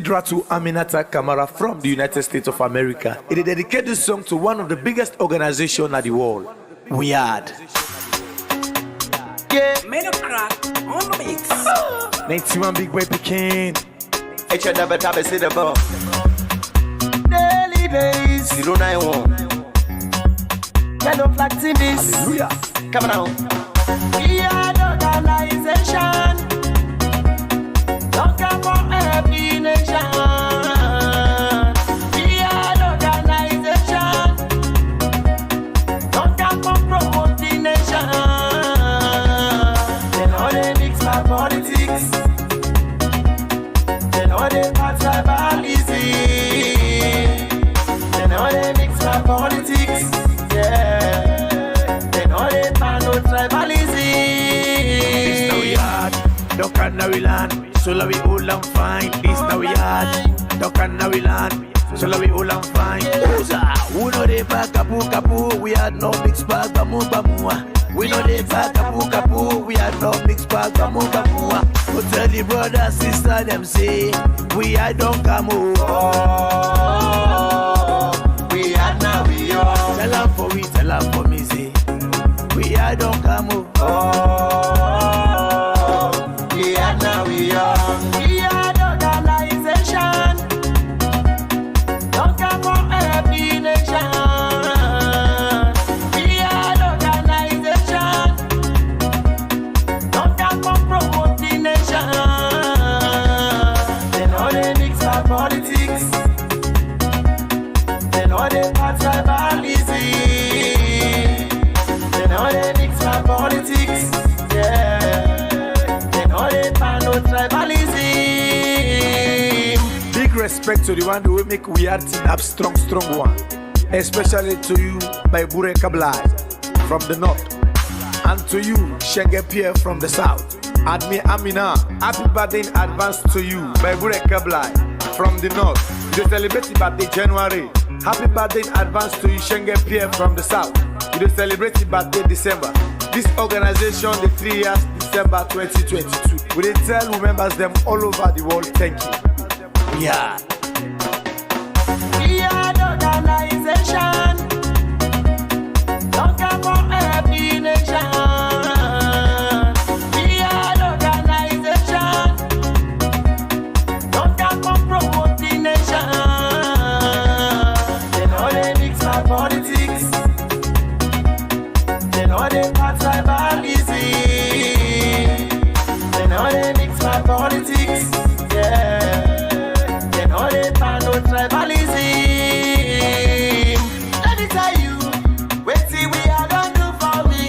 Sidratu Aminata Kamara from the United States of America. It is dedicated this song to one of the biggest organizations in the world. We had. Yeah, made a crack on the mix. 91 big boy Pekin. It's your double tap, see the ball. Daily days, 091. Yellow flag team this. Hallelujah. Come on. We are the organization. Don't come for every nation. We are the organization. Don't come for promote the nation. They know they mix my politics. They know they part tribalism. They know they mix my politics. Yeah. They know they part no tribalism. This now we had. Don't can now we land. So la we all and fine. This now we had. Don't can now we land. So la we all and fine. Who know they back kapu. We had no mixed bag bamu. We know they back kapu. We had no mixed bag bamu. Go tell the brother sister them say we had don't come over. We had now we are. Tell them for we, tell them for me say we had don't come over. We had now we are. We are the organization. Don't come for every nation. We are the organization. Don't come for promote the nation. They know they mix our politics. They know they part tribalism. They know they mix our politics. Yeah. They know they part no tribalism. Big respect to the one who will make we are team up strong one. Especially to you, by Bure Kablai from the north. And to you, Shenge Pierre from the south. And me Amina, happy birthday in advance to you, by Bure Kablai from the north. You celebrate your birthday January. Happy birthday in advance to you, Shenge Pierre from the south. You celebrate your birthday December. This organization, the 3 years, December 2022. We dey tell who members them all over the world, thank you. Yeah. We are the organization. Don't come for every nation. We are the organization. Don't come for promote the nation. They know they mix my politics. They know they part tribalism. They know they mix my politics. Yeah. They know they part no tribalism. Let me tell you, wait till we are gonna do for we.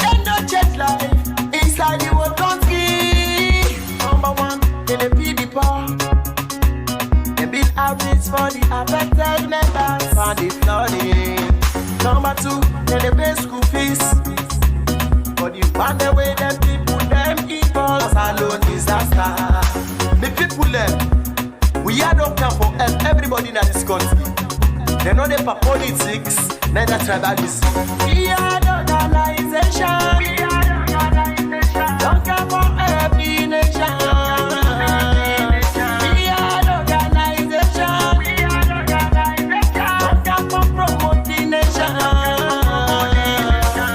Ain't no change life inside the world country. Number one, they the people. They build outreach for the affected members for the flooding. Number two, they the pay school fees. But you find the way them people them evil as a low disaster. The people them, we are don't come for everybody in this country. They know they for politics, neither tribalism. We are the organization. We are the organization. Don't come for every nation. We are the organization. We are the organization. Don't come for promote the nation.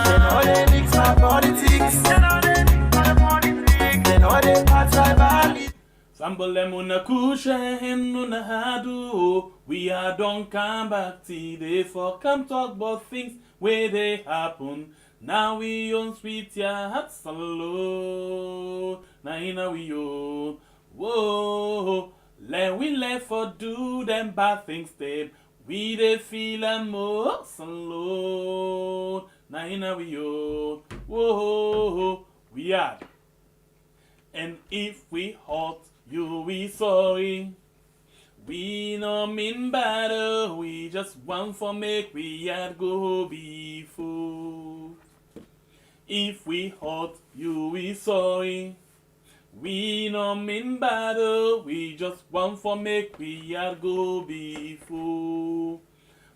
They know they mix my politics. They know they mix my politics. They know they part tribalism. Sambole muna kushe nuna hadu. We are don't come back today for come talk about things where they happen. Now we on sweet ya hat salute. Now ina we on. Whoa. Let we let for do them bad things them. We they feel a more salute. Now ina we on. Whoa. We are. And if we hurt you, we sorry. We no mean better. We just want for make we yet go before. If we hurt you, we sorry. We no mean better. We just want for make we yet go before.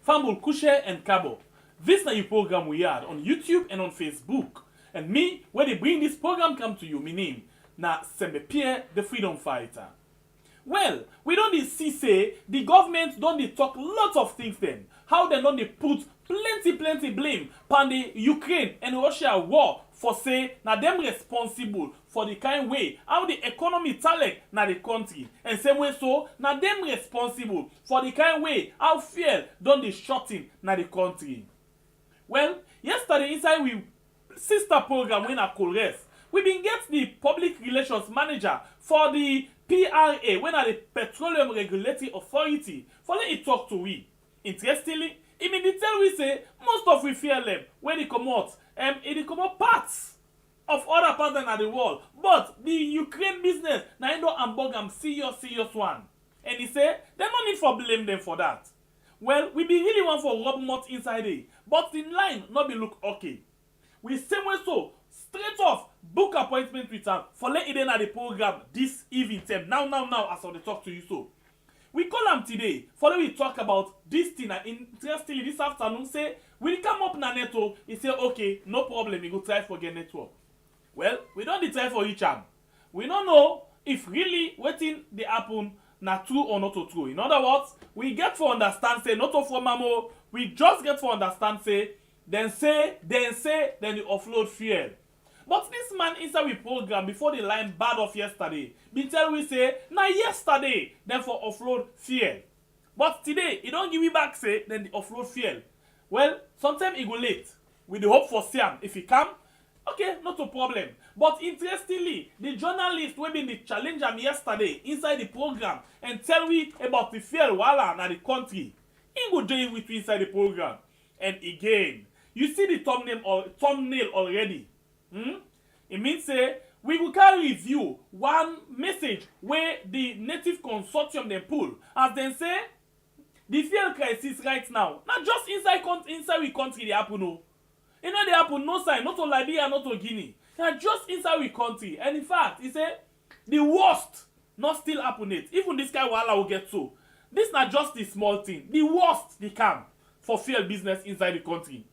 Fambul Kushe and Kabo. This is your program we had on YouTube and on Facebook. And me, when they bring this program come to you, my name, na Sembe Pierre, the freedom fighter. Well, we don't see say the government don't dey talk lots of things then. How they don't dey put plenty blame on the Ukraine and Russia war for say na them responsible for the kind way how the economy talek na the country, and same way so na them responsible for the kind way how fuel don dey shorten na the country. Well, yesterday inside we sister program when I could rest, we been get the public relations manager for the PRA, when are the Petroleum Regulatory Authority, for let it talk to we. Interestingly, it mean tell we say most of we fear them when they come out, it come out parts of other parts of the world, but the Ukraine business now end up hamburg am serious one, and he say they no need for blame them for that. Well, we be really want for rub mouth inside it, but the line not be look okay. We same way so straight off book appointment with her for let Eden at the program this evening time. Now as I talk to you so. We call him today for we talk about this thing, and interestingly this afternoon say we come up na network. He say okay, no problem, we go try for get network. Well, we don't try for each other. We don't know if really waiting the happen na true or not true. In other words, we get for understand say not for mamo, we just get for understand say then the offload fuel. But this man inside we program before the line bad off yesterday, been tell we say na yesterday then for offload fuel. But today he don't give me back say then the offload fuel. Well, sometimes he go late. With the hope for Siam if he come, okay, not a problem. But interestingly, the journalist wey been the challenge am yesterday inside the program and tell we about the fuel wala na the country, he go join with we inside the program. And again, you see the thumbnail already. It means say we will carry review one message where the native consortium they pull as they say the fuel crisis right now not just inside we country they happen no. You know they happen no sign, not to Liberia, not to Guinea. Now just inside we country, and in fact he say the worst not still happen it. Even this guy wahala will get so. This not just the small thing. The worst they come for fuel business inside the country.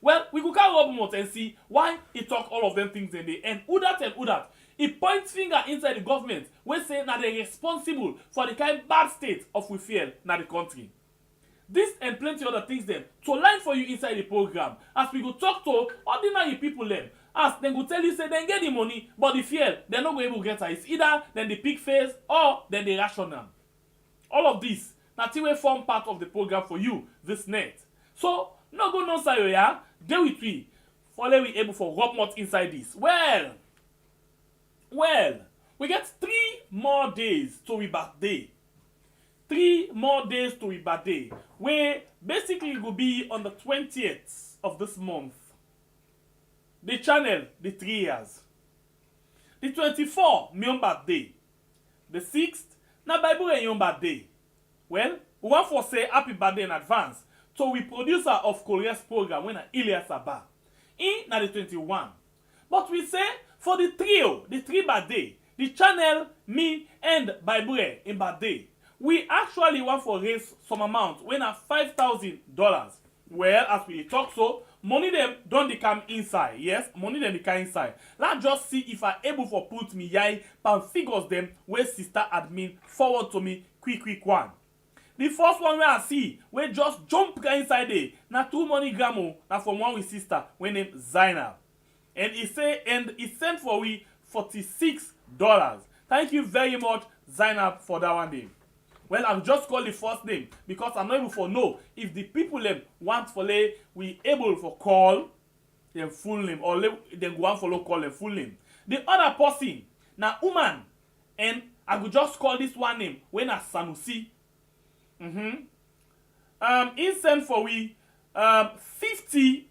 Well, we could carry up and see why he talk all of them things in the end. Who that? He points finger inside the government when say that they're responsible for the kind bad state of we fuel na the country. This and plenty other things then to line for you inside the program as we go talk to ordinary people them. As they go tell you say they get the money, but the fuel they're not going to get it. It's either then the pig face or then the rational. All of this now will form part of the program for you this night. So no go no say yeah. There with we follow we able for rub mouth inside this. Well, we get 3 more days to we birthday. 3 more days to we birthday. Where basically it will be on the 20th of this month. The channel, the 3 years. The 24th, my own birthday. The 6th, na Bible and your birthday. Well, we want for say happy birthday in advance. So we producer of Korea's program when Ilias Abba. In na the 21. But we say for the trio, the 3 birthday, the channel, me and Bible in birthday, we actually want for raise some amount when at $5,000. Well, as we talk so, money them don't come inside. Yes, money them come inside. Let's just see if I able for put me yai pan figures them where sister admin forward to me quick one. The first one where I see, we just jump inside there. Na 2 money gramo, na from one with sister, we name Zainab. And he sent for we $46. Thank you very much, Zainab, for that one day. Well, I'm just call the first name because I'm not able to know if the people them want for we able for call them full name or them want follow call them full name. The other person, na woman, and I could just call this one name when a Sanusi. He sent for we $50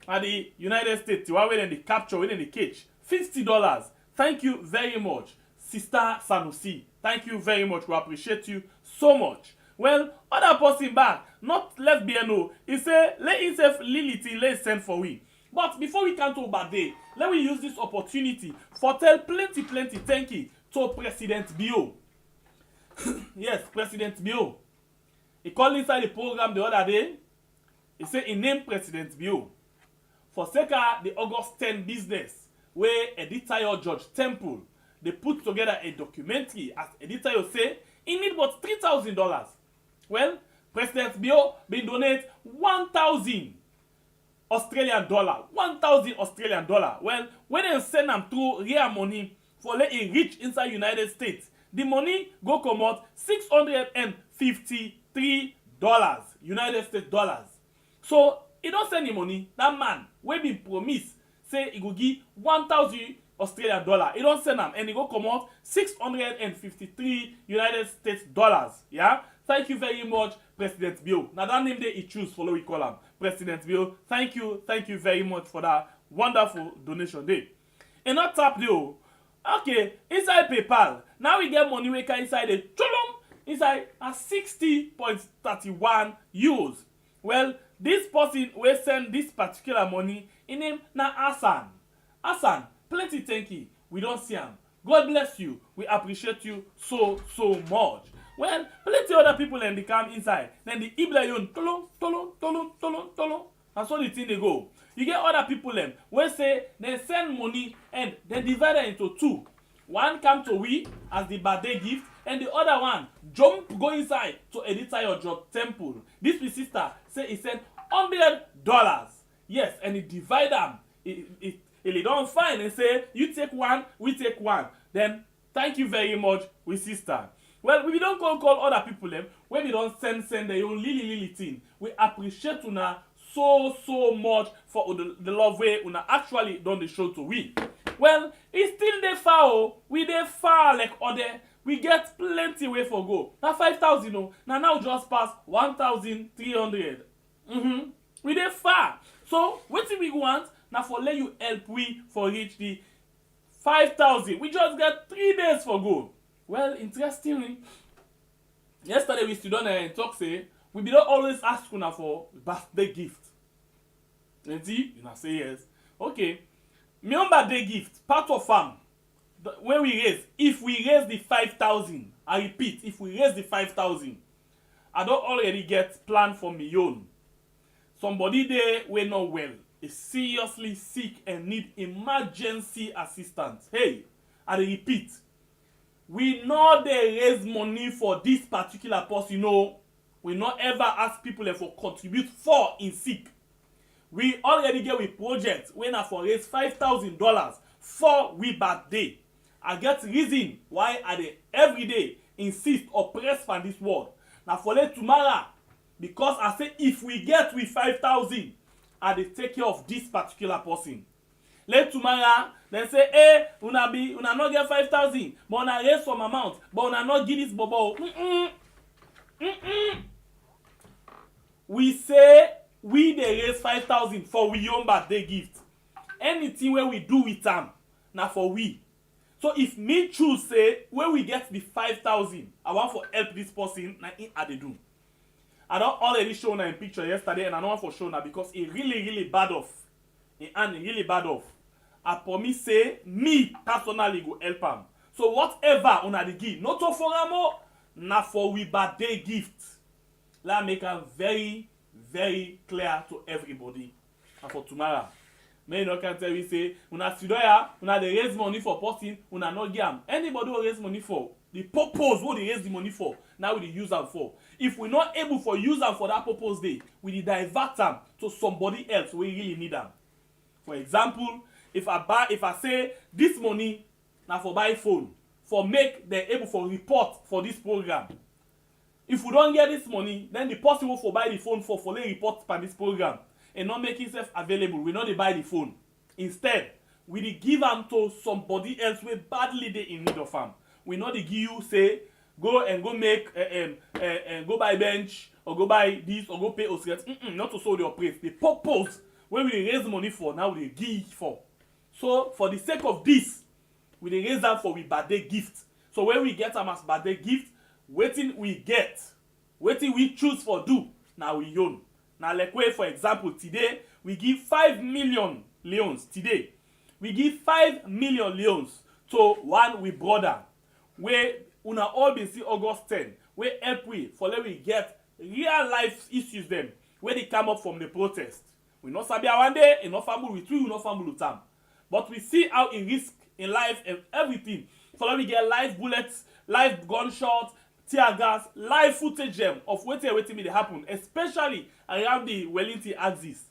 at the United States. You are within the capture within the cage. $50. Thank you very much, Sister Sanusi. Thank you very much. We appreciate you so much. Well, other person back, not left BNO. He say let himself Lilith let send for we. But before we come to bad day, let me use this opportunity for tell plenty thank you to President Bio. Yes, President Bio. He called inside the program the other day. He said he named President Bio for Seka the August 10 business where editor George Temple they put together a documentary as editor say He need but $3,000. Well, President Bio been donate 1,000 Australian dollar. 1,000 Australian dollar. Well, when they send them through real money for let it reach inside United States, the money go come out $653 United States dollars. So he don't send the money. That man we been promise say he go give 1,000 Australian dollar. He don't send them and he go come out 653 United States dollars. Yeah. Thank you very much, President Bill. Now that name he choose follow we call him President Bill. Thank you very much for that wonderful donation day. And not tap though. Okay, inside PayPal. Now we get money we can inside the cholom inside a 60.31 euros. Well, this person will send this particular money in name na Hassan. Hassan, plenty thank you. We don't see him. God bless you. We appreciate you so much. Well, plenty other people in the come inside. Then the Iblayon tolong. And so the thing they go. You get other people when say they send money and they divide it into two. One come to we as the birthday gift, and the other one go inside to edit your job temple. This my sister say he sent $100. Yes, and he divide them. It don't find and say you take one, we take one. Then thank you very much, we sister. Well, we don't call other people when we don't send their own lily thing. We appreciate una so much for the love way una actually done the show to we. Well, it's still dey far. We dey far like other. We get plenty way for go. Now 5,000 now just pass 1,300. We dey far. So what we want now for let you help we for reach the 5,000. We just get 3 days for go. Well, interestingly, yesterday we stood on and talk say we be don't always ask una for birthday gift. And see, you know say yes. Okay. Me own birthday gift, part of when we raise, if we raise the 5,000, I repeat, if we raise the 5,000, I don't already get plan for me own. Somebody there we not well, is seriously sick and need emergency assistance. Hey, I repeat, we know they raise money for this particular person. We not ever ask people for contribute for in sick. We already get with project when I for raise $5,000 for we birthday. I get reason why I dey every day insist or press for this word. Now for let tomorrow, because I say if we get with 5,000, I dey take care of this particular person. Let tomorrow, then say, hey, una not get 5,000, but una raise some amount, but una not give this bobo. We say we dey raise 5,000 for we own birthday gift. Anything where we do with them, now for we. So if me choose say when we get the 5,000, I want for help this person, now I dey do. I don't already show na in picture yesterday, and I don't want for show now because it really bad off. And really bad off. I promise say me personally go help am. So whatever una dey give, not to for amo, na for we birthday gift. Let make am very clear to everybody. And for tomorrow, may you not can tell you say una sidoya, una dey raise money for person, una not give am. Anybody who raise money for the purpose what they raise the money for, now we dey use am for. If we're not able to use them for that purpose day, we dey divert them to somebody else we really need them. For example, if I say this money now for buy phone, for make them able for report for this program. If we don't get this money, then the person will for buy the phone for the report for this program and not make itself available. We not dey buy the phone. Instead, we dey give them to somebody else we badly they in need of them. We not dey give you say go make go buy bench or go buy this or go pay osret. Not to show your praise. The purpose when we raise money for now we give for. So for the sake of this, we dey raise that for we birthday gift. So when we get them as birthday gift, waiting we get, waiting we choose for do. Now we own. Now like way for example today we give 5 million leons today. We give 5 million leons to one we brother where una all been see August 10 where help we for let we get real life issues them where they come up from the protest. We not sabi one day, enough family with we not family with them. But we see how it risk in life and everything. So let we get live bullets, live gunshots, tear gas, live footage them of waiting me they happen, especially around the Wellington axis.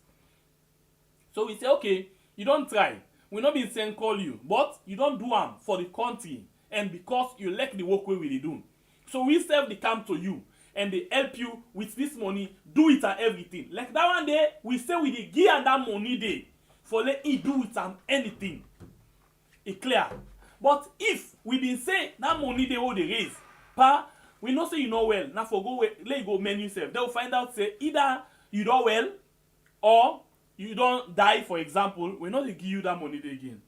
So we say, okay, you don't try. We not been saying call you, but you don't do them for the country and because you like the work we really do. So we serve the camp to you and they help you with this money, do it and everything. Like that one day, we say we dey give and that money day for let it do it and anything. It clear. But if we been say that money they will they raise, we know say you know well. Now for go let you go menu self. They will find out say either you don't well or you don't die, for example. We know they give you that money day again.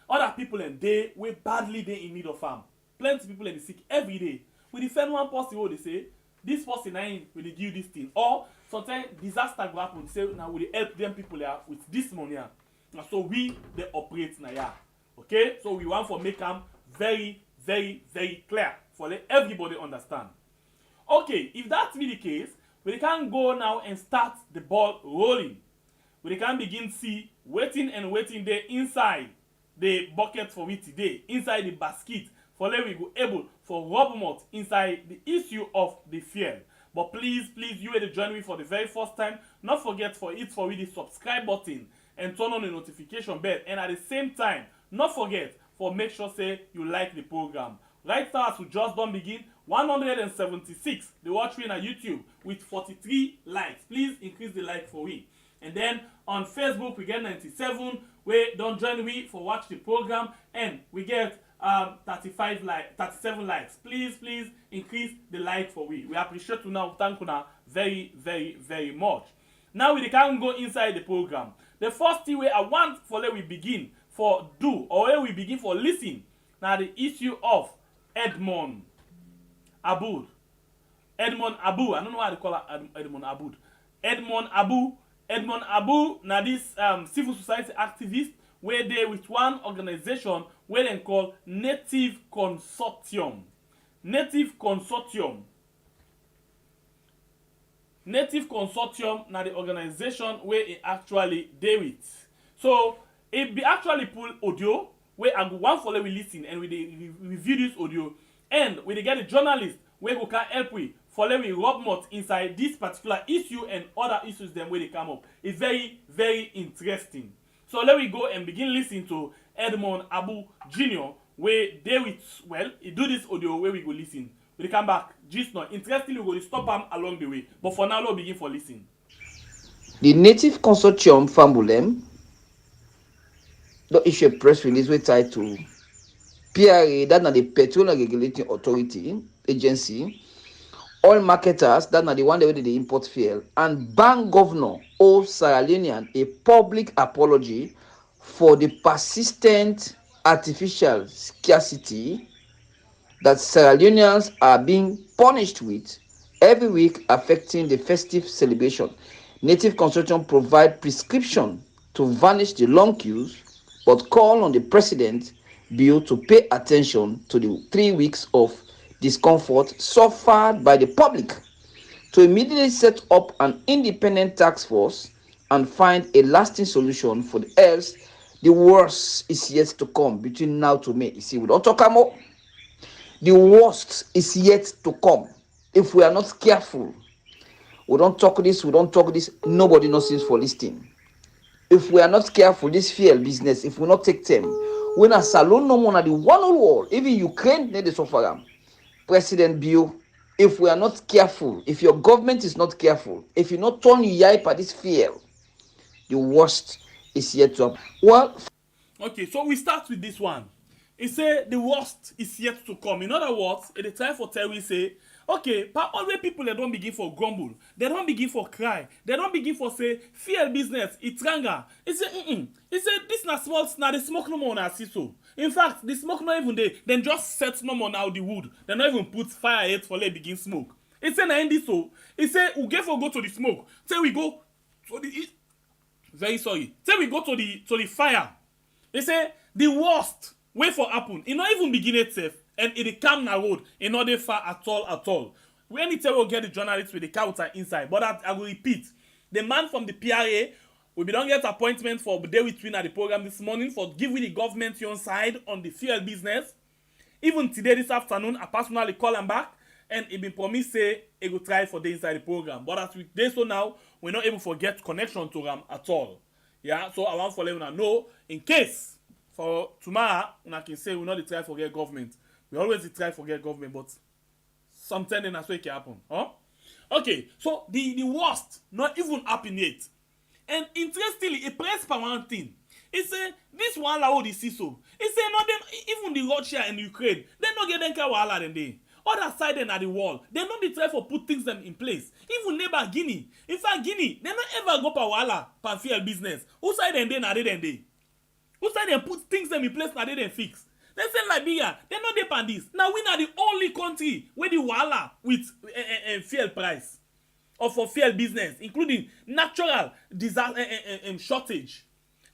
Other people and they we badly they in need of farm. Plenty people and sick every day. We defend one person what they say, this person will give you this thing. Or sometimes disaster go happen. Say now we help them people there with this money. And so we they operate now. Yeah. Okay? So we want to make them very, very, very clear for let everybody understand. Okay, if that be the case, we can go now and start the ball rolling. We can begin see waiting there inside the bucket for we today, inside the basket, for let we go able for rub mouth inside the issue of the fear. But please, you will join me for the very first time. Not forget for it for the subscribe button and turn on the notification bell. And at the same time, not forget for make sure say you like the program. Right now, as we just don't begin, 176 the watch me on YouTube with 43 likes. Please increase the like for we. And then on Facebook we get 97. We don't join we for watch the program and we get 37 likes. Please increase the like for we. We appreciate you now. Thank you now very, very, very much. Now we can go inside the program. The first thing I want for let we begin for do or where we begin for listen. Now the issue of Edmond Aboud. Edmond Abu. I don't know why they call her Edmond Aboud. Edmond Abu. Now this civil society activist where they with one organization where they call Native Consortium. Native Consortium now the organization where it actually deal with. So it be actually pull audio where I go one for we listen and we review this audio and we get a journalist where we can help we for let we rub mouth inside this particular issue and other issues them where they come up. It's very, very interesting. So let we go and begin listening to Edmond Abu Jr. where they with he do this audio where we go listen. We come back. Just not interestingly we go stop them along the way. But for now we'll begin for listen. The Native Consortium Fambulem don't issue a press release with title PRA, that's not the Petroleum Regulating Authority Agency, oil marketers, that's not the one that they import fuel, and Bank Governor O Sierra Leonean a public apology for the persistent artificial scarcity that Sierra Leoneans are being punished with every week, affecting the festive celebration. Native Consortium provide prescription to vanish the long queues, but call on the President Bill to pay attention to the 3 weeks of discomfort suffered by the public, to immediately set up an independent task force and find a lasting solution for the else the worst is yet to come between now to May. You see, we don't talk about the worst is yet to come. If we are not careful, we don't talk this, nobody knows this for listening. If we are not careful, this fear business, if we not take time, when a salon no more the one whole world, even Ukraine, they suffer. President Bill, if we are not careful, if your government is not careful, if you not turn your eye at this fear, the worst is yet to happen. Well, okay, so we start with this one. It say the worst is yet to come. In other words, at the time for tell we say, okay, but always people they don't begin for grumble, they don't begin for cry, they don't begin for say fear business, it's ranga. It say It say this na small, na the smoke no more na see so. In fact, the smoke not even there. Then just set no more now the wood. They not even put fire yet for let begin smoke. It say na end this so. It say we get for go to the smoke. Say we go to the very sorry. Say we go to the fire. It say the worst way for happen. It not even begin itself. And it come na road. It not dey far at all. When it will get the journalists with the counter inside. But I will repeat. The man from the PRA, we don't get appointment for the day we twin at the program this morning for giving the government your side on the fuel business. Even today, this afternoon, I personally call him back. and it been promised say it will try for the inside the program. But as we dey so now, we're not able to get connection to them at all. Yeah, so I want for let una know in case for tomorrow, una can say we not dey try forget government. We always dey try forget government, but sometimes that's what can happen. Huh? Okay, so the worst not even happen yet. And interestingly, it press for one thing. It say this one la the CISO. It say no, then even the Russia and Ukraine, they not get them kind wahala than they. Other side then at the wall, they don't be try for put things them in place. Even neighbor Guinea, in fact Guinea, they not ever go for wahala pan fiel business. Who side then na they then they? Who side then put things them in place na they then fix? They say Liberia, they not dey pan this. Now we are the only country where the wahala with fuel price or for fuel business, including natural disaster shortage.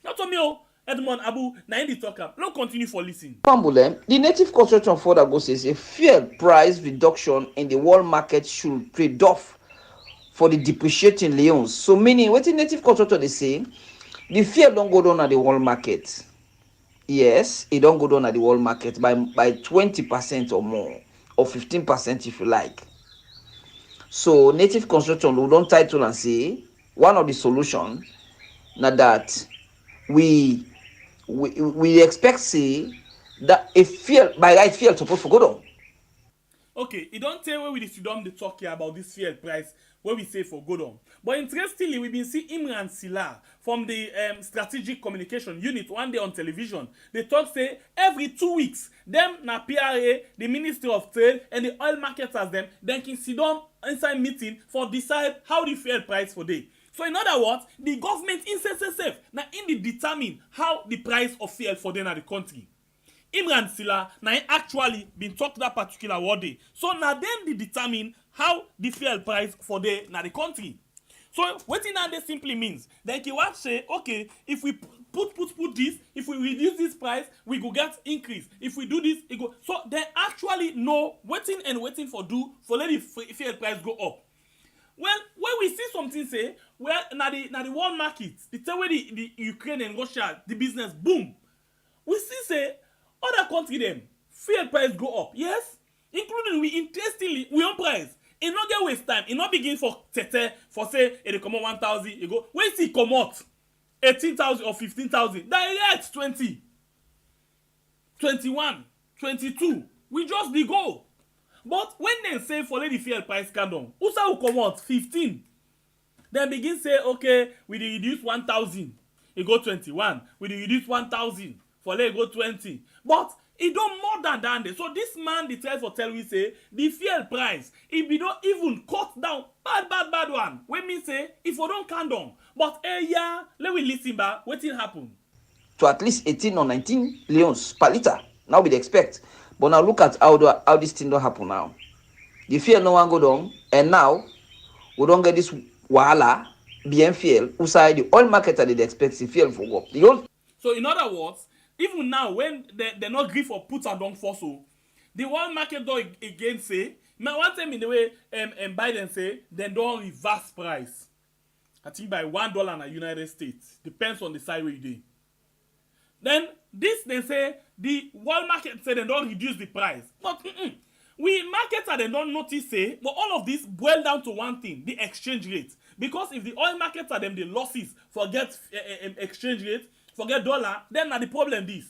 Not to me, Edmond Abu, na in the talker. Don't continue for listening. The native consortium further goes says a fuel price reduction in the world market should trade off for the depreciating leones. So meaning what the native consortium they say, the fuel don't go down at the world market. Yes, it don't go down at the world market by 20% or more, or 15% if you like. So native consortium will don't title and say one of the solutions now that we expect say that a fuel by right fuel supposed to go down. Okay, it don't tell where we sit down the talk here about this fuel price where we say for go down. But interestingly, we've been seeing Imran Sila from the strategic communication unit one day on television. They talk say every 2 weeks, them na PRA, the Ministry of Trade and the oil marketers them then can sit down inside meeting for decide how the fuel price for day. So in other words, the government in SSF now in the determine how the price of fuel for them in the country. Imran Sila now actually been talk that particular word day. So now then they determine how the fuel price for them in the country. So what in that simply means that you want say okay, if we put this, if we reduce this price, we go get increase. If we do this, it go. So they actually know waiting for do for let the fuel price go up. Well, when we see something say, well, now the world market, the same way the Ukraine and Russia, the business boom, we see say other country them fuel price go up, yes, including we interestingly we on price. It not get waste time. It not begin for tete for say it come on 1,000. You go when see come out 18,000 or 15,000. Direct 20, 21, 22. We just be go. But when they say for let the fuel price come down, who say will come out 15? Then begin say okay, we reduce 1,000. It go 21. We reduce 1,000 for let it go 20. But it don't more than that. So this man the tell for tell we say the fuel price it be not even cut down bad one. When me say if we don't come down, but yeah, let we listen back. What will happen? To at least 18 or 19 leons per liter. Now we'd expect. But now look at how this thing don't happen now. The fuel no one go down, and now we don't get this wahala bien fuel. Outside the oil market that they expect the fuel for go up. So in other words, even now when they not agree for put and down for so, the world market don't again say, now one time in the way Biden say, then don't reverse price. I think by $1 in the United States. Depends on the side where you do. Then this they say the world market say they don't reduce the price. But we marketers they don't notice say, but all of this boil down to one thing, the exchange rate. Because if the oil markets are them the losses forget exchange rate, forget dollar, then na the problem this.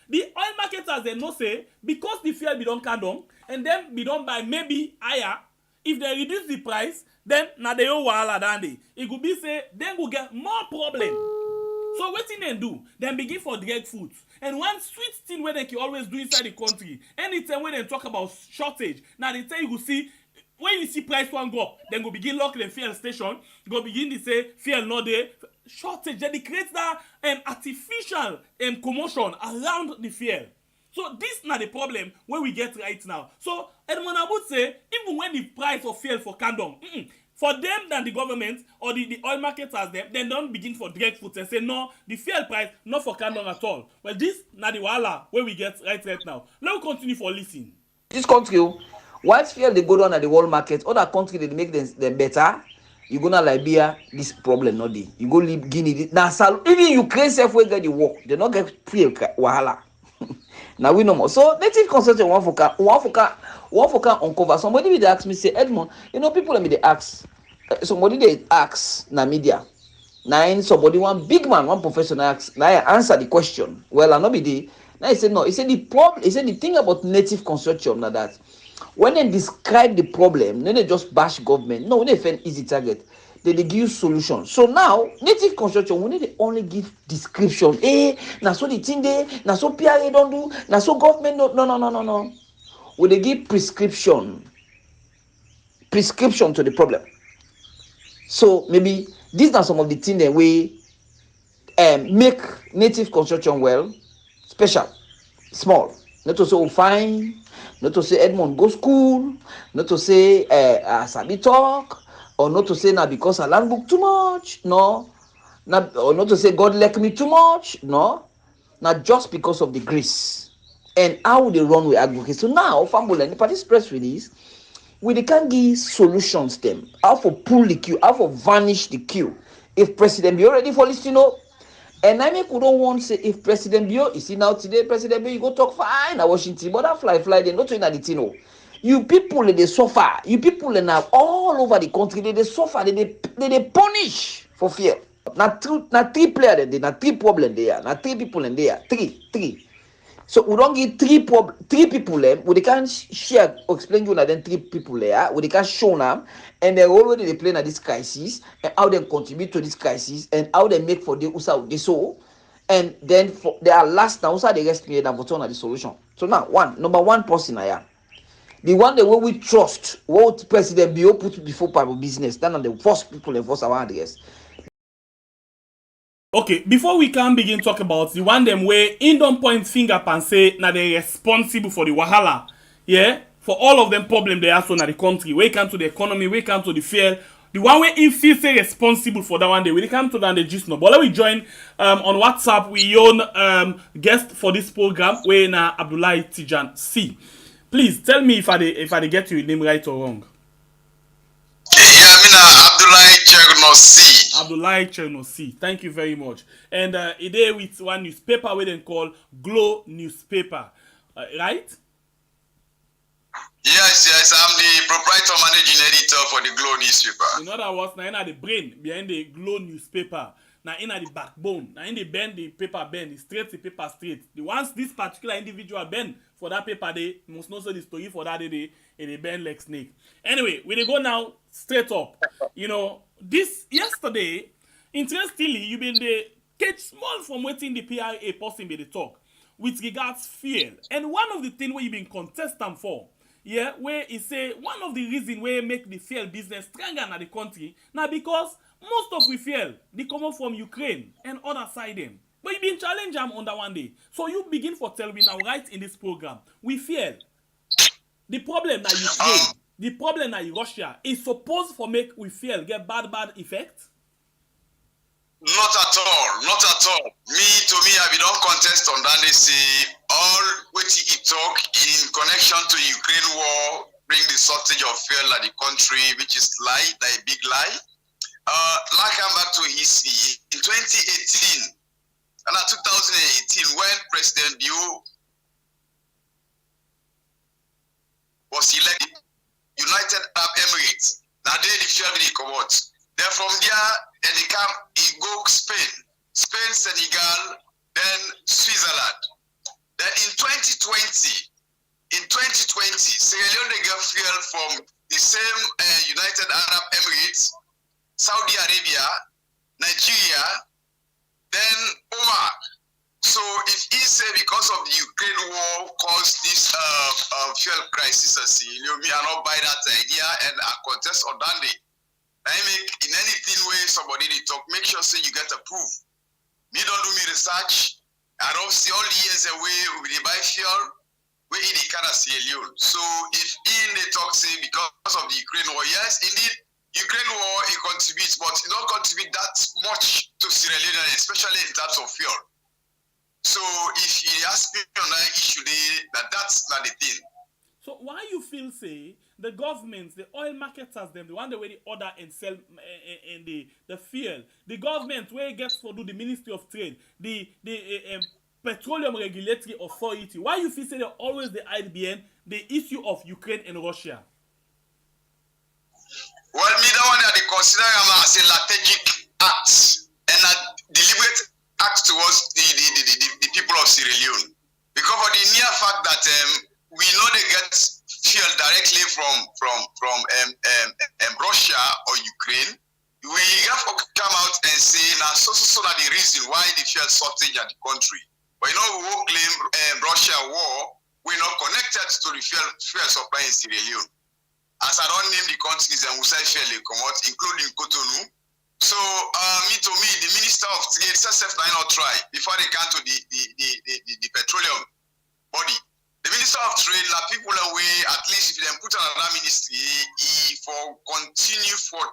The oil marketers they know say because the fuel be don't come down and then be done by maybe higher, if they reduce the price, then na they owe wahala than they. It could be say then go get more problem. So what thing they do? Then begin for direct food. And one sweet thing where they can always do inside the country, anytime when they talk about shortage, now they tell you go see when you see price one go up, then go begin lock the fuel station, go begin to say fuel not there. Shortage, then they create that artificial commotion around the fuel. So this is not the problem where we get right now. So Edmond I would say, even when the price of fuel for come down, for them than the government or the oil marketers them, then don't begin for direct food and say no, the fuel price not for come down at all. Well, this not the wahala where we get right now. Let me continue for listening. This country, whilst fuel they go down at the world market, other country they make them better. You go to Liberia, this problem not there. You go Guinea, now even Ukraine self will get the work. They not get fuel wahala. Now we know more. So native consortium one for can uncover. Somebody will ask me, say, Edmond, you know, people let me they ask. Somebody they ask na media. Now somebody one big man, one professional ask. Now I answer the question. Well, I not be the. Now he said no. He said the problem. He said the thing about native consortium now that when they describe the problem, then they just bash government. No, when they find easy target, they give solutions. So now native consortium, we need to only give description. Now so the thing there, now so PRA don't do, now so government no. We they give prescription to the problem. So maybe these are some of the things that we make native consortium well, special, small. Not to say fine, not to say Edmond go school, not to say Sabi talk, or not to say now because I learn book too much, no. Or not to say God like me too much, no. Not just because of the grace and how they run with advocacy. So now, family and the press release, we can give solutions them. How for pull the queue, how for vanish the queue. If President be already for listening up, and I make we don't want to say if President Bio is now today, President Bio, you go talk fine at Washington, but that fly, they not doing that the you people they suffer, you people now all over the country, they suffer, they punish for fear. Not three players there, not three problems there, not three people in there, three. So we don't give three people them, we can share or explain you that then three people there, we can show them, and they're already playing at this crisis and how they contribute to this crisis and how they make for the USA they so, and then for they are last now also the rest me than for the solution. So now number one person I am. The one that we trust, what President Bio put before private business, then the first people enforce our address. Okay, before we can begin talk about the one them where in don't point finger up and say now they responsible for the wahala, yeah, for all of them problem they have on the country. Where come to the economy, where come to the fear. The one way in feel say responsible for that one day. We come to that the gist no. But let me join on WhatsApp. We own guest for this program. We na Abdullahi Tijan C. Please tell me if I get your name right or wrong. Yeah, I mean Abdullahi Cherno C. Abdullahi Cherno C. Thank you very much. And today with one newspaper we then call Glow newspaper, right? Yes, I'm the proprietor managing editor for the Glow newspaper. In other words, now in the brain behind the Glow newspaper, now in the backbone, now in the bend the paper bend, the straight the paper straight. The once this particular individual bend for that paper, they must know the story for that day and they bend like snake. Anyway, we go now straight up. You know, this yesterday, interestingly, you been the catch small from waiting the PRA person be the talk with regards fear. And one of the things where you been contestant for, yeah, where he say one of the reasons where make the fuel business stronger in the country now because most of we fuel they come from Ukraine and other side them. But you been challenge them on that one day. So you begin for tell me now right in this program. We fuel. The problem now Ukraine, the problem now Russia is supposed for make we fuel get bad effect. Not at all. To me, I don't contest on that. They say all what he talk in connection to Ukraine war bring the shortage of fuel at the country, which is lie, like a big lie. Like come back to history in 2018 and 2018 when President Bio was elected, United Arab Emirates. Now they the fuel they come out. Then from there, and they come, he go Spain, Senegal, then Switzerland. Then in 2020, Sierra Leone get fuel from the same United Arab Emirates, Saudi Arabia, Nigeria, then Oman. So if he say because of the Ukraine war caused this fuel crisis, me I not buy that idea and I contest on that day. I make in anything way somebody they talk, make sure say you get a proof. Me don't do me research. I don't see all the years away we buy fuel, we in the kind of Sierra Leone. So if in the talk say because of the Ukraine war, yes, indeed, Ukraine war it contributes, but it don't contribute that much to Sierra Leone, especially in terms of fuel. So if he asks me on that issue, that's not the thing. So why you feel say the governments, the oil marketers, them the one the way they order and sell and the fuel, the government where it gets for do the Ministry of Trade, the Petroleum Regulatory Authority. Why you feel say they always the IBN the issue of Ukraine and Russia? Well, me that one they consider as a strategic act and a deliberate act towards the people of Sierra Leone. Because of the near fact that we know they get fuel directly from Russia or Ukraine, we have to come out and say now so that the reason why the fuel shortage at the country. But you know we won't claim Russia war, we're not connected to the fuel supply in Sierra Leone. As I don't name the countries and we say fairly come out, including Cotonou. So to me, the Minister of Trade self not try before they come to the petroleum body. The Minister of Trade, like people away, at least if they put another ministry, he for continue for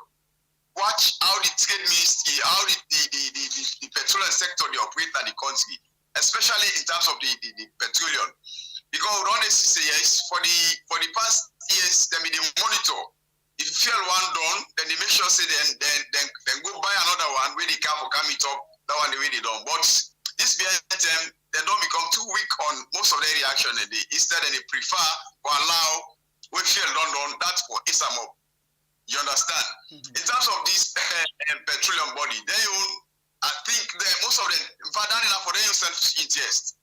watch how the trade ministry, how the petroleum sector they operate in the country, especially in terms of the petroleum. Because we don't say yes, for the past years, they monitor. If fuel one done, then they make sure say then go buy another one where they can for come it up, that one the way they done. But this behind them, they don't become too weak on most of their reaction and instead they prefer to allow when fuel done that's for Islam up. You understand? In terms of this petroleum body, I think that most of them for their self-interest.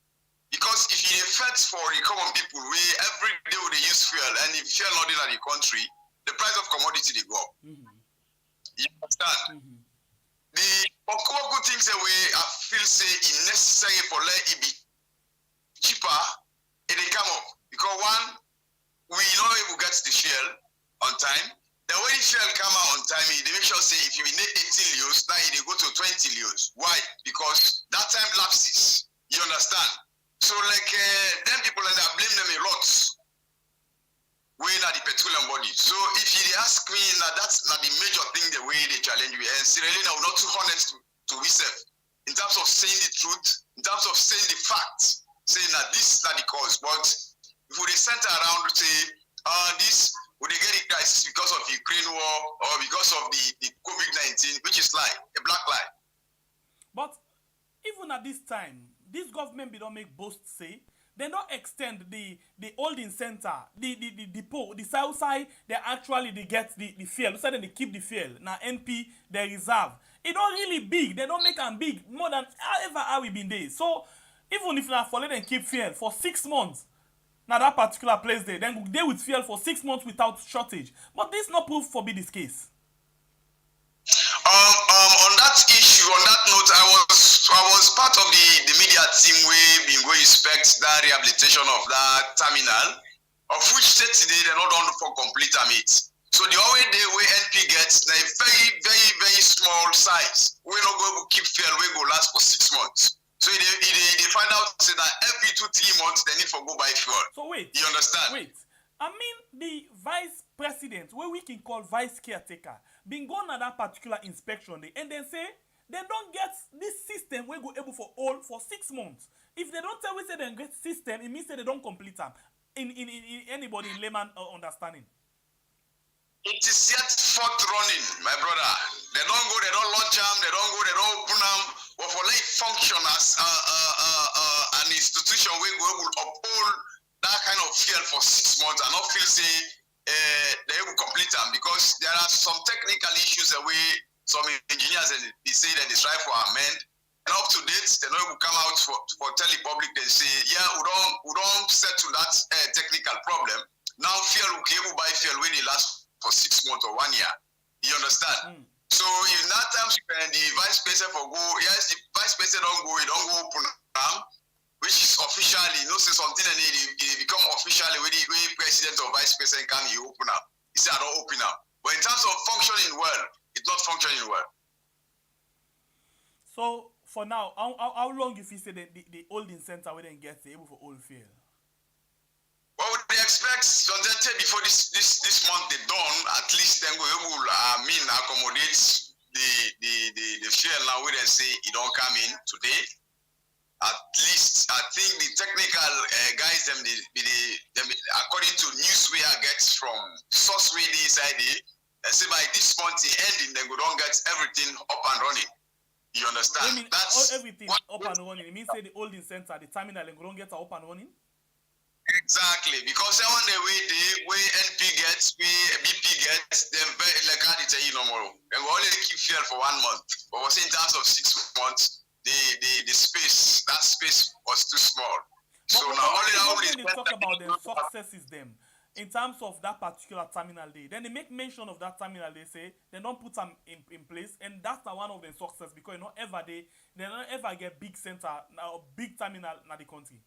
Because if you effect for the common people, we every day they use fuel, and if fuel not in the country, the price of commodity they go up. You understand? The good things that we I feel say is necessary for let it be cheaper, it they come up. Because one, we know if we get the fuel on time. The way the fuel come out on time, they make sure say if you need 18 litres, now they go to 20 litres. Why? Because that time lapses. You understand? So like them people and I blame them a lot. Way at the petroleum body. So if you ask me, that's not the major thing the way they challenge me. And Sierra Leone are not too honest to myself in terms of saying the truth, in terms of saying the facts, saying that this is not the cause. But if we center around to say this would they get a crisis because of Ukraine war or because of the COVID-19, which is lie, a black lie. But even at this time, this government don't make boasts say they don't extend the holding center, the depot, the south side. They actually they get the fuel. So then they keep the fuel. Now NP they reserve. It don't really big. They don't make them big more than ever how we been there. So even if now for let them keep fuel for 6 months, now that particular place there, then they with fuel for 6 months without shortage. But this not proof for be this case. On that issue, on that note, I was part of the media team we been going inspect that rehabilitation of that terminal, of which state today they're not done for complete it. So the only day where NP gets a very small size. We're not going to keep fuel, we go last for 6 months. So they find out say that every 2-3 months they need to go buy fuel. So wait. You understand? Wait. I mean the vice president, where we can call vice caretaker, been gone at that particular inspection day, and then say they don't get this system we go able for all for 6 months. If they don't tell we say they get system, it means that they don't complete them. In anybody in layman understanding. It is yet forth running, my brother. They don't go, they don't launch them, they don't go, they don't open them. But for like function as an institution we go able to uphold that kind of fuel for 6 months and not feel say they will complete them because there are some technical issues that some engineers they say that they try for amend. And up to date, they know will come out for tell the public they say, yeah, we don't settle that technical problem. Now fuel we can able buy fuel when they last for 6 months or 1 year. You understand? So in that time the vice president for go, yes, the vice president don't go open which is officially, say something and they become officially when the president or vice president can he open up. He said I don't open up. But in terms of functioning well, it's not functioning well. So for now, how long if you say the holding center where they get able for all fuel? Well, they expect before this month they done, at least then go able accommodate the fuel now where they say it don't come in today. At least I think the technical guys them according to news we are get from source way inside they say by this month the ending then we don't get everything up and running. You understand? I mean, That's everything up and running. It means say the holding center, the terminal, and don't get up and running. exactly because I want the way NP gets, we BP gets, then like how they tell you no more. And we only keep fuel for 1 month. But was in terms of 6 months, the space, that space was too small. So now only they talk about the successes them in terms of that particular terminal day. Then they make mention of that terminal. They say they don't put them in place, and that's one of the success because you know they don't ever get big center now, big terminal in the country.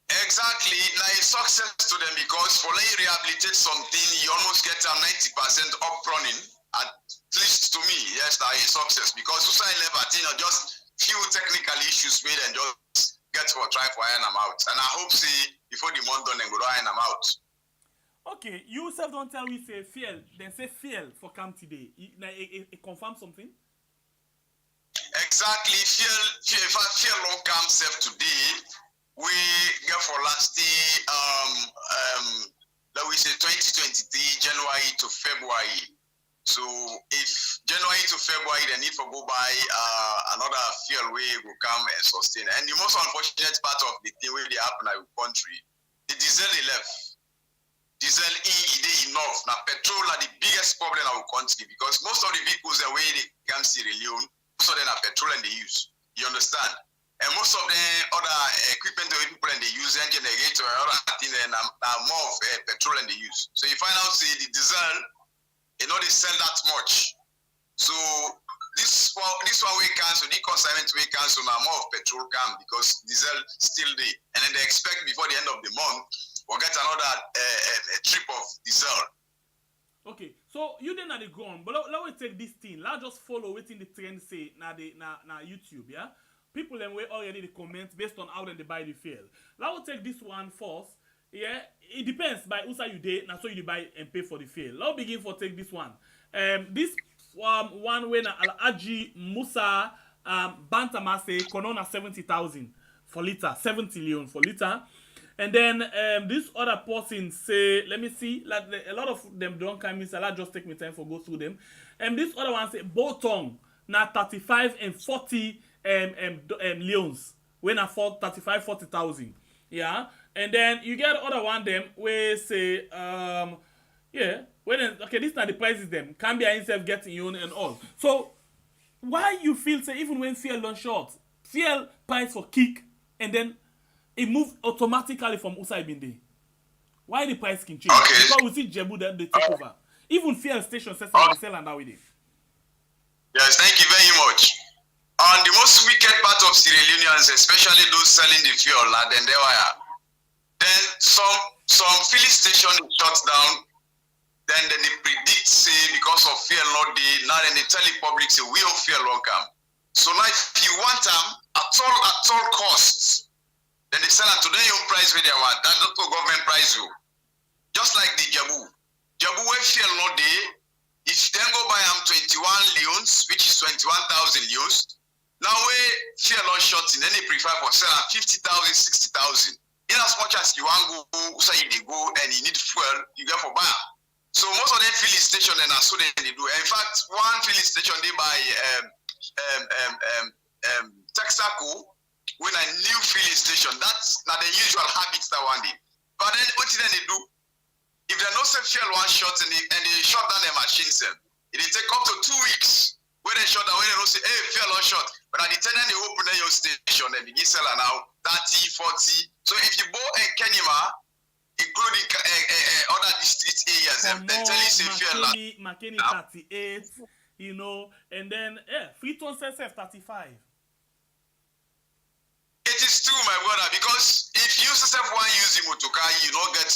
Exactly, like success to them because for like rehabilitate something, you almost get 90% up running. At least to me, yes, that is success because suicide level, just few technical issues made and just get for try for iron them out. And I hope see before the month done and go iron them out. Okay, you self don't tell we say fail, then say fail for camp today. It confirm something. Exactly, fear long camp self today. We get for last let we say 2023 January to February. So if January to February they need to go buy another fuel way will come and sustain. And the most unfortunate part of the thing where they happen in the country, the diesel they left. Diesel is enough. Now petrol are the biggest problem in our country because most of the vehicles the way they come see Leone, most of them are petrol and they use. You understand? And most of the other equipment that people and they use, engine generator, other things, are more of petrol and they use. So you find out, see, the diesel, you know, they sell that much. So this one we cancel, the consignment we cancel now more of petrol come because diesel still there. And then they expect before the end of the month, we'll get another trip of diesel. Okay, so you didn't go on, but let me take this thing. Let's just follow within the trend say na YouTube, yeah? People then already the comments based on how then they buy the fuel. Now we'll take this one first. Yeah, it depends by who say you date, now so you buy and pay for the fuel. Now begin for take this one. This one when Al-Aji Musa Bantama say Konona 70,000 for liter, 70 Leone for liter. And then this other person say, let me see, like a lot of them don't come in, so I'll just take my time for go through them. And this other one say Botong na 35 and 40 Leones when I afford 35-40,000. Yeah, and then you get other one them where say yeah, when okay, this is not the prices them can be himself getting your own and all. So why you feel say even when fuel don't short, fuel price for kick and then it moves automatically from outside Binde. Why the price can change? Okay. Because we see Jebu that they take over. Even fuel station says they sell and now with it. Yes, thank you very much. And the most wicked part of Sierra Leoneans, especially those selling the fuel, then they were. Then some filling station shuts down. Then they predict say because of fuel not the now then they tell the public say we don't fuel won't come. So now if you want them at all costs, then they sell it to their own price where they want. That's not the government price you. Just like the Jabu. Jabu where fuel not there, if you then go buy 21 Leones, which is 21,000 Leones. Now where fuel not short, then they prefer for selling 50,000, 60,000. In as much as you want go, say they go and you need fuel, you get for buy. So most of them filling station and so they do. In fact, one filling station they buy Texaco when a new filling station. That's not the usual habits that one day. But then what did they do? If they no say fuel one short and they shut down their machines, it will take up to 2 weeks. When they shut down, when they don't say, hey, fuel on short. But at the time they open your station and begin selling now 30, 40. So if you go in Kenima, including other district areas, they tell you say fuel McKinney 38, you know, and then Freeton says 35. It is true, my brother, because if you yourself want use the motor car, you don't get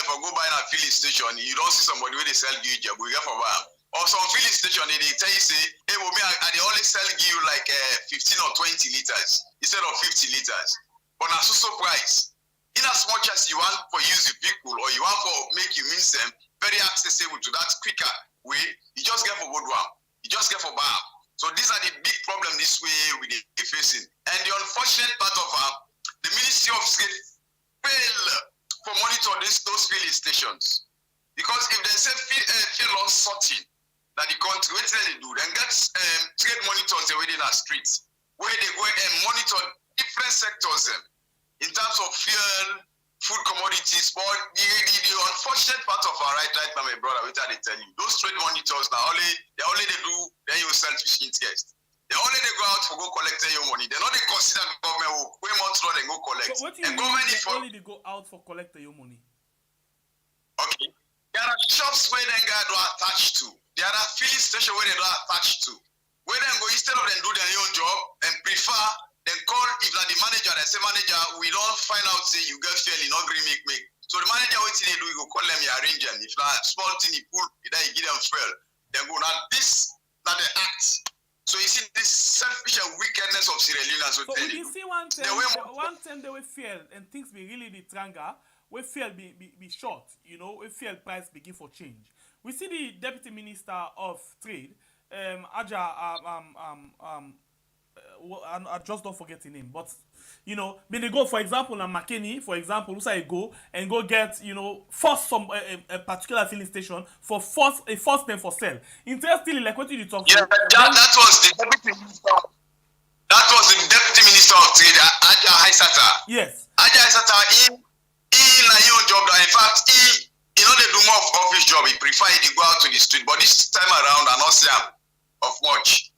for go buy a filling station, you don't see somebody where they sell you job, you get for buy. Or some filling station, they tell you say, hey, well, they only sell you like 15 or 20 liters instead of 50 liters. But that's also price. In as much as you want for use the vehicle or you want for make you means them very accessible to that quicker way, you just get for good one. You just get for buy. So these are the big problem this way we are facing. And the unfortunate part of the Ministry of State fail for monitor those filling stations. Because if they say fuel on sorting, that the country, what they do, then get trade monitors within our streets, where they go and monitor different sectors in terms of fuel, food commodities, but the unfortunate part of our right now, my brother, which I tell you, those trade monitors now only they do, then you sell to interest. They only they go out for go collect your money. They not they consider government way months they go collect. So what do you mean only they go out for collect your money? Okay. There are shops where they are attached to. There are filling stations where they are attached to. Where they go instead of them do their own job and prefer then call if like the manager and say manager we don't find out say you get fairly not agree make. So the manager what they do you go call them you arrange them. If not small thing you pull then you give them fail. Then go now this not the act. So you see this selfish and wickedness of Sierra Leoneans. So we see one time they will fail and things be really the tranga. We fail be short, you know. We fail price begin for change. We see the Deputy Minister of Trade, I just don't forget the name, but you know, when they go, for example, on McKinney, for example, who say go and go get, you know, force some a particular filling station for force them for sale. Interestingly, like what did you talk about? That was the Deputy Minister. That was the Deputy Minister of Trade, Aja Haisata. Yes. Aja Haisata, in a your job, in fact, he know they do more of office job. He prefer to go out to the street, but this time around, I not see him of much.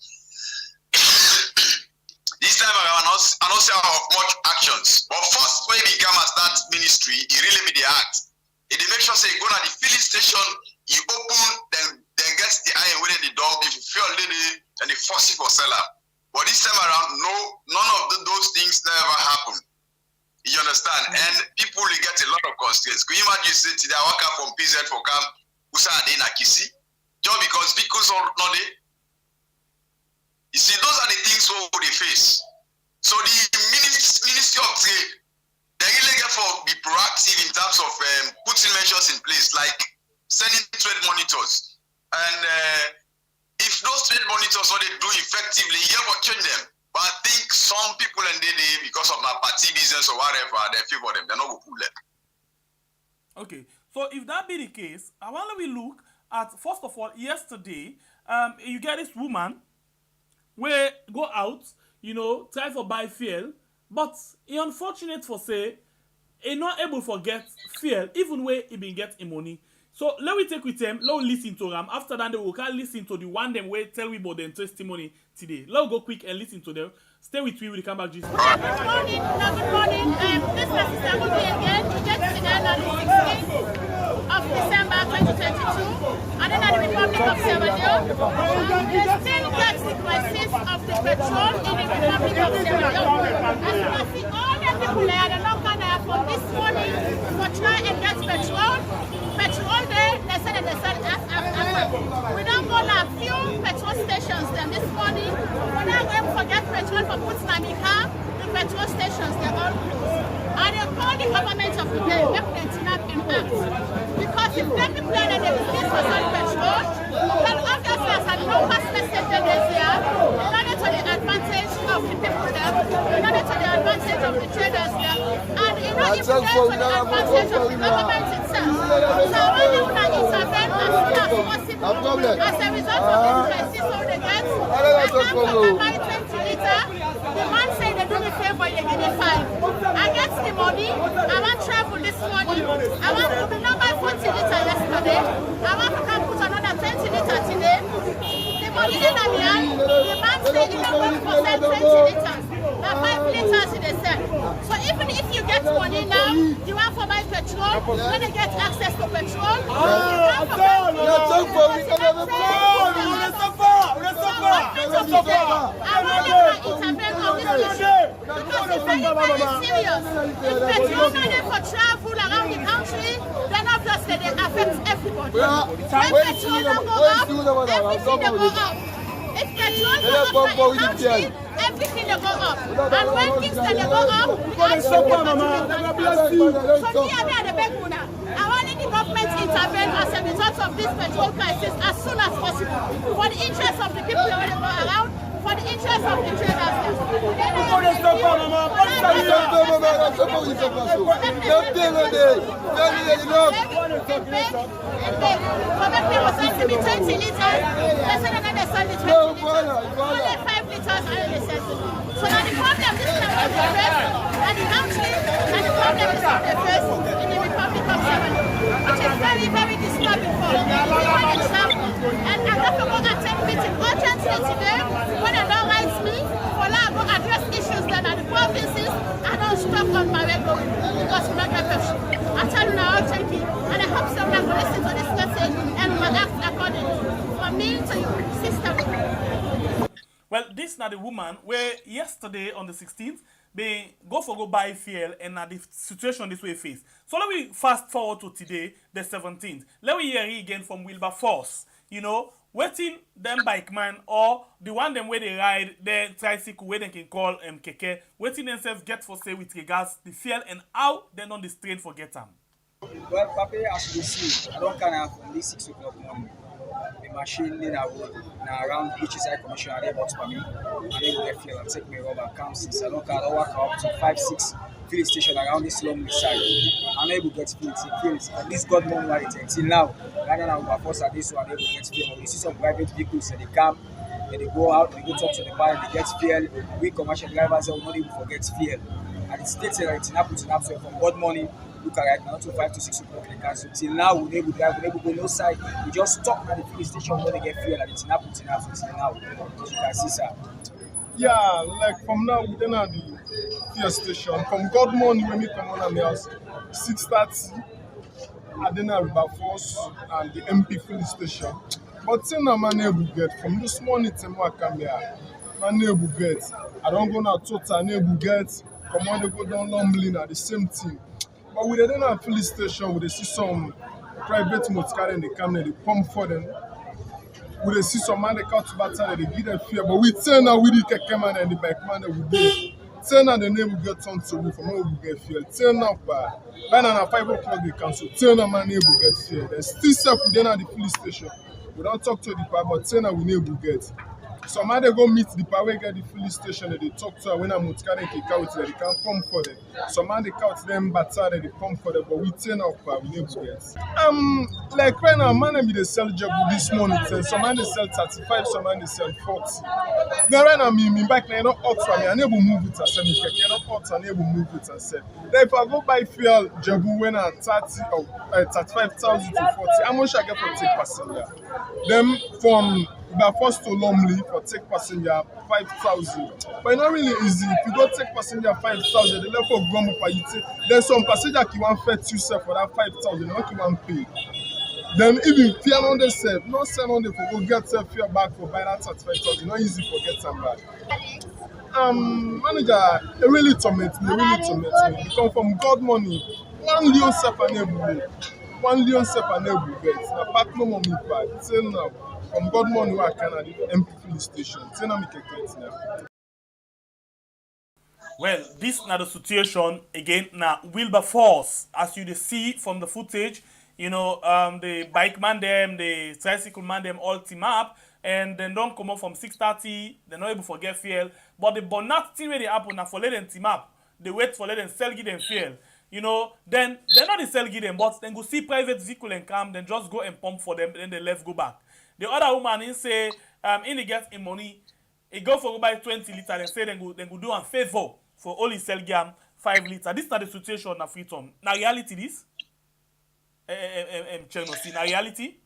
This time around, I don't see of much actions. But first, when he became as that ministry, he really made the act. He make sure say he go to the filling station, he open, then gets the iron within the dump. If you feel lady, then he force it for seller. But this time around, none of those things never happen. You understand? And people will get a lot of constraints. Can you imagine say today I walk up from PZ for camp, Usa Ade na Kisi? Just because are not there. You see, those are the things they face. So the Ministry of Trade, they really get for be proactive in terms of putting measures in place, like sending trade monitors. And if those trade monitors what they do effectively, you will change them. But I think some people and they because of my party business or whatever, they favor them. They're not going to pull them. Okay, so if that be the case, I want to look at first of all yesterday. You get this woman where go out, you know, try for buy fuel, but he unfortunate for say he not able to get fuel even where he been get money. So let me take with them, let me listen to them. After that, they will listen to the one them way tell we about their testimony today. Let's go quick and listen to them. Stay with me, we'll come back just. Good morning. This is Sister Mubi again. We get together on the 16th of December 2022. And then at the Republic of Sierra Leone, they still get the crisis of the petrol in the Republic of Sierra Leone. As you can see, all the people there, the local there from this morning for try and get petrol. Petrol there, they said that they said we don't go to a few petrol stations then this morning. We're not going to forget petrol for putting my car. The petrol stations, they're all closed. And they call the government of the day, let them not enact. Because if them people that they still for some petrol, then obviously as a local message that is here, in order to the advantage of the people there, in order to the advantage of the traders there, and in order to the advantage of the government itself. So when they want to intervene as soon as possible, as a result of the crisis of the gas, and now for buy 20 litres, the man say they do me favor, they give me 5. I get the money, I want to travel this morning, I want to be not buy 40 litres yesterday, I want to come put another 20 litres today. The money in the hand, the man say he don't work for 20 litres. Now 5 litres in the set. So even if you get money now, you want to buy petrol, you're going to get access to petrol. If petrol money for travel around the country, then obviously they affect everybody. When petrol don't go up, everything they go up. If petrol goes up in the country, everything they go up. And when things they go up, so here they are the big one. I want the government to intervene as a result of this petrol crisis as soon as possible for the interest of the people that go around, for the interest of the traders. So now the problem this time was the first, and the country, and the problem is not the first in the Republic of Germany, which is very, very disturbing for me. One example, and I have to go attend meeting urgently today when they don't write me, for now I go address issues that are the provinces, I don't stop on my way going because we're not going to. I tell you now urgently, and I hope someone will listen to this message and will act accordingly. From me to you, sister. Well, this is not the woman where yesterday on the 16th, they go buy fuel and now the situation this way face. So let me fast forward to today, the 17th. Let me hear it again from Wilberforce. You know, waiting them bike man or the one them where they ride their tricycle where they can call keke, waiting themselves get for say with regards the fuel and how they on the train forget them. Well, Papa, as you see, I don't kind of from this 6 o'clock morning. The machine in our road now around HSI commission are able to me and they will get fuel and take me rubber come since I don't work up to 5-6 filling station around this long side. I'm able to get fuel. And this God knows what it takes. Till now, right now we are forced at this one able to get fuel. We see some private vehicles and they come and they go out, they go talk to the bar and they get fuel. We commercial drivers will not even forget fuel. And it's stated that it's not putting up so from God morning. Look at right now to 5 to 6 o'clock in the castle. Till now, we're able to drive, we're able to go no side. We just stop at the filling station when they get fuel and it's not putting up till now. As you can see, sir. Yeah, like from now, we don't have the fuel station. From God morning, when we come on the house, 6:30, I didn't have Wilberforce and the MP filling station. But till now, my neighbor get from this morning till I come here, my neighbor get. I don't go now total neighbor get. Come on, they go down Lumley now, the same thing. But we didn't have filling station, we see some private motor car and they come and they pump for them. We see some man they cut to battle they give them fear. But we turn now with the keke man and the bike man that we do. Turn now the name will get on to roof and we will get fuel. Turn now by now 5 o'clock they cancel. Turn now my neighbor will get fuel. There's still stuff we didn't have the filling station. We don't talk to the power, but turn now we neighbor get. Some man they go meet the power get the filling station and they talk to her when I'm not carrying the couch they can't pump for them. Some man they couch them battle and they pump for them, but we turn up we need to get. Like right now, man be they sell job this morning, and some man they sell 35, some man they sell 40. Then right now me back now not out for me, I never move it and sell me keke, not out and never move it and sell. Then if I go buy fuel job when I 30 or 35,000 to 40, how much I get for take passenger? Then from Wilberforce to Lumley for take passenger 5,000. But it's not really easy. If you go take passenger 5,000, the level of grumble per you take. Then some passenger can want fet yourself for that 5,000, not you want pay. Then even fear on the self, not sell on the for go get self fear back for buy that 35,000. Not easy for get some back. Manager, it really torment me. You come from God money. 1 Leone self and able. 1 Leone self and able get. Now pack no money back. Say now. From God morning, I can at the MP filling station. Well, this is not the situation again. Now, Wilberforce, as you see from the footage, you know, the bike man them, the tricycle man them all team up, and then don't come up from 6:30. They're not able to get fuel. But the bonnet thing where they happen now for let them team up. They wait for let them sell give them fuel. You know, then they're not the sell give them, but then go see private vehicle and come, then just go and pump for them, then they left go back. The other woman in say, in he gets in money, he go for buy 20 liters and say then go do a favor for only sell gam 5 liters. This is not the situation na freedom. Na reality this? Na reality?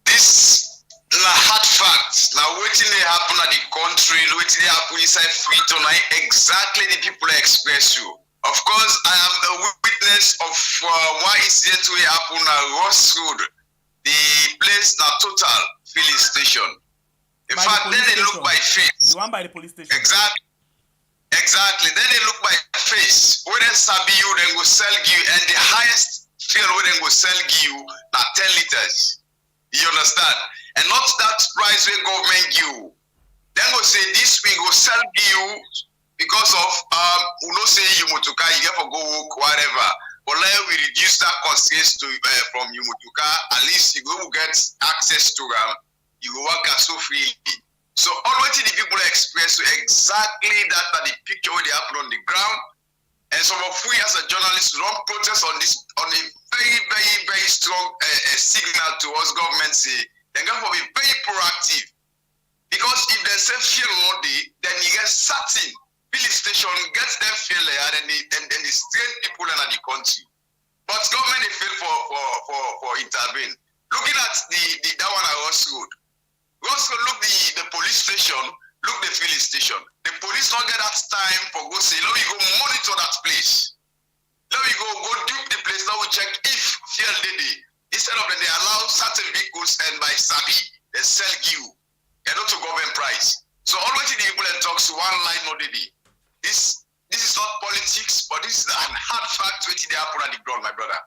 This na hard facts. Now waiting they happen at the country, waiting they happen inside freedom, exactly the people express you. Of course, I am a witness of one incident will happen at Ross Road. The place na total filling station. In fact, then they look by face. The one by the police station. Exactly. Then they look by face. When they sabi you, then go sell you, and the highest fuel when they go sell you na 10 liters. You understand? And not that price when government give. Then go say this we go sell you because of we no say you motoka, you get for go work whatever. But let we reduce that constraints to from you motoka, at least you go get access to them. You go work so freely. So already the people express exactly that the picture where they happen on the ground. And some of we as a journalist run protest on this on a very, very, very strong signal to us government say they got to be very proactive. Because if they say fear one day, then you get certain filling station gets them fail there and then they strain people in the country. But government they fail for intervene. Looking at the that one at Ross Road. Ross Road, look the police station, look the filling station. The police don't get that time for go say, let me go monitor that place. Let me go dupe the place, now we check if fuel they instead of they allow certain vehicles and by Sabi they sell you and not to government price. So already the people that talks one line or this is not politics, but this is a hard fact waiting they happen on the ground, my brother.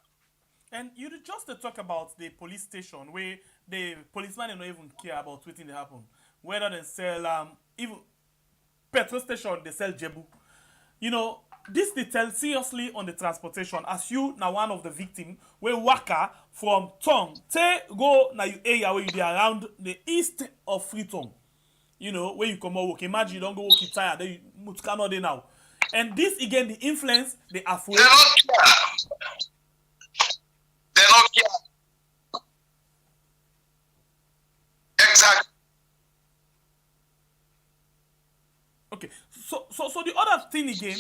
And you just talk about the police station where the policeman don't even care about what they happen. Whether they sell even petrol station, they sell jebu. You know, this they tell seriously on the transportation. As you now one of the victims, where waka from Tong, go now you area where you be around the east of Freetown. You know, where you come out work. Imagine you don't go work you tired, then you cannot there now. And this again the influence, the affluence. They don't care. Exactly. Okay, so the other thing again,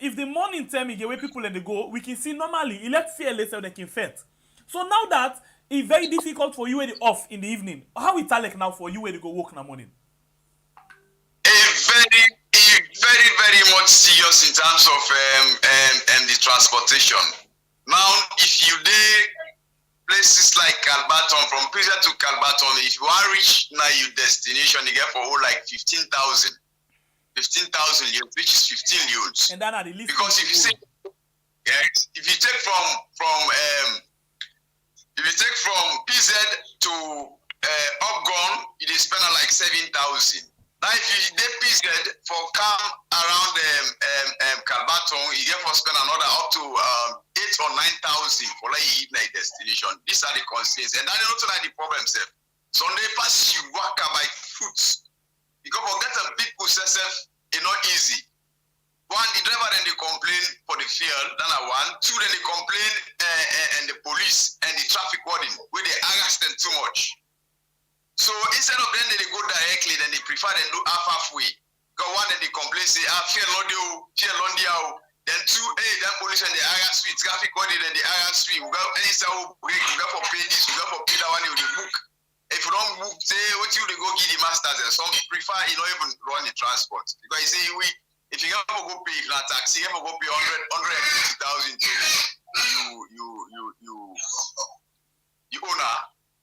if the morning time again where people let they go, we can see normally it let fearless so they can fit. So now that it's very difficult for you when they off in the evening, how it like now for you when they go work in the morning? Very much serious in terms of the transportation. Now, if you did places like Calbaton, from prison to Calbaton, if you are reach now your destination, you get for all like 15,000 units, which is 15 units. And then at the least because if you say, yes, if you take from PZ to Upgon, you spend like 7,000. Now, if you did PZ for come around Calbaton, you get for spend another up to 8,000 or 9,000 for like you hit destination. These are the constraints, and that is not like the problem, sir. So they pass you work by foot because for get a big process, it's not easy. One, the driver then they complain for the fuel. Then one, two, then they complain and the police and the traffic warden where they harass them too much. So instead of them they go directly, then they prefer them do halfway. Because one then they complain say fuel londio. Then two, then police and the harass me, traffic warden and the harass me. We got any break, we got for pay this, we got for pay that one with the book. If you don't book, say what you they go give the masters and some prefer you don't even run the transport. Because you say if you have to go pay a taxi, you have to go pay 150,000 to you owner.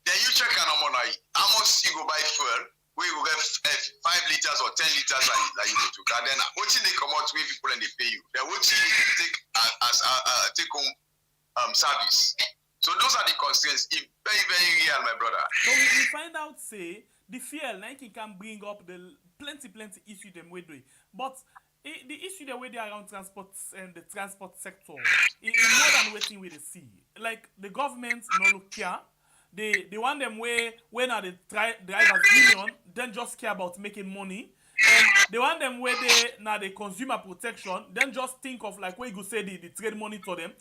Then you check on how much you go buy fuel, where you go get 5 liters or 10 liters like you go to. Then what they come out with people and they pay you. Then what you take as take home service. So those are the constraints. It's very, very real, my brother. So we find out say the fuel Nike can bring up the plenty issue them way doing. But the issue the way they are around transport and the transport sector is more than waiting with the sea. Like the government no look care. They want them when are the drivers union, then just care about making money. And they want them where they now the consumer protection, then just think of like where you go say the trade money to them.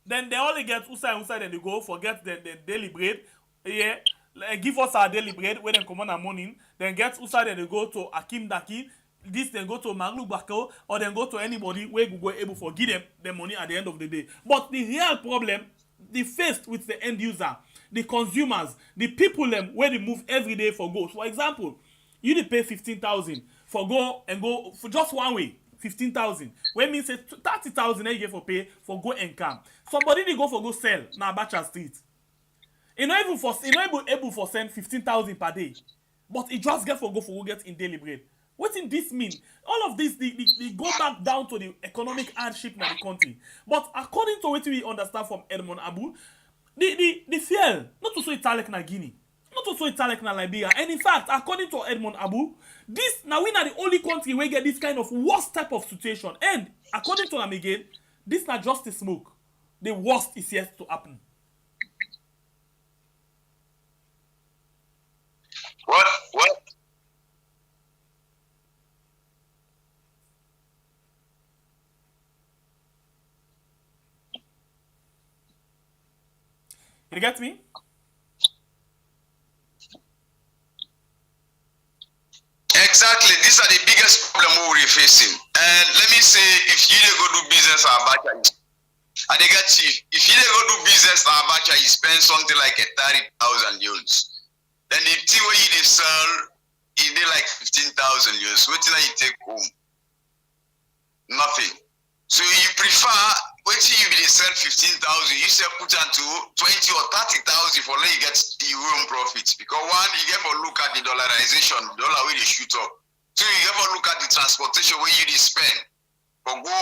Then they only get outside and they go forget the daily bread. Yeah, like, give us our daily bread when they come on a morning. Then get outside and they go to Akim Daki. This then go to Maglu Bako or then go to anybody where we go able to give them the money at the end of the day. But the real problem, the faced with the end user, the consumers, the people them where they move every day for go. For example, you need pay 15,000 for go for just one way. 15,000. When means 30,000 you get for pay for go and come. Somebody they go for go sell na Abacha Street. You know able for send 15,000 per day, but it just get for go get in daily bread. What in this mean? All of this they go back down to the economic hardship in the country. But according to what we understand from Edmond Abu, the fuel not to so Italic na Guinea, not to so Italic na Liberia, and in fact, according to Edmond Abu, this now we are the only country where get this kind of worst type of situation. And according to them again, this not just the smoke. The worst is yet to happen. Well, You get me? Exactly. These are the biggest problem we're facing. And let me say, if you go do business at Abacha, and they get you, if you go do business at Abacha, you spend something like 30,000 euros. Then the thing where you sell, it did like 15,000 euros. What did you take home? Nothing. So you prefer, wait till you be sell 15,000, you sell put into 20 or 30,000 for let you get your own profits. Because one, you get for look at the dollarization, dollar where they shoot up. So you get for look at the transportation where you spend. For go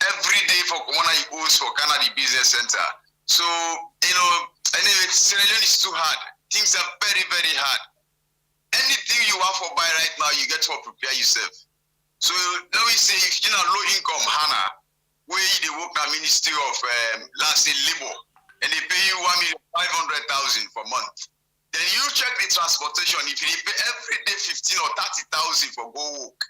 every day for Komona you owes for Canada Business Center. So, you know, anyway, Sierra Leone is too hard. Things are very, very hard. Anything you have for buy right now, you get to prepare yourself. So let me say, if you're not low income, Hannah, where they work at Ministry of last say labor, and they pay you 1,500,000 per month. Then you check the transportation. If you pay every day 15 or 30,000 for go work,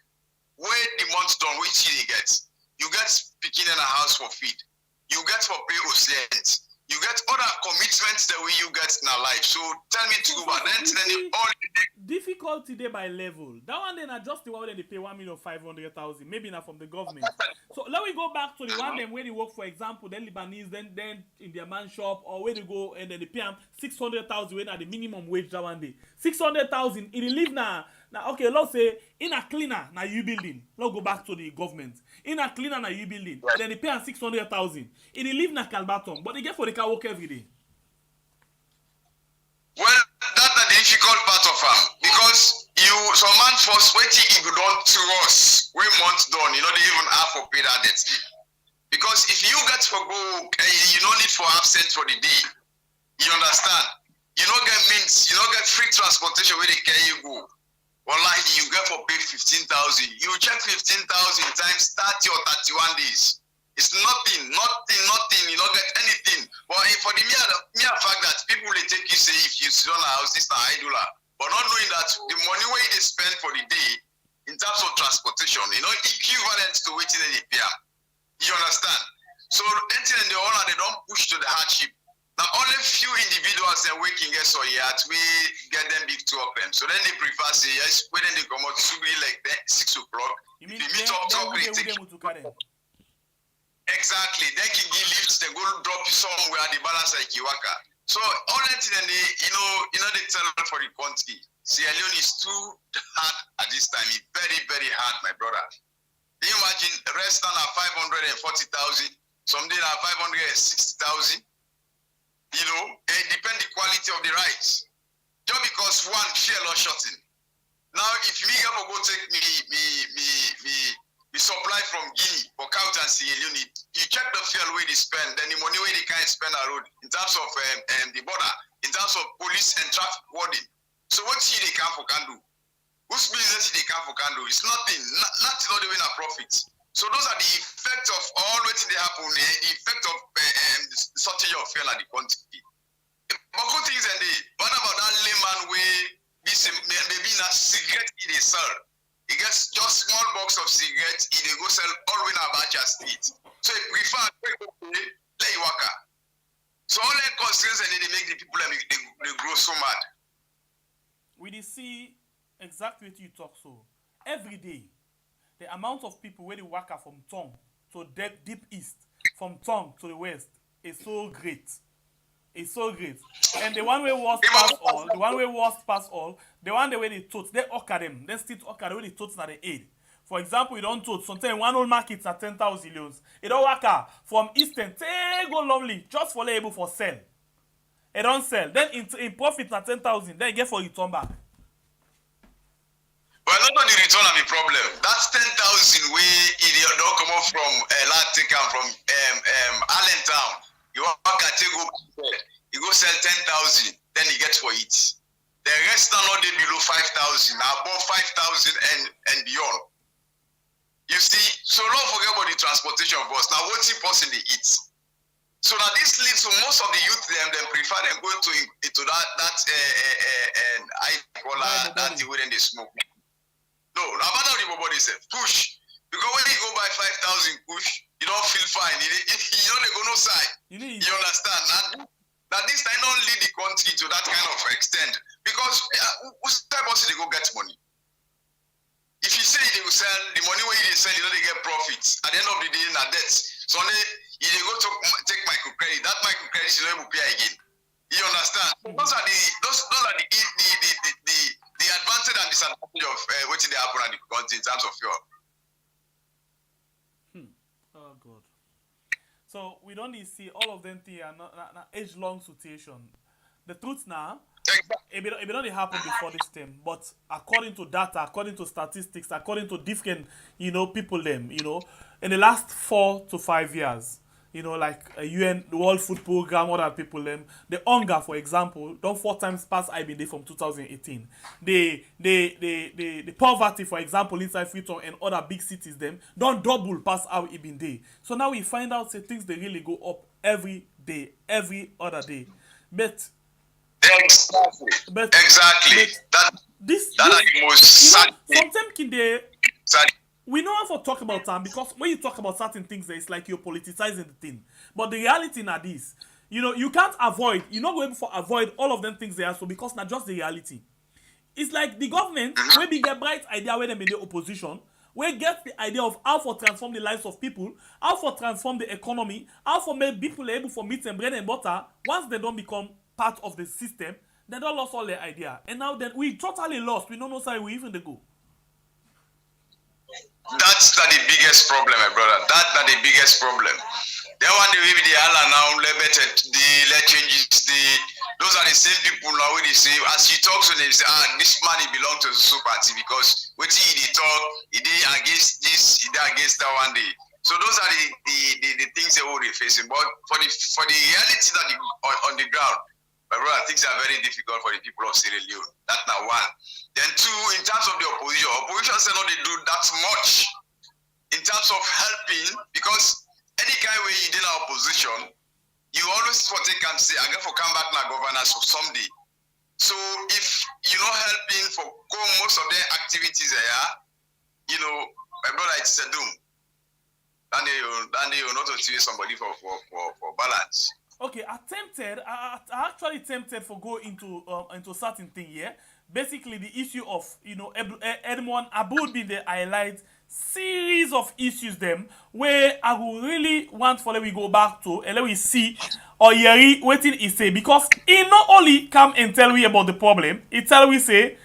where the month done, which they get, you get picking in a house for feed, you get for pay OCNs, you get other commitments that way you get in our life. So tell me to go back. Then all difficulty there by level. That one then adjust the one when they pay 1,500,000, maybe not from the government. So let me go back to the one them where they work, for example, then Lebanese, then in their man shop, or where they go and then they pay them 600,000 when at the minimum wage that one day. 600,000 it live now. Now okay, let's say in a cleaner now you building. Let's go back to the government. In a cleaner now you building. Then they pay 600,000. It live na Calbaton, but they get for the car work every day. Well, that's the difficult part of them because you some man first waiting if you don't to us, we months done, you know they even have for pay that debt. Because if you get for go, you don't need for absent for the day. You understand? You don't get means, you don't get free transportation where they carry you go. Well, like you get for pay 15,000. You check 15,000 times 30 or 31 days. It's nothing. You don't get anything. But for the mere fact that people will take you say if you sit on a house, this is $1, but not knowing that the money where they spend for the day in terms of transportation, you know, equivalent to waiting in the pier. You understand? So anything in the owner, they don't push to the hardship. Now only few individuals are working so yet we get them big to open. So then they prefer say yes, when they come out to be like that 6 o'clock. You mean they meet up to exactly. They can give lifts, they go drop you somewhere at the balance like Iwaka. So all that in the you know they tell for the country. Sierra Leone is too hard at this time. It's very, very hard, my brother. Can you imagine restaurant at 540,000, some day at 560,000. You know, it depends the quality of the rice. Just because one share or shorting. Now if me ever go take me supply from Guinea for Count and Sierra Leone, you check the fuel where they spend, then the money where they can't spend a road in terms of the border, in terms of police and traffic warding. So what they can do? Whose business they can do? It's nothing, not even a profit. So those are the effects of all what they happen, the effect of shortage of fuel at the country. But good things and what about that layman way this maybe a cigarette in a sell? He gets just small box of cigarettes, he go sell all in Abacha Street. So he prefer let you work. So all that concerns and they make the people they grow so mad. We see exactly what you talk so. Every day, the amount of people where they work from Tong to deep east, from Tong to the west, is so great. It's so great. And the one way worst pass all, the one way they totes, they occur them. They still occur where the totes are the aid. For example, you don't totes, sometimes one old market's at 10,000 leons. It don't work from Eastern, they go lovely, just for label for sell. It don't sell. Then in profit at 10,000, then you get for return back. Well, not the return of the problem. That's 10,000 way it don't come up from Latika from Allentown. You walk at you go sell 10,000, then you get for it. The rest are not below 5,000, above 5,000 and beyond. You see, so don't forget about the transportation cost. Now, what's the person they eat? So now this leads to most of the youth them prefer them going into that I call that the way they smoke. No, about how the body say push. Because when you go buy 5,000 push, you don't feel fine. You know they go no side. You understand? That this time don't lead the country to that kind of extent. Because who's that person they go get money? If you say they will sell, the money where they sell, they get profits. At the end of the day, na debt. So they go to take microcredit. That microcredit is not able to pay again. You understand? Those are the advantage and disadvantage of what they happen at the country in terms of fuel. Oh God. So we don't need to see all of them things are not age-long situation. The truth now, it don't happen before this time, but according to data, according to statistics, according to different, people them, in the last 4 to 5 years, like a UN, the World Food Program, other people them, the hunger, for example, don't 4 times pass IBD from 2018. The poverty, for example, inside Freetown and other big cities them, don't double pass how it been day. So now we find out say things they really go up every day, every other day. But exactly. That is the most sad thing. Sometimes we know how to talk about time because when you talk about certain things, it's like you're politicizing the thing. But the reality now this, you can't avoid, you're not going to avoid all of them things they are so because not just the reality. It's like the government, where we get bright idea when them in the opposition, we get the idea of how to transform the lives of people, how to transform the economy, how to make people able for meat and bread and butter. Once they don't become part of the system, they don't lost all their idea. And now then we totally lost. We don't know how we even go. That's not the biggest problem, my brother. That's not the biggest problem. They want to be the Allah now, let changes those are the same people now when they say, as you talk to them, say, this man he belongs to the Super Party because what he talk, he did against this, he did against that one day. So those are the things they will be facing. But for the reality that on the ground, my brother, things are very difficult for the people of Sierra Leone. That's now one. Then two, in terms of the opposition say no, they do that much in terms of helping, because any kind way you did our opposition, you always for take and say, I'm going to come back now governance for someday. So if you're not helping for most of their activities there, my brother, it's a doom. Then you not to see somebody for balance. Okay, I actually tempted for go into certain thing here. Basically, the issue of Edmond Abu be the highlight series of issues them where I will really want for let we go back to and let we see or Yeri waiting he say because he not only come and tell we about the problem, he tell we say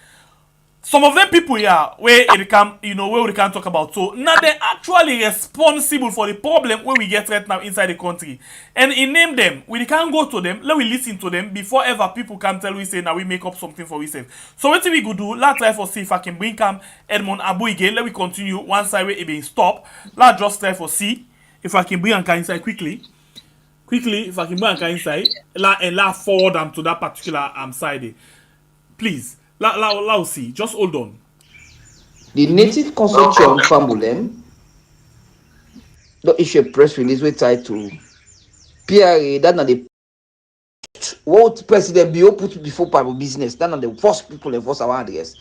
some of them people here where it come where we can talk about. So now they're actually responsible for the problem where we get right now inside the country. And he name them. We can go to them, let we listen to them before ever people can tell we say now we make up something for ourselves. So what we go do, let's try for see if I can bring Edmond Abu again. Let we continue one side where it being stop. Let's just try for see if I can bring Anka inside quickly. Quickly, if I can bring Anka inside and let's forward them to that particular side. Please. Let's see. Just hold on. The native consortium Famulem don't issue a press release with title PRA. That's not the what President Bio put before public business. That's not the first people enforce our address.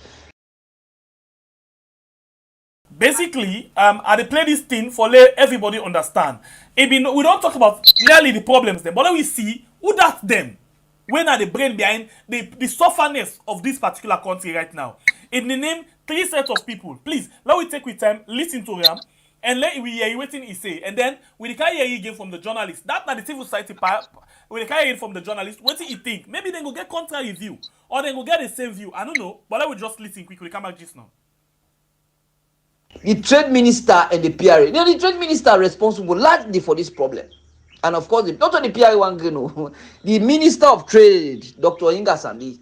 Basically, I play this thing for let everybody understand. We don't talk about really the problems there, but let we see who that's them. When are the brain behind the sufferness of this particular country right now? In the name 3 sets of people. Please, let we take with time, listen to them, and let we hear waiting he say. And then we can hear again from the journalist. That's not the civil society part. We can hear from the journalist. What do you think? Maybe they go get contrary view, or they go get the same view. I don't know, but let we just listen quickly. Come back just now. The trade minister and the PRA. The trade minister are responsible largely for this problem. And of course, not only the PRA one, the Minister of Trade, Dr. Inga Sandi,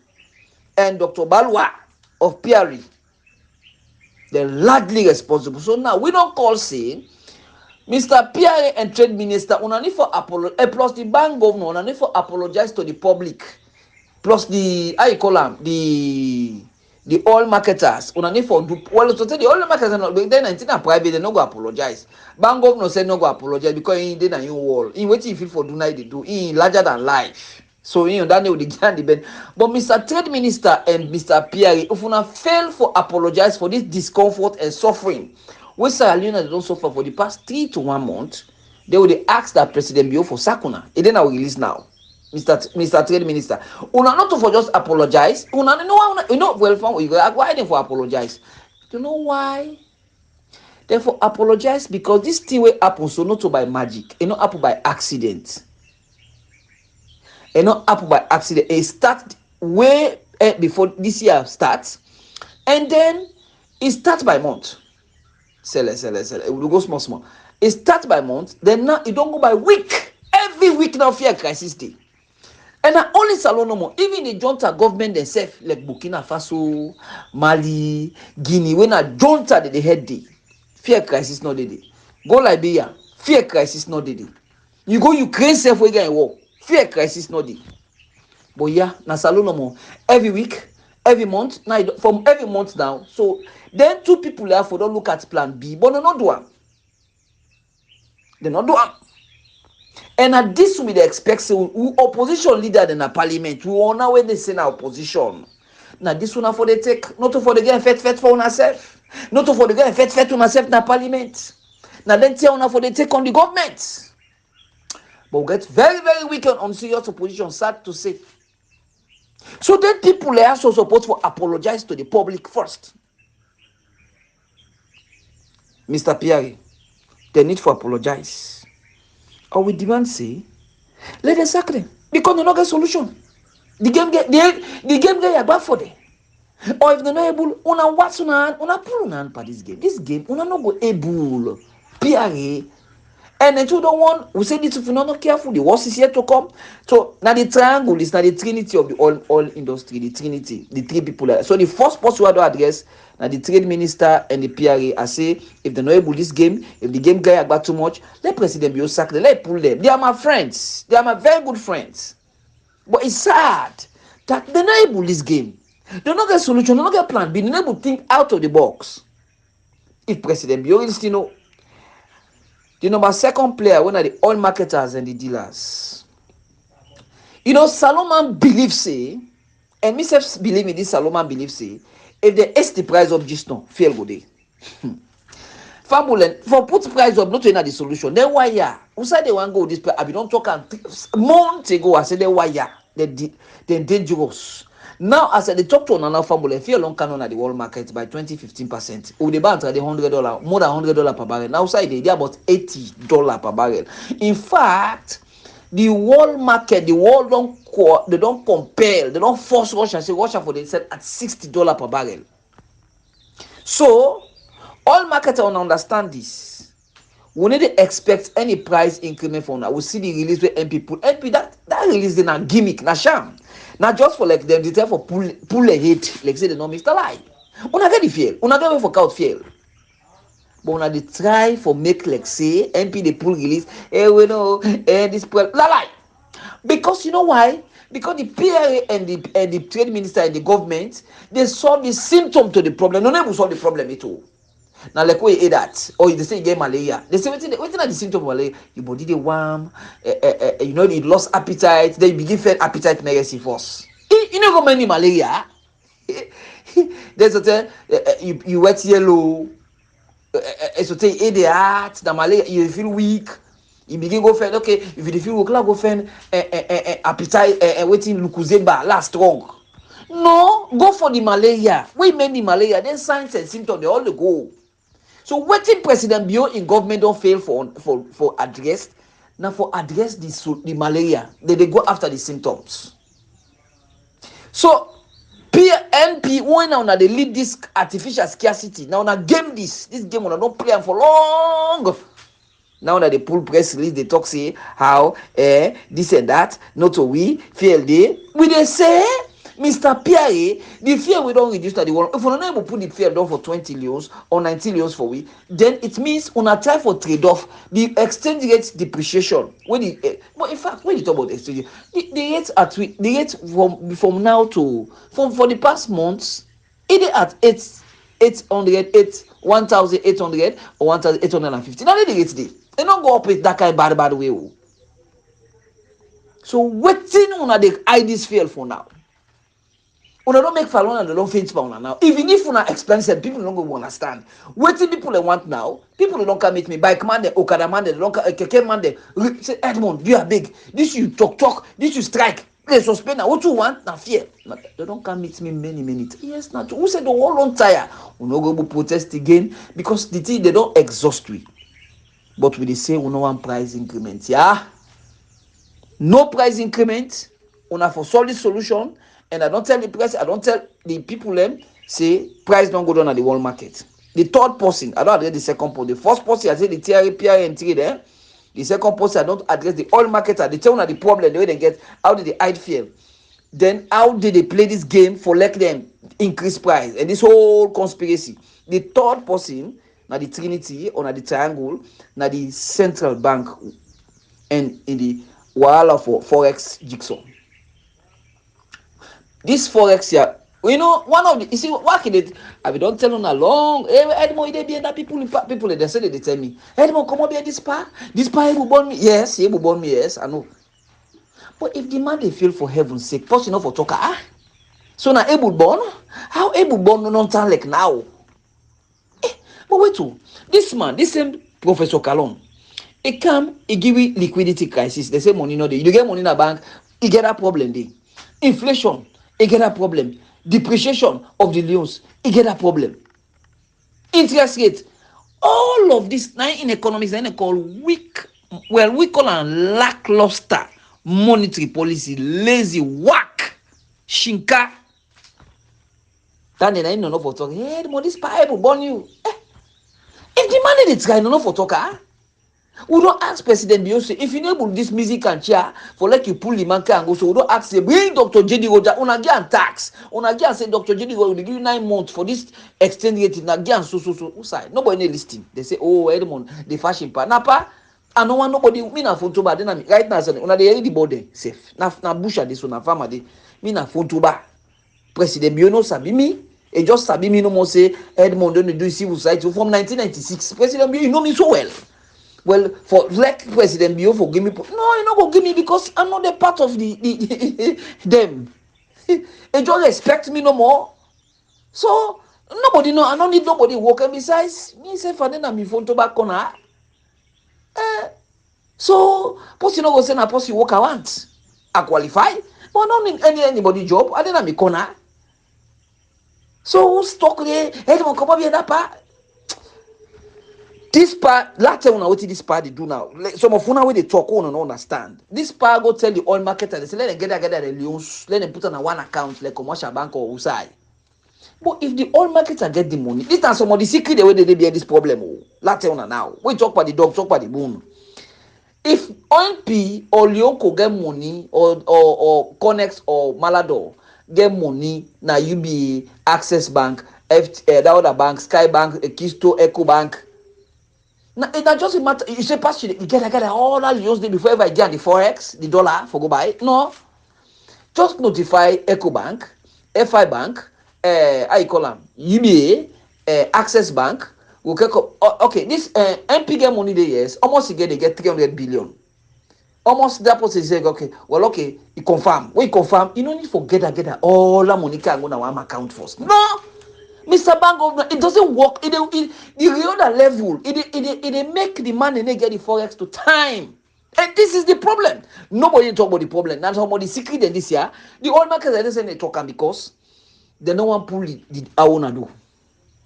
and Dr. Balwa of PRA, they're largely responsible. So now we don't call say, Mr. PRA and Trade Minister, only for apologize, plus the bank governor, only for apologize to the public, plus the, how you call them, the oil marketers, only for well, to tell the oil marketers, then I private, they no go apologize. Bank governor said no go apologize because he did a new wall. In what he feel for do night they do, he larger than life. So that with the bed. But Mr. Trade Minister and Mr. Pierre, if you fail for apologize for this discomfort and suffering, which Leone don't suffer for the past 3 to 1 month, they would ask that President Bio for Sakuna. It then I will release now. Mr. Trade Minister. Una not to for just apologize. Una know why well from you go why them for apologize. You know why? Therefore apologize because this thing will happen so not to by magic. It not happen by accident. It not happen by accident. It start way before this year starts, and then it starts by month. Sell it. It will go small. It starts by month, then now it don't go by week. Every week now fear crisis day. And not only Salon no more, even the junta government themselves, like Burkina Faso, Mali, Guinea, when a junta they head day, fear crisis not day. Go Liberia, fear crisis not day. You go Ukraine self we get war, fear crisis not day. But yeah, na Salon no more. Every week, every month, now from every month now. So then two people there for don't look at plan B, but no not do one. They not do one. And at this we they expect so opposition leader in a parliament. We honor when they say now opposition. Now this one for the take, not for the get fet for ourselves, not for the get fet on ourselves in a parliament. Now then tell una for the take on the government. But we get very, very weak on serious opposition, sad to say. So then people are also supposed to apologize to the public first. Mr. Pierre, they need to apologize. Or we demand say, let them sack them because they not get solution. The game get bad for them. Or if they're not able, una watch una pull una hand for this game. This game, una not go able. Pierre. And then you don't want, we say this if you're not careful, the worst is yet to come. So now the triangle is now the trinity of the oil industry, the trinity, the three people. So the first person who to address now the trade minister and the PRA. I say if they're not able this game, if the game guy back too much, let President Bio sack them, let pull them. They are my friends. They are my very good friends. But it's sad that they're not able this game. They don't get solution, they don't get plan B, they're not able to think out of the box. If President Bio is still know. The number second player, one of the oil marketers and the dealers. You know, Salomon believes say, and myself believe in this Salomon believes say, if they ask the price of just now, fail go day. Fabulen, for put price up, not to the solution. Then why ya? Who said they want to go this place? I be don't talk months ago. I said they why ya? They're dangerous. Now, as I talk to another family, if you long canon at the world market by 15%, with the bank at the $100, more than $100 per barrel. Now, outside they are about $80 per barrel. In fact, the world market, the world they don't compel, they don't force Russia. Say Russia for they said at $60 per barrel. So, all marketers will understand this. We need to expect any price increment from now. We see the release with MP pull. MP that release is a gimmick, na sham. Now just for like them, they try for pull a hit, like say they know Mr. Lie. Una get the fail, una get for count fail. But una they try for make like say MP they pull release. We know this lie. Because you know why? Because the PRA and the trade minister and the government they solve the symptom to the problem. No one will solve the problem at all. Now, like we that, or they say you get malaria. They say what's the symptom of malaria? Your body they warm, you know, you lost appetite. Then you begin feel appetite negative first. You know how many malaria? There's a you wet yellow. So say the heart, the malaria. You feel weak. You begin go find okay. If you feel weak, go find appetite. Waiting lucozeba last strong. No, go for the malaria. We make the malaria. Then signs and symptoms they all go. So waiting President Bio in government don't fail for address. Now for address the malaria, they go after the symptoms. So PNP when now they lead this artificial scarcity. Now game this game will not play for long. Now that they pull press release, they talk say how this and that, not so we fail day. We they say Mr. Pierre, the fear we don't reduce to the world. If we're not able to put the fear down for 20 leons or 90 leons for we, then it means on a try for trade-off the exchange rate depreciation. When but in fact, when you talk about exchange, the rates at the rate from now to for the past months, either at 1,800 or 1,850. Now the rates they don't go up with that kind of bad way. So waiting on the hide this fear for now. Una don't make falon and they don't faint for una now. Even if una expensive, people don't go understand. Waiting people they want now, people don't come meet me. Bike man, they Okada man, they don't come, Keke man, they say, Edmond, you are big. This you talk, this you strike. They suspend now. What you want? Now fear. They don't come meet me many minutes. Yes, not. Who said the whole on tire? We no go protest again because the thing they don't exhaust we. But we they say we no want price increment. Yeah. No price increment. Una for solid solution. And I don't tell the press, I don't tell the people them, say price don't go down at the world market. The third person, I don't address the second person. The first person, I say the TRA, PRA, and trade there. The second person, I don't address the oil market. They tell you the problem, the way they get, how did they hide fear? Then how did they play this game for let them increase price? And this whole conspiracy. The third person, now the Trinity, or now the triangle, now the central bank, and in the Wahala for Forex jigsaw. This Forex here, you know, one of the, you see, what can it, I don't tell them along, hey, Edmond, they be that people, they say, they tell me, Edmond, come on, be this pa, he will burn me. Yes, he will burn me, yes, I know. But if the man they feel for heaven's sake, first you know for talker, so now able born, how able born no time like now? But wait to, this man, this same Professor Kalon, he come, he give you liquidity crisis, they say money no day, you get money in a bank, you get a problem there. Inflation, you get a problem. Depreciation of the loans, you get a problem. Interest rate, all of this now in economics, they call weak. Well, we call them lackluster monetary policy, lazy whack, shinka. Then they know for talking. Hey, this pipe will burn you. If the money they try, no for talk, we don't ask President Beyonce if you enable this music and chair for like you pull the man and go. So we don't ask say bring Dr. JD Roger. Una get tax. Una get say Dr. JD Roger will give you 9 months for this extended rate. Na get so. Usai. Nobody listing. They say oh Edmond the fashion part. Napa. I don't want nobody. Me na phone to ba. Then right now say una dey hear the body safe. Na busha this una farmer dey. Me na phone to ba. President Beyonce sabi me. E just sabi me no more say Edmond don't do civil society from 1996. President Beyonce you know me so well. Well, for like President Bio for give me, no, you not go give me because I'm not a part of the them. They just respect me no more. So nobody know. I don't need nobody working besides me. Say for them, I'm phone to back corner. So post you know go say na post you work I want. I qualify, but I don't need anybody job. I didn't have corner. So who's talk there? Anyone come up here that part? This part, last time what this part they do now. Some of una way they talk on and understand. This part go tell the oil marketer they say let them get the loans, let them put on one account like commercial bank or USAI. But if the oil marketer get the money, this is some of the secret the way they bear this problem. Last time now, we talk about the dog, talk about the bone. If ONP or Leone get money or Connex or Malador get money now you be Access Bank, that other bank, Sky Bank, Kisto, Eco Bank. Now it not just a matter. You say pass you get all that use them before ever get the forex, the dollar for go buy. No, just notify EcoBank, FI Bank, how you call them, UBA, Access Bank. Okay, this MP get money there yes, almost they get 300 billion. Almost that person say okay, well okay, you confirm. When you confirm, you don't need to get all that money can go na one account first. No. Mr. Bank Governor, it doesn't work. The other level, it make the man and they get the forex to time. And this is the problem. Nobody talk about the problem. That's how much the secret in this year. The oil markets are saying they talk because they no one pull the I wanna do.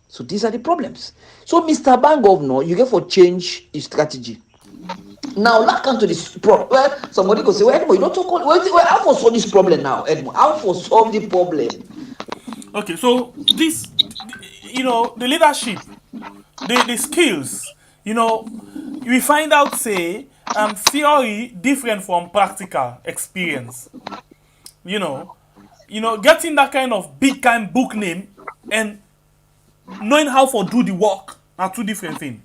So these are the problems. So Mr. Bank Governor, you get for change his strategy. Now let's come to this problem. Well, somebody could say, well, Edmond, you don't talk well, how for solve this problem now, Edmond? How for solve the problem? Okay, so this, you know, the leadership, the skills, you know, we find out, say, theory different from practical experience. You know, getting that kind of big kind book name and knowing how to do the work are two different things.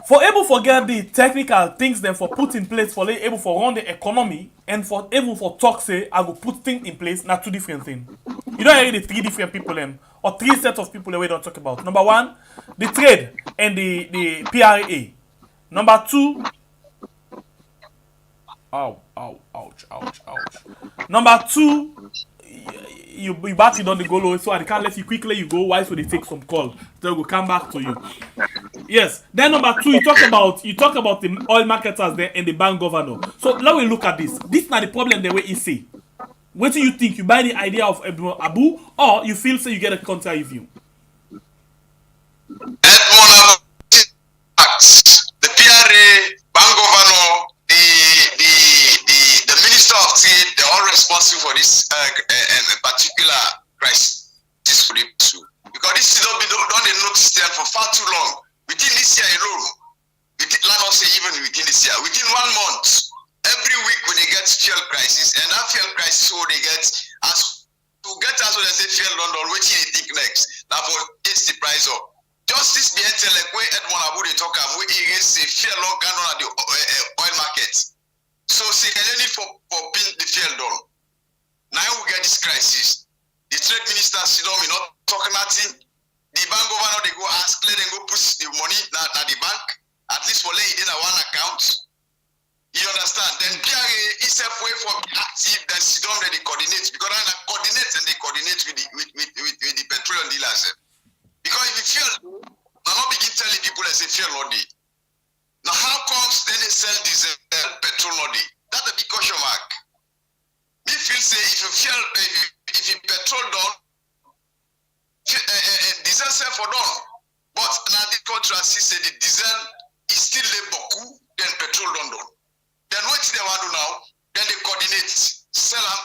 For able to get the technical things then for put in place for able for run the economy and for able for talk say I will put things in place, not two different things. You don't hear the three different people or three sets of people that we don't talk about. Number one, the trade and the PRA. Number two, ouch. Number two, you batting on the goal, so I can't let you quickly you go. Why should they take some call? Then we'll come back to you. Yes. Then number 2, you talk about the oil marketers there and the bank governor. So let me look at this. This is not the problem the way he say. What do you think? You buy the idea of Edmond Abu, or you feel so you get a counter review? Edmond Abu, the PRA, bank governor, the minister of trade, they're all responsible for this particular crisis for the issue. Because this is not they notice them for far too long. Within this year alone, let us say even within this year, within 1 month, every week when they get fuel crisis, and that fuel crisis, so they get as to get as well as they fuel London, what they think next. Now for it's the price up. Just this being like where Edmond Abu they talk about, we against the fuel long canon at the oil market. So say any for being the fuel down. Now we get this crisis. The trade minister sit down, we not talking nothing. The bank governor they go ask, let them go push the money at the bank. At least for lay it in one account. You understand? Then PRA is a way for active that sit down that they coordinate because I coordinate and they coordinate with the petroleum dealers. Because if you feel, I'm not begin telling people as they feel not day. Now how comes then they sell diesel petrol not day? That's a big question mark. Me feel say if you feel if you petrol down, diesel sell for down. But now the contrast is say the diesel is still a boku then petrol down. Then what they want to do now? Then they coordinate. Sell them.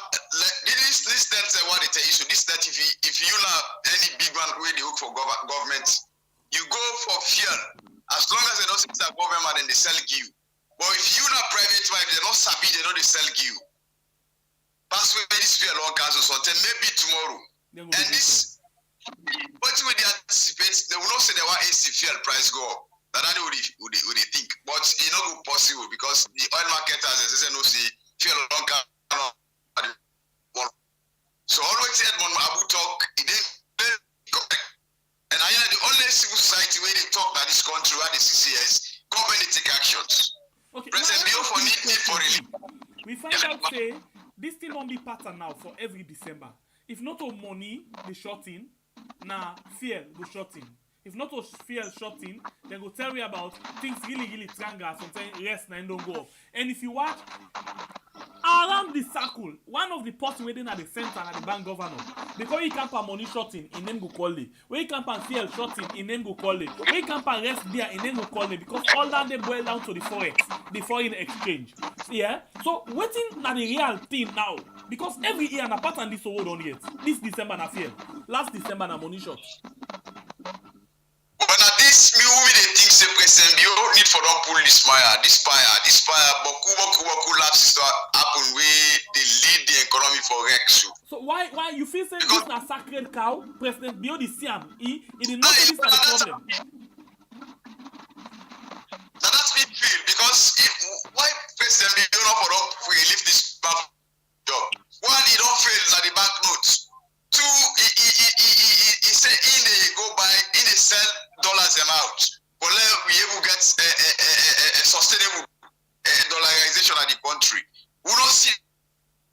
This that's what they tell you. So this that if you know any big one where they work for government, you go for fuel. As long as they don't see the government, then they sell you. But if you not private wife, they don't sabi, they know they sell you. Pass with this fuel on council something maybe tomorrow. And this, what would they anticipate? They will not say they want AC fuel price go up. That's what they think. But it's not possible because the oil marketers, as they say, no see fuel long council. So always Edmond Abu talk, he didn't correct. And I know the only civil society where they talk about this country, where the CCS, government take actions. Okay, President Bio for need for relief. We find out say this thing won't be pattern now for every December. If not all money they short in, now fear go short in. If not all fear short in, then go tell you about things really tranga, sometimes rest and don't go. And if you watch around the circle, one of the posts waiting at the center at the bank governor, because he can't put money shorting, in name go call it. When he can't put fuel shorting, in name go call it. When he can't put rest there, in name go call it. Because all that they boil down to the forex, the foreign exchange. Yeah. So waiting na the real thing now, because every year na pattern this hold on yet. This December na fuel, last December na money short. But now this me who they think say President Bio need for don't pull this fire, boku lapses happen where they lead the economy for Rex. So why you feel say this na sacred cow? President Bio the Siam, he did not say this na the problem. Now that's me feel because why President Bio not for don't lift this bank job? One, he don't fail at the bank notes. Two, he say in they go buy, in they sell dollars them out. But we able get a sustainable dollarization of the country. We don't see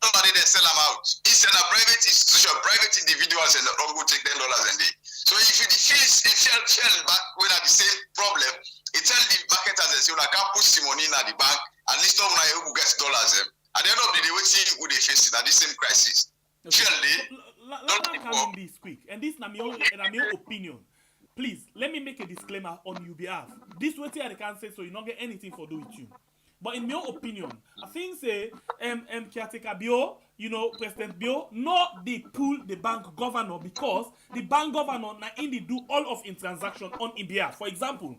nobody they sell them out. It's a private institution, private individuals and don't go take $10 a day. So if you feel back when at the same problem, it tell the marketers that you can't put some money in the bank, at least not able to get dollars them. At the end of the day, we see who they face it at the same crisis. Okay. Let me come in this quick, and this is my opinion. Please, let me make a disclaimer on your behalf. This way I can't say so you not get anything for do with you. But in your opinion, I think say caretaker Bio, President Bio, not they pull the bank governor because the bank governor now in the do all of in transaction on in behalf. For example,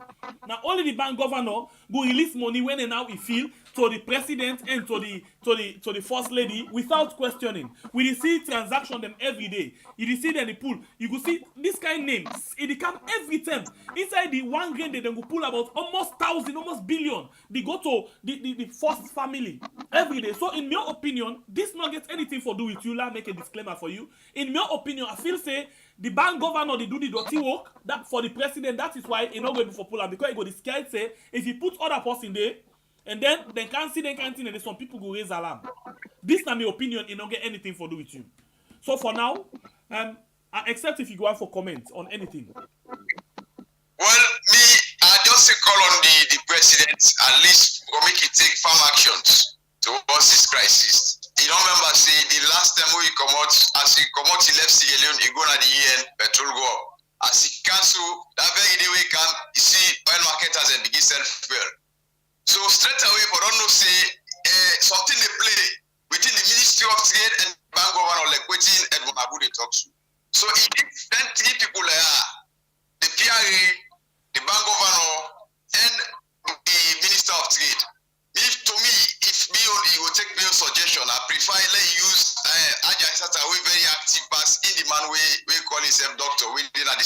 now only the bank governor go release money when and now he feel to the president and to the first lady without questioning. We see transaction them every day. You see them the pull. You go see this kind of names. It come every time. Inside the 1 grain they then go pull about almost 1,000, almost billion. They go to the first family every day. So in your opinion, this not get anything for do with you. Let make a disclaimer for you. In your opinion, I feel say the bank governor they do the dirty work that for the president. That is why he not going for pull because he go the scared say if he put other person there. And then can't see, and then some people go raise alarm. This is my opinion, it don't get anything for do with you. So for now, except if you go out for comments on anything. Well, I just call on the president at least to make it take firm actions towards this crisis. You don't remember say the last time we come out, as he come out, he left Sierra Leone, he go to the UN, petrol go up. As he cancel, that very day we come, you see oil marketers and begin self-fuel. So straight away, for don't know say something they play within the Ministry of Trade and Bank Governor, like waiting Edmond Abu they talk to. So if then three people the PRA, the Bank Governor, and the Minister of Trade. If to me, if me only will take me suggestion, I prefer let use Aja Sata we very active pass in the man we call himself doctor we did at me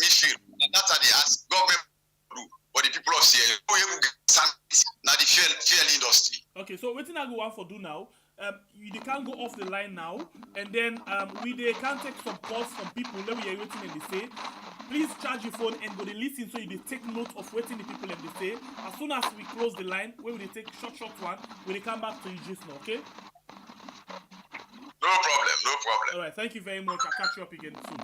feel that's how they ask government to do, but the people of Sierra now the fuel industry. Okay, so what I go on for do now? They can't go off the line now, and then they can take some calls from people. Let me hear what they say. Please charge your phone and go to listen so you take note of what the people and they say. As soon as we close the line, we will take short one. We will come back to you just now, okay? No problem. All right, thank you very much. I'll catch you up again soon.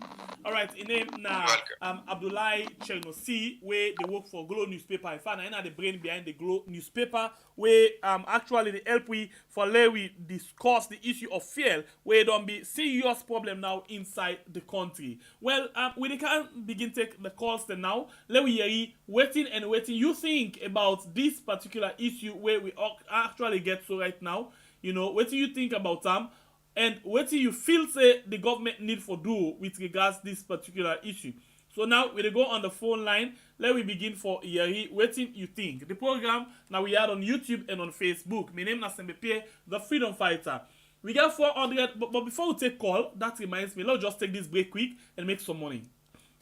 All right, in name now, Abdullahi Chernosi, where they work for Glow newspaper. In fact, I know the brain behind the Glow newspaper, where actually they help we for let we discuss the issue of fuel, where don't be serious problem now inside the country. Well, we can't begin take the calls then now. Let we hear waiting. You think about this particular issue where we actually get to right now? You know, what do you think about them? And what do you feel say the government need for do with regards this particular issue? So now we go on the phone line. Let we begin for Yeri. What do you think? The program now we are on YouTube and on Facebook. My name is Nasembepe, the Freedom Fighter. We got 400, but before we take call, that reminds me, let's just take this break quick and make some money.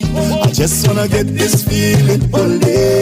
I just wanna get this feeling only.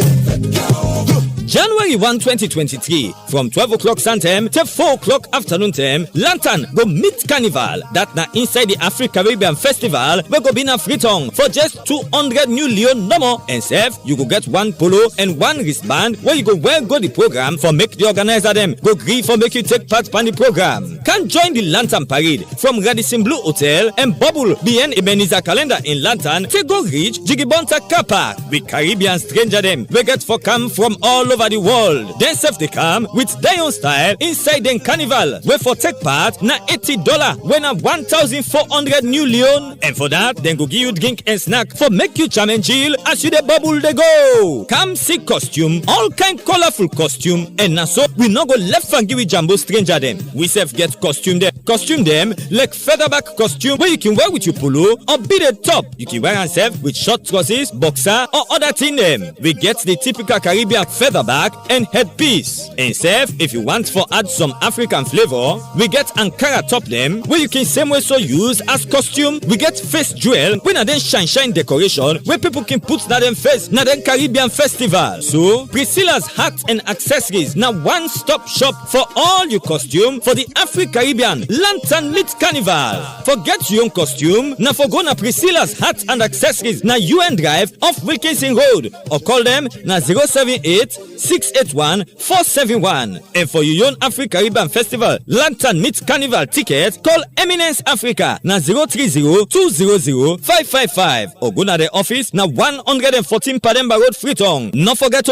January 1, 2023, from 12 o'clock sun time to 4 o'clock afternoon time, Lantern go meet Carnival. That na inside the Afro-Caribbean Festival, we go be na free tongue for just 200 new Leone no more. And save, you go get 1 polo and 1 wristband where you go well go the program for make the organizer them go agree for make you take part on the program. Can join the Lantern Parade from Radisson Blue Hotel and Bubble BN Ebenezer Calendar in Lantern to go reach Jigibonta Car Park with Caribbean stranger them. We get for come from all over the world. Then save the come with Dion style inside the carnival. Where for take part na $80 when a 1,400 new Leone. And for that, then go give you drink and snack for make you charm and chill as you the bubble they go. Come see costume, all kind colorful costume. And now so we no go left and give you jumbo stranger them. We save get costume them like featherback costume where you can wear with your polo or be the top. You can wear and save with short trousers, boxer or other thing them. We get the typical Caribbean featherback and headpiece. And save if you want for add some African flavor, we get Ankara top them where you can same way so use as costume. We get face jewel when a then shine decoration where people can put that them face na then Caribbean festival. So Priscilla's hat and accessories now one-stop shop for all your costume for the Afro-Caribbean Lantern Lit Carnival. Forget your own costume now for go na Priscilla's hat and accessories na UN Drive off Wilkinson Road or call them na 078-681-471. And for your own Afro-Caribbean Festival Lantern Meet Carnival ticket, call Eminence Africa na 030-200-555 or go na the office na 114 Pademba Road, Freetown. No forget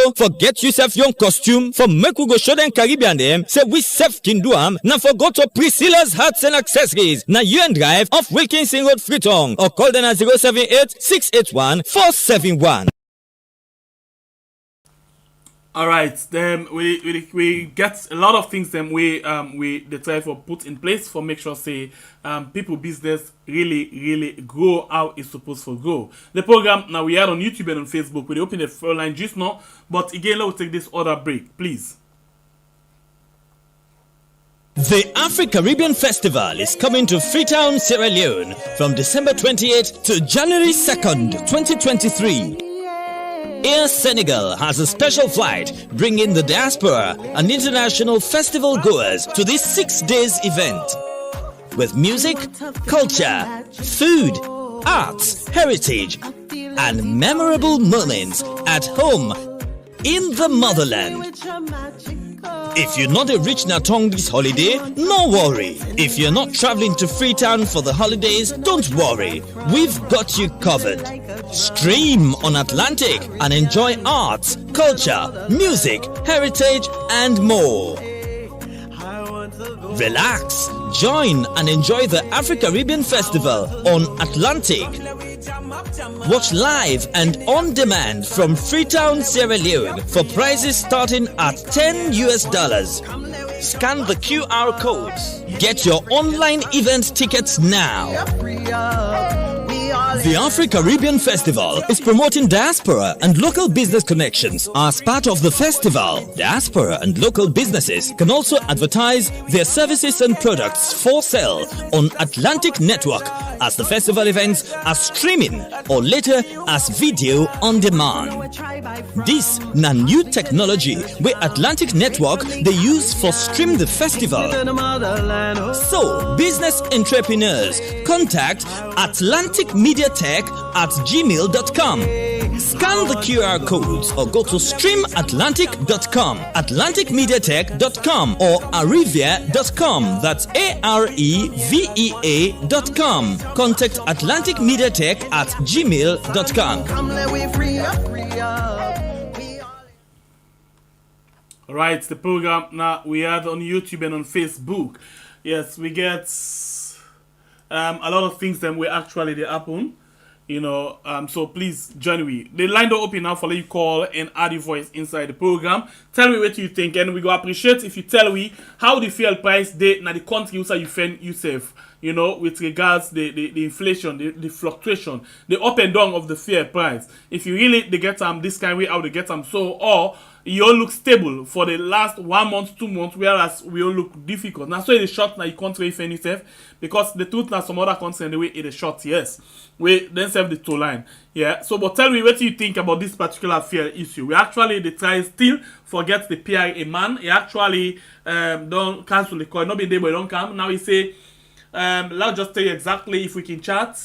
yourself your costume for make we go show them Caribbean them say we self can do am. Now forget to Priscilla's hats and accessories na UN Drive off Wilkinson Road, Freetown or call them at 078-681-471. All right, then we get a lot of things then we they try for put in place for make sure say people business really grow how it's supposed to grow. The program now we are on YouTube and on Facebook. We open the phone line just now, but again let's take this other break, please. The Afro-Caribbean Festival is coming to Freetown, Sierra Leone from December 28th to January 2nd, 2023. Air Senegal has a special flight bringing the diaspora and international festival goers to this 6 days event. With music, culture, food, arts, heritage, and memorable moments at home in the motherland. If you're not a rich Natong this holiday, no worry. If you're not traveling to Freetown for the holidays, don't worry. We've got you covered. Stream on Atlantic and enjoy arts, culture, music, heritage, and more. Relax, join and enjoy the Afro-Caribbean Festival on Atlantic. Watch live and on demand from Freetown, Sierra Leone for prices starting at $10. Scan the QR codes. Get your online event tickets now. The Afro-Caribbean Festival is promoting diaspora and local business connections as part of the festival. Diaspora and local businesses can also advertise their services and products for sale on Atlantic Network as the festival events are streaming or later as video on demand. This na new technology where Atlantic Network they use for stream the festival. So, business entrepreneurs, contact atlanticmediatech@gmail.com. Scan the QR codes or go to streamatlantic.com, atlanticmediatech.com or arevia.com. That's AREVEA.com. Contact Atlantic Mediatech at gmail.com. Alright, the program now we had on YouTube and on Facebook. Yes, we get a lot of things that will actually they happen. You know, so please join me. The line door open now for you call and add your voice inside the program. Tell me what you think, and we go appreciate if you tell me how the fuel price they now the country you find yourself. You know, with regards the inflation, the fluctuation, the up and down of the fuel price. If you really they get this kind of way how they get so, or you all look stable for the last 1 month, 2 months, whereas we all look difficult. Now, so it is short now you can't really find yourself because the truth now some other countries the way it is short, yes. We then serve the toll line. Yeah. So but tell me what you think about this particular fuel issue. We actually they try still forget the PRA man. He actually don't cancel the call. Not be there but don't come. Now he say let's just tell you exactly if we can chat.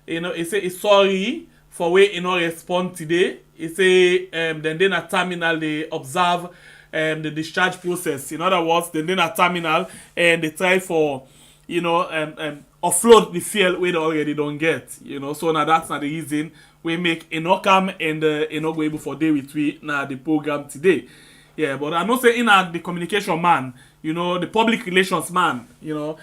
You know, he say he's sorry for where he not respond today. He say then at terminal they observe the discharge process. In other words, then at terminal and they try for offload the fuel we already don't get. You know, so now that's not the reason we make come and not go able for day with we now the program today. Yeah, but I'm not saying the communication man, you know, the public relations man, you know,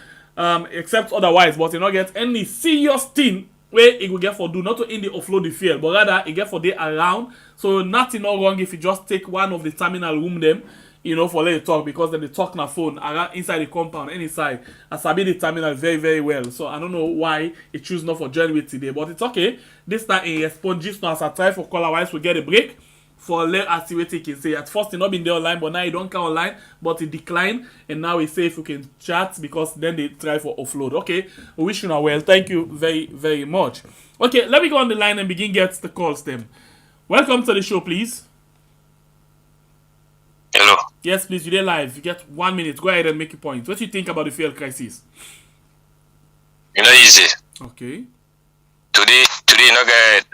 except otherwise, but you not get any serious thing where it will get for do not to in the offload the fuel, but rather it get for day around. So nothing not wrong if you just take one of the terminal room them, you know, for let you talk, because then they talk on the phone around inside the compound, any side. I sabi the terminal very, very well. So I don't know why it choose not for join with today, but it's okay. This time in response just now as I try for call otherwise we get a break. For let us see what he can say. At first he not been there online, but now he don't come online, but he declined, and now he say if we can chat because then they try for offload. Okay, we wish you well. Thank you very, very much. Okay, let me go on the line and begin get the calls them. Welcome to the show, please. Hello. Yes, please, you're live. You get 1 minute. Go ahead and make your point. What do you think about the fuel crisis? You know, easy. Okay. Today, you know, get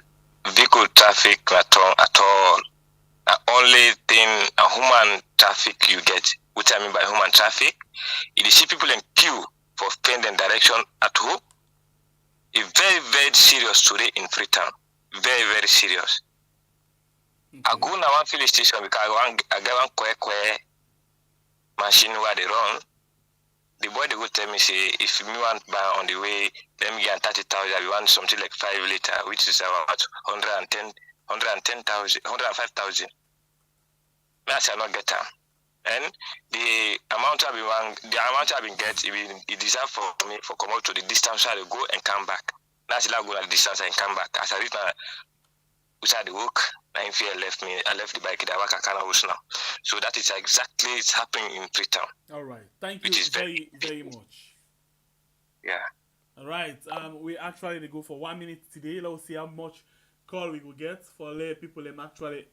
vehicle traffic at all. The only thing a human traffic you get, which I mean by human traffic, it is see people in queue for pending direction at home. It's very, very serious today in Freetown. Very, very serious. Okay. I go now one filling station because I get one quick machine where they run. The boy they go tell me say if me want buy on the way, let me get 30,000. We want something like 5 liter, which is about 105,000. I shall not get them. And the amount I've been get, it deserve for me for come out to the distance I go and come back. That's like go to the distance and come back. As I reach my outside the work, I left the bike in the back house now. So that is exactly it's happening in Freetown. All right. Thank you very, very much. Yeah. All right. We actually go for 1 minute today. Let's see how much call we will get for let people actually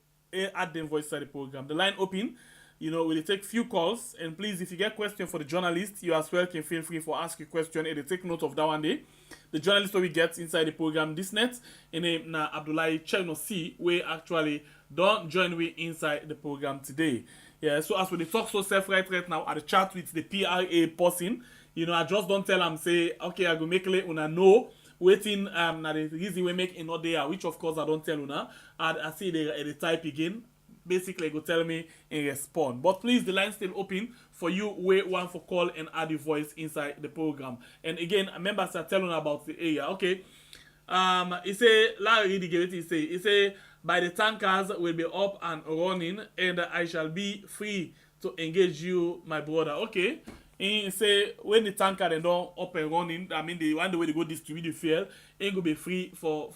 add them voice to the program. The line open. You know, we'll take few calls, and please, if you get question for the journalist, you as well can feel free for ask your question, and they take note of that one day. The journalist we get inside the program this net, and name na Abdullahi Chernosi, we actually don't join we inside the program today. Yeah, so as we talk so right now at the chat with the PRA person, you know, I just don't tell them say, okay, I go make let una know waiting na the reason we make another day, which of course I don't tell una. And I see the type again. Basically go tell me and respond. But please, the line still open for you wait one for call and add your voice inside the program. And again, members are telling about the area. Okay. He say Larry he say by the tankers will be up and running and I shall be free to engage you, my brother. Okay. He say when the tanker they don't up and running, I mean the one the way they go distribute the fuel, ain't gonna be free for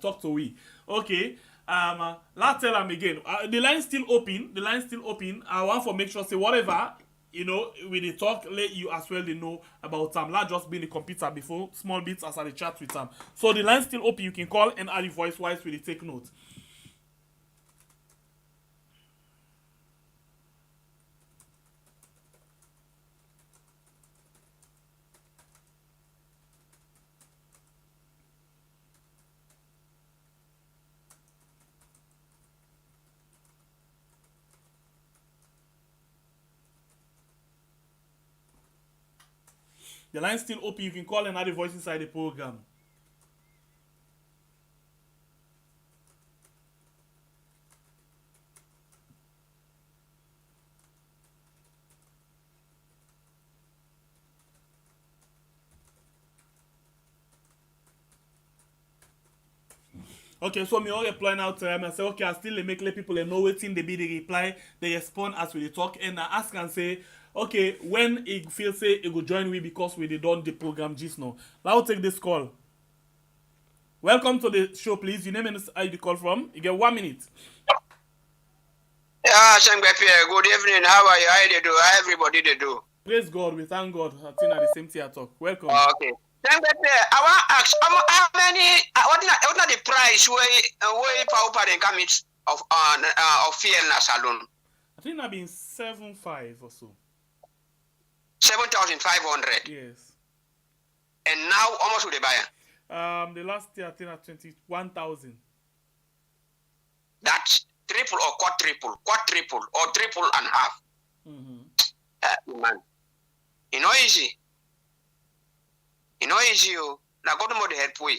talk to we. Okay. Let's tell them again. The line still open. The line still open. I want to make sure say whatever, you know, when they talk, let you as well they know about them. Not just be in the computer before small bits as I chat with them. So the line still open. You can call and add your voice whilst we take note. The line's still open. You can call and add a voice inside the program. Okay, so me all reply now to them and say, okay, I still make let people know waiting they be the reply, they respond as we talk, and I ask and say, okay, when it feel say it will join me because we done the program just now. Now take this call. Welcome to the show, please. Your name and ID call from. You get 1 minute. Yeah, good evening. How are you? How they do? How everybody they do? Praise God. We thank God. I think at the same thing I talk. Welcome. Okay. I want to ask how many. What are the price where power can come it of fuel na salon? I think I've been 7,500 or so. 7,500. Yes. And now how much would they buy? The last year I think at 21,000. That's triple or quadruple or triple and half. Man, you know easy. You know easy. Now God more the help way.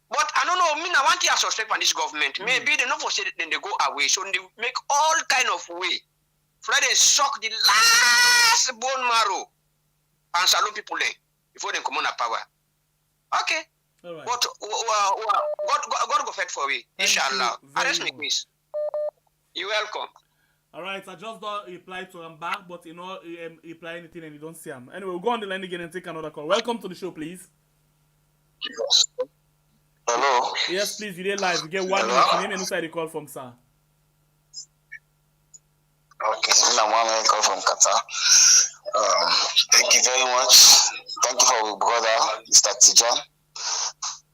But I don't know. Me, I want to suspect on this government. Maybe they not for say then they go away, so they make all kind of way. Friday suck the last bone marrow and salute people there before they come on power. Okay. All right. But God go fight for we. Inshallah. Arrest me, please. You're welcome. All right. I just don't reply to him back, but you know, reply anything and you don't see him. Anyway, we'll go on the line again and take another call. Welcome to the show, please. Hello. Yes, please. You did live. You get 1 minute. Name and inside the call from sir. Okay, so I'm one call from Qatar. Thank you very much. Thank you for your brother, Mr. Tijan,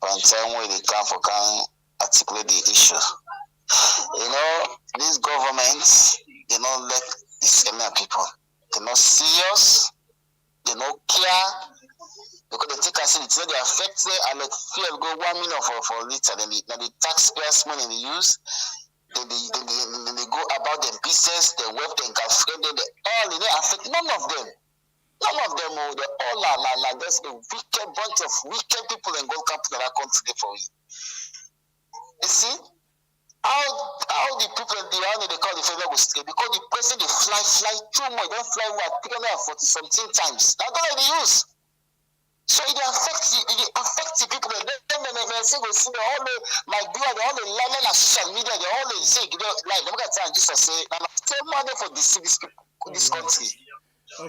for telling where they come for can articulate the issue. You know, these governments, they don't let the same people. They're not serious. They don't care. Because they take us in, it's not they affect them and let fuel go 1 million for a liter. Then the taxpayers' money they use. Then they go about their business, their work, their girlfriend, they affect none of them. None of them, they all are just a wicked bunch of wicked people and gold company that come today for you. You see? How the people they call the federal go stay because the person they fly too much, don't fly what 340 something times. That's all they use. So it affects the people. They say go see all the my brother, all the line on social media, they all the zig, like look at time just say, and I tell money for deceive these people, this country.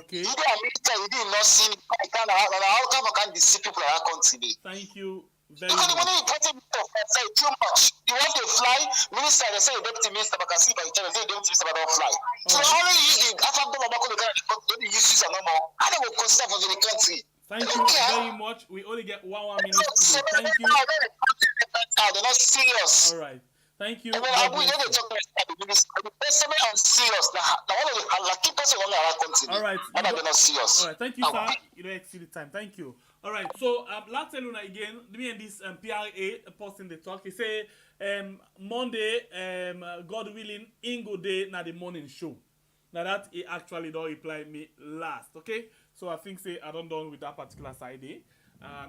Okay. You didn't America, you did not see how come I can't deceive people in our country? Thank you very because much. the money you put in say too much. You want to fly, minister they say deputy minister, but can see by each other, say deputy minister but don't fly. So only use the after dollar back on the country, don't use this no more. I don't go consider for the country. Thank you very much. We only get 1 minute today. Thank you. They're not serious. All right. Thank you. I'm serious. All right. They're not serious. All right. Thank you, sir. You don't exceed the time. Thank you. All right. So, let's tell you again. Me and this PRA person they talk. He say Monday, God willing, Ingo Day na the morning show. Now that he actually don't reply me last, okay? So I think say I don't done with that particular side day.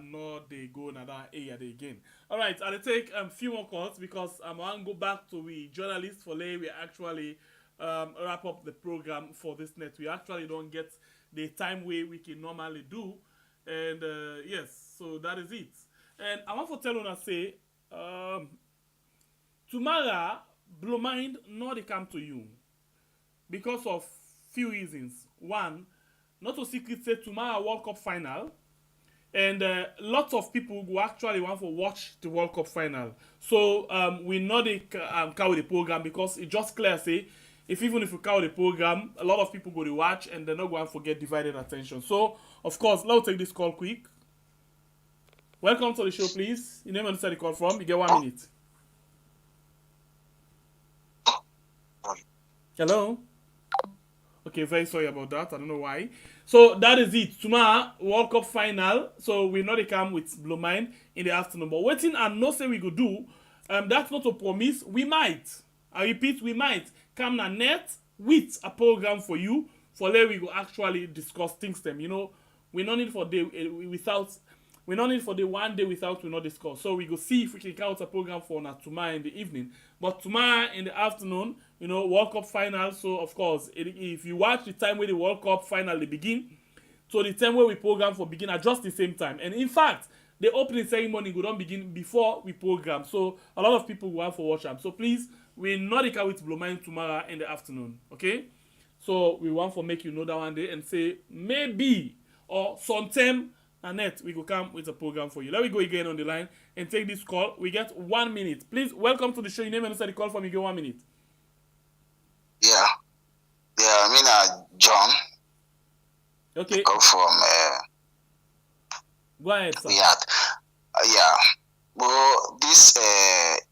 Nor they go another area day again. Alright, I'll take a few more calls because I want to go back to the journalist for lay. We actually wrap up the program for this net. We actually don't get the time way we can normally do. And yes, so that is it. And I want to tell you and say tomorrow, blow mind not they come to you because of few reasons. One, not to secret say tomorrow World Cup final, and lots of people who actually want to watch the World Cup final. So we not carry the program because it just clear say even if we carry the program, a lot of people go to watch and they're not going to forget divided attention. So of course, let's take this call quick. Welcome to the show, please. You name and where the call from. You get 1 minute. Hello. Okay, very sorry about that. I don't know why. So that is it. Tomorrow, World Cup final. So we know they come with Blue Mind in the afternoon. But waiting and no say we go do. That's not a promise. We might. I repeat, we might come na net with a program for you. For there we go actually discuss things them. You know, we don't need for day without. We don't need for the 1 day without we not discuss. So we go see if we can count a program for na tomorrow in the evening. But tomorrow in the afternoon, you know, World Cup final. So of course, if you watch the time where the World Cup final they begin, so the time where we program for begin at just the same time. And in fact, the opening ceremony will not begin before we program. So a lot of people will have to watch them. So please, we not with Blow Mind tomorrow in the afternoon. Okay? So we want to make you know that one day and say maybe or sometime Annette, we go come with a program for you. Let me go again on the line and take this call. We get 1 minute. Please welcome to the show. Your name and the call from you. Get 1 minute. Yeah, I mean, John. Okay. Go from. Go ahead, sir. Yeah. Well, this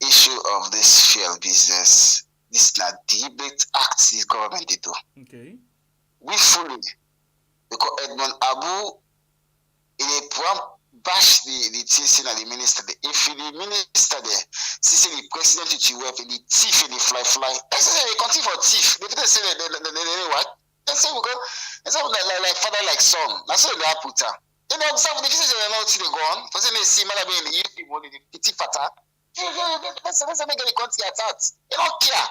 issue of this fuel business, this is not debate act this government they do. Okay. We fully because Edmond Abu. In a bash the TC and the minister. If the minister there, see the president to you and the thief and the fly. I say they continue for thief. They say they what? They say we go. They say like father like son. That's how they put her. You know, some of the cases they know till they go on. For say they see man be in the people the pity fata. Let's make the country attack. They don't care.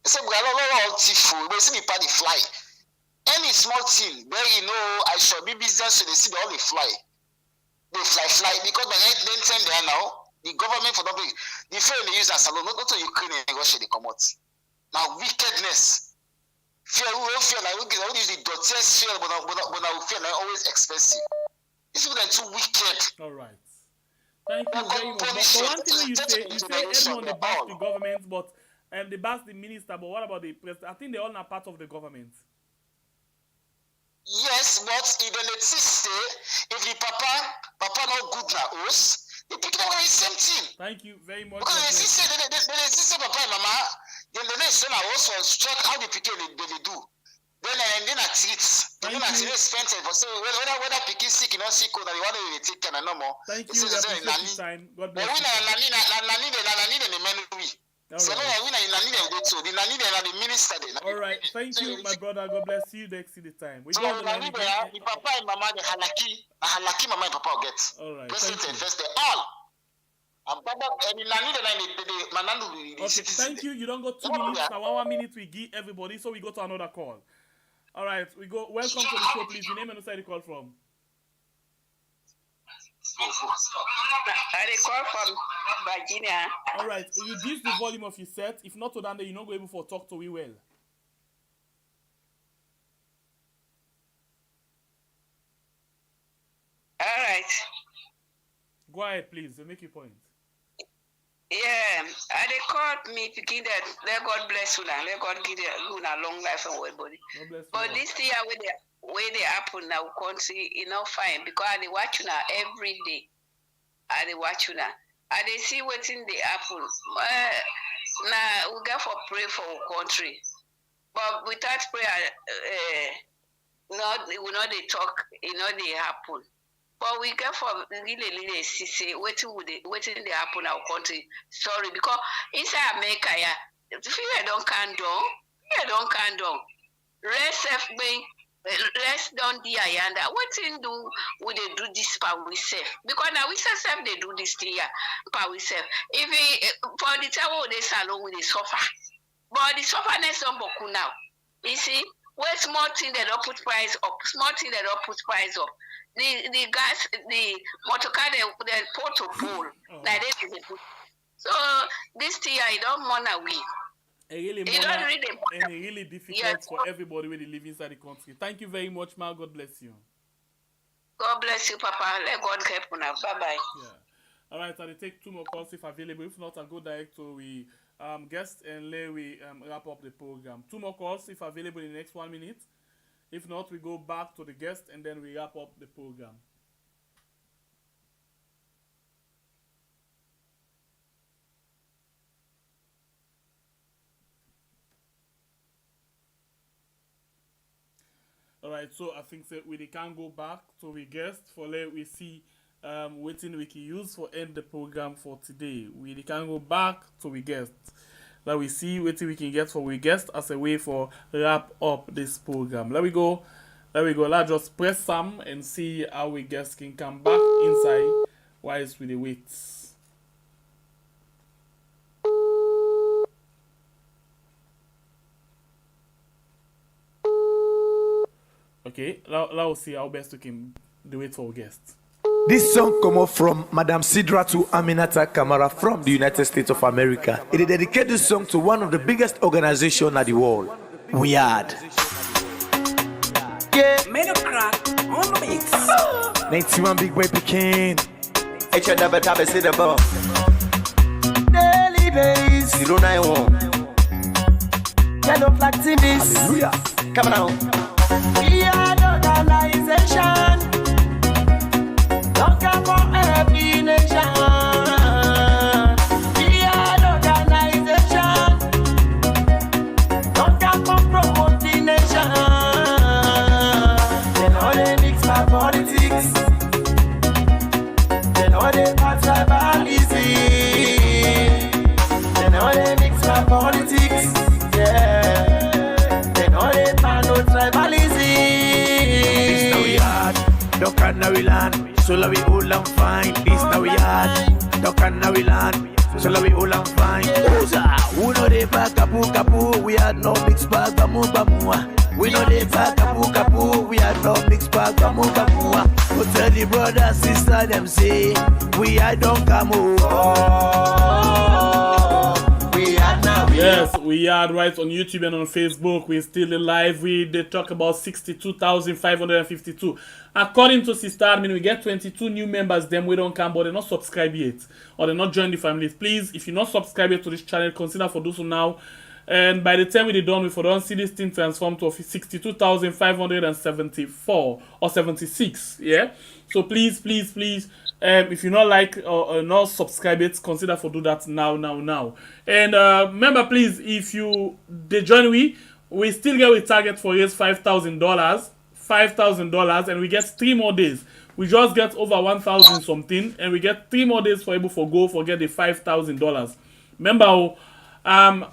They say we are all thief. They see the party fly. Any small thing, there you know, I shall be business, so they see all they fly. They fly, because by then time they are now, the government for the fail they use as salon, not to Ukraine and Russia, they come out. Now, wickedness. Fear, like, we use the dirtiest fear, but now fear are always expensive. These people are too wicked. All right. Thank you very much. But one thing you say Edmond, they bash the government, but they bash the minister, but what about the president? I think they all are part of the government. Yes, but if they say if the papa not good na us, they pick up the same thing. Thank you very much. Because they say papa and mama, then they say na us on struck how the pikin they do. Then I treat. Then I spend time for say whether pikin sick or not sick, or the one they take care no more. Thank you. Time. God bless you. Nani the menu. All right, thank you, my brother. God bless you. Next see the time. We got the money. The papa and mama, the halaki mama and papa get. All right, first all. Okay, thank you. You don't go 2 minutes. Now 1 minute we give everybody, so we go to another call. All right, we go. Welcome to the show, please. Your name and where you call from. I call from Virginia. All right, reduce the volume of your set. If not, to that, you're not going to be able to talk to me well. All right. Go ahead, please. Make your point. Yeah, they called me thinking that let God bless you now. Let God give you a long life and everybody. But this thing where they happen now, country, you know, fine because they watch you now every day. They watch you now. They see what's in the happen. Now we got for pray for our country, but without prayer, we know they talk, you know they happen. But we get for really see waiting they happen our country. Sorry, because inside America, yeah, fear don't can do. Rest of me. Let's don't do and what thing do would they do this power we self? Because now we self they do this thing power we self. If we for the time they salon with the suffer. But the sufferness on boku now. You see, where small thing they don't put price up, small thing they don't put price up. The gas, the motor car they put to pull. Like they put. So this thing I don't want away. Really difficult for everybody when they live inside the country. Thank you very much, Ma. God bless you. God bless you, Papa. Let God help you now. Bye-bye. Yeah. All right, I'll take 2 more calls if available. If not, I'll go direct to we guest and let we wrap up the program. 2 more calls if available in the next 1 minute. If not, we go back to the guest and then we wrap up the program. All right, so I think that we can go back to the guest for let we see waiting we can use for end the program for today. We can go back to the guest. Let we see what we can get for we guest as a way for wrap up this program. Let we go. Let's just press some and see how we guest can come back inside whilst we wait. Okay, let's see how best we can do it for our guests. This song come up from Madam Sidratu Aminata Kamara from the United States of America. It is dedicated this song to one of the biggest organizations in the world, WEARD. Yeah, made a crack on the mix. 91 big boy picking. It's your double tap, see the ball. Daily base, 091. Yellow flag TVs. Hallelujah. Come on. We are the organization. Don't come for every nation. We are the organization. Don't come for promoting nation. They know they mix my politics. They know they pass tribalism. They know they mix my politics. Yeah. They know they pass no tribalism. This now we hard, duck and now we land. So la we all and fine. This now we hard, duck and now we land. So la we all and fine. Who know they back kapu. We had no mix bag bamu. We know they back kapu. We had no mix bag bamu. But tell the brother sister them say we had don't come Yes, we are right on YouTube and on Facebook. We're still live. They talk about 62,552. According to Sister Admin, we get 22 new members. Them we don't come, but they're not subscribed yet, or they're not joined the family. Please, if you're not subscribed yet to this channel, consider for do so now. And by the time we're done, we don't see this thing transform to 62,574 or 76. Yeah. So please. If you not like or not subscribe it, consider for do that now. And remember, please, if you they join we still get a target for raise $5,000, and we get 3 more days. We just get over 1,000 something, and we get 3 more days for able for go forget the $5,000. Remember,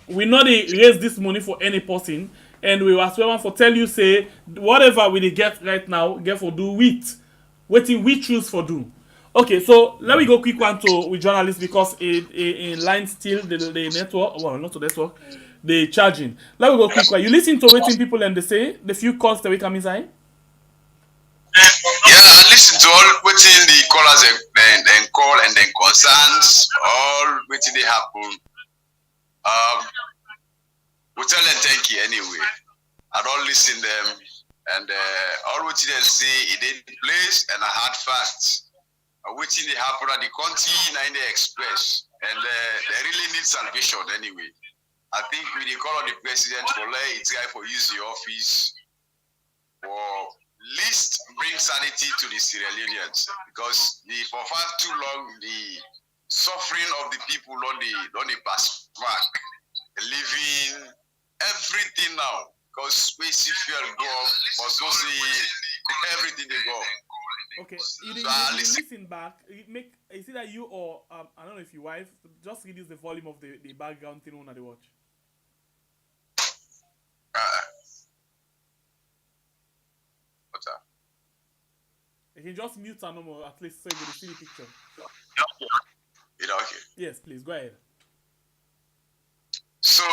we not raise this money for any person, and we as well for tell you say whatever we get right now, get for do with waiting we choose for do. Okay, so let me go quick one to with journalists because in line still the network, well not the network, the charging. Let me go quick one. You listen to waiting people and they say the few calls that we come inside. Yeah, I listen to all waiting the callers and call and then concerns, all waiting they happen. We tell them thank you anyway. I don't listen them and all waiting they say it in place and I had facts. Waiting they happen at the country in the express and they really need salvation anyway. I think we call on the president for it's guy for use the office for least bring sanity to the Sierra Leoneans because for far too long the suffering of the people on the pass back, living everything now because we see fuel go up, must go see everything they go. Okay, you listen. listen back. Is it that you or I don't know if your wife just reduce the volume of the background thing on the watch. What's that? You can just mute her no more, at least so you can see the picture. Okay. Yes, please go ahead. So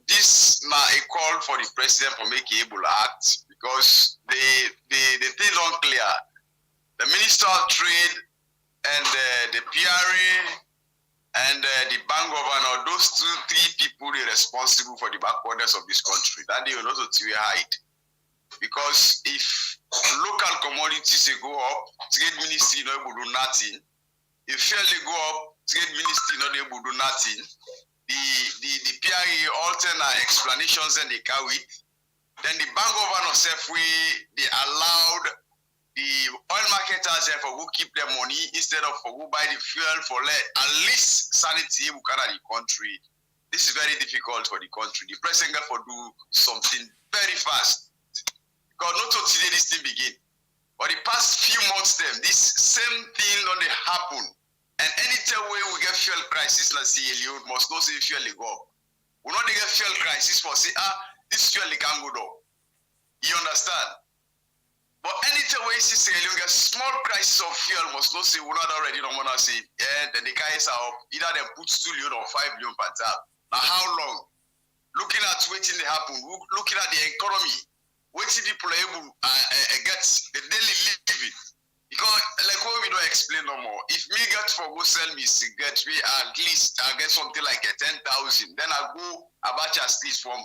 this now a call for the president for making able act because the thing not clear. The Minister of Trade and the PRA and the bank governor, those 2-3 people are responsible for the backwardness of this country. That they will not hide. Because if local commodities go up, trade ministry not able to do nothing. If fuel they go up, trade ministry not able to do nothing. The PRA alternate explanations and they carry it. Then the bank governor self they allowed the oil marketers for who keep their money instead of for who buy the fuel for at least sanity who can the country. This is very difficult for the country. The president for do something very fast. Because not today this thing begin. But the past few months this same thing don't happen. And anytime we get fuel crisis, let's see, you must not say fuel go up. We not get fuel crisis for say, this fuel can go down. You understand? But anytime we see you get small crisis of fuel, must not say we not already don't wanna say, then the guys are up, either they put 2 million or 5 million per tab. Now how long? Looking at waiting they happen, looking at the economy, waiting people are able get the daily living. Because like what we don't explain no more. If me get for go sell me cigarettes, we at least I get something like 10,000. Then I go Abacha Street from